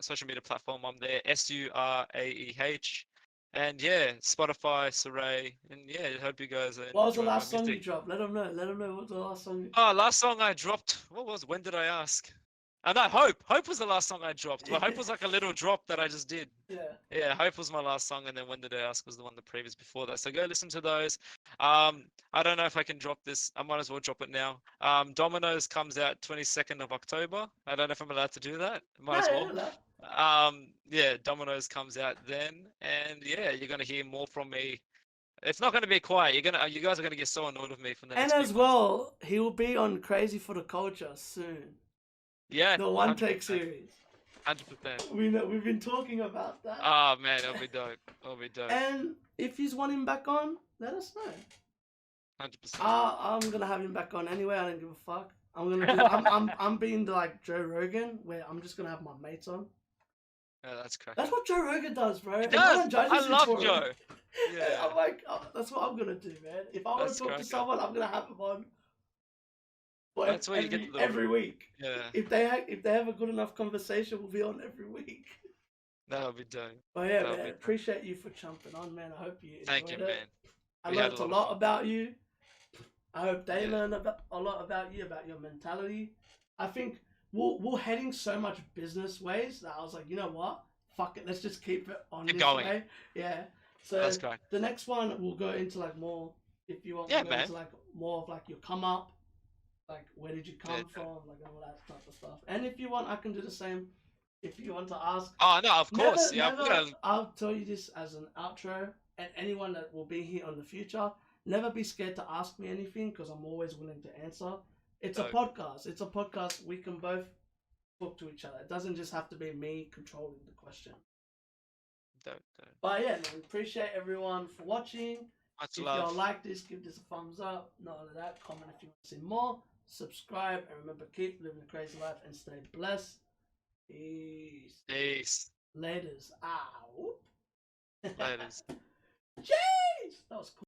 social media platform, I'm there. Suraeh. And yeah, Spotify, Suraeh, and yeah, I hope you guys. What was the last song you dropped? Let them know. Let them know what the last song. Last song I dropped. When did I ask? No, Hope. Hope was the last song I dropped. But Hope was like a little drop that I just did. Yeah. Yeah, Hope was my last song, and then When Did I Ask was the one the previous before that. So go listen to those. I don't know if I can drop this. I might as well drop it now. Dominoes comes out 22nd of October. I don't know if I'm allowed to do that. Might as well. Yeah, Dominoes comes out then, and yeah, you're gonna hear more from me. It's not gonna be quiet. You guys are gonna get so annoyed with me from the next. And as well, he will be on Kraayziie for the Culture soon. Yeah. The one take series. 100%. We've been talking about that. Oh man, it'll be dope. It'll be dope. And if you want him back on, let us know. 100%. I'm gonna have him back on anyway. I don't give a fuck. I'm being like Joe Rogan, where I'm just gonna have my mates on. Yeah, that's cracking. That's what Joe Rogan does, bro. He And no does. one judges I him love for Joe. it. Yeah. I'm like, oh, that's what I'm gonna do, man. If I want to That's talk to cracking. someone, I'm gonna have them on for That's where you get the every week. Yeah, If they have a good enough conversation, we'll be on every week. that'll be done. But yeah, That'll man, be done. appreciate you for jumping on, man. I hope you Thank enjoyed you, it. man. I We had learned a a lot of lot fun. about you. I hope they Yeah. learn a lot about you, about your mentality. I think we're heading so much business ways that I was like, you know what? Fuck it, let's just keep it on Keep this going. way. Yeah. So That's great. the next one we'll go into like more, if you want, Yeah, we'll go man. into like more of like your come up, like where did you come Yeah. from, like all that type of stuff. And if you want, I can do the same. If you want to ask, Oh no, of course. Yeah, never. I'll tell you this as an outro, and anyone that will be here in the future, never be scared to ask me anything because I'm always willing to answer. It's a podcast. It's a podcast. We can both talk to each other. It doesn't just have to be me controlling the question. Don't. But yeah, man, appreciate everyone for watching. Much If love. y'all like this, give this a thumbs up. Not only that, comment if you want to see more. Subscribe and remember, keep living a crazy life and stay blessed. Peace. Peace. Laters. Ow. Laters. Jeez. That was cool.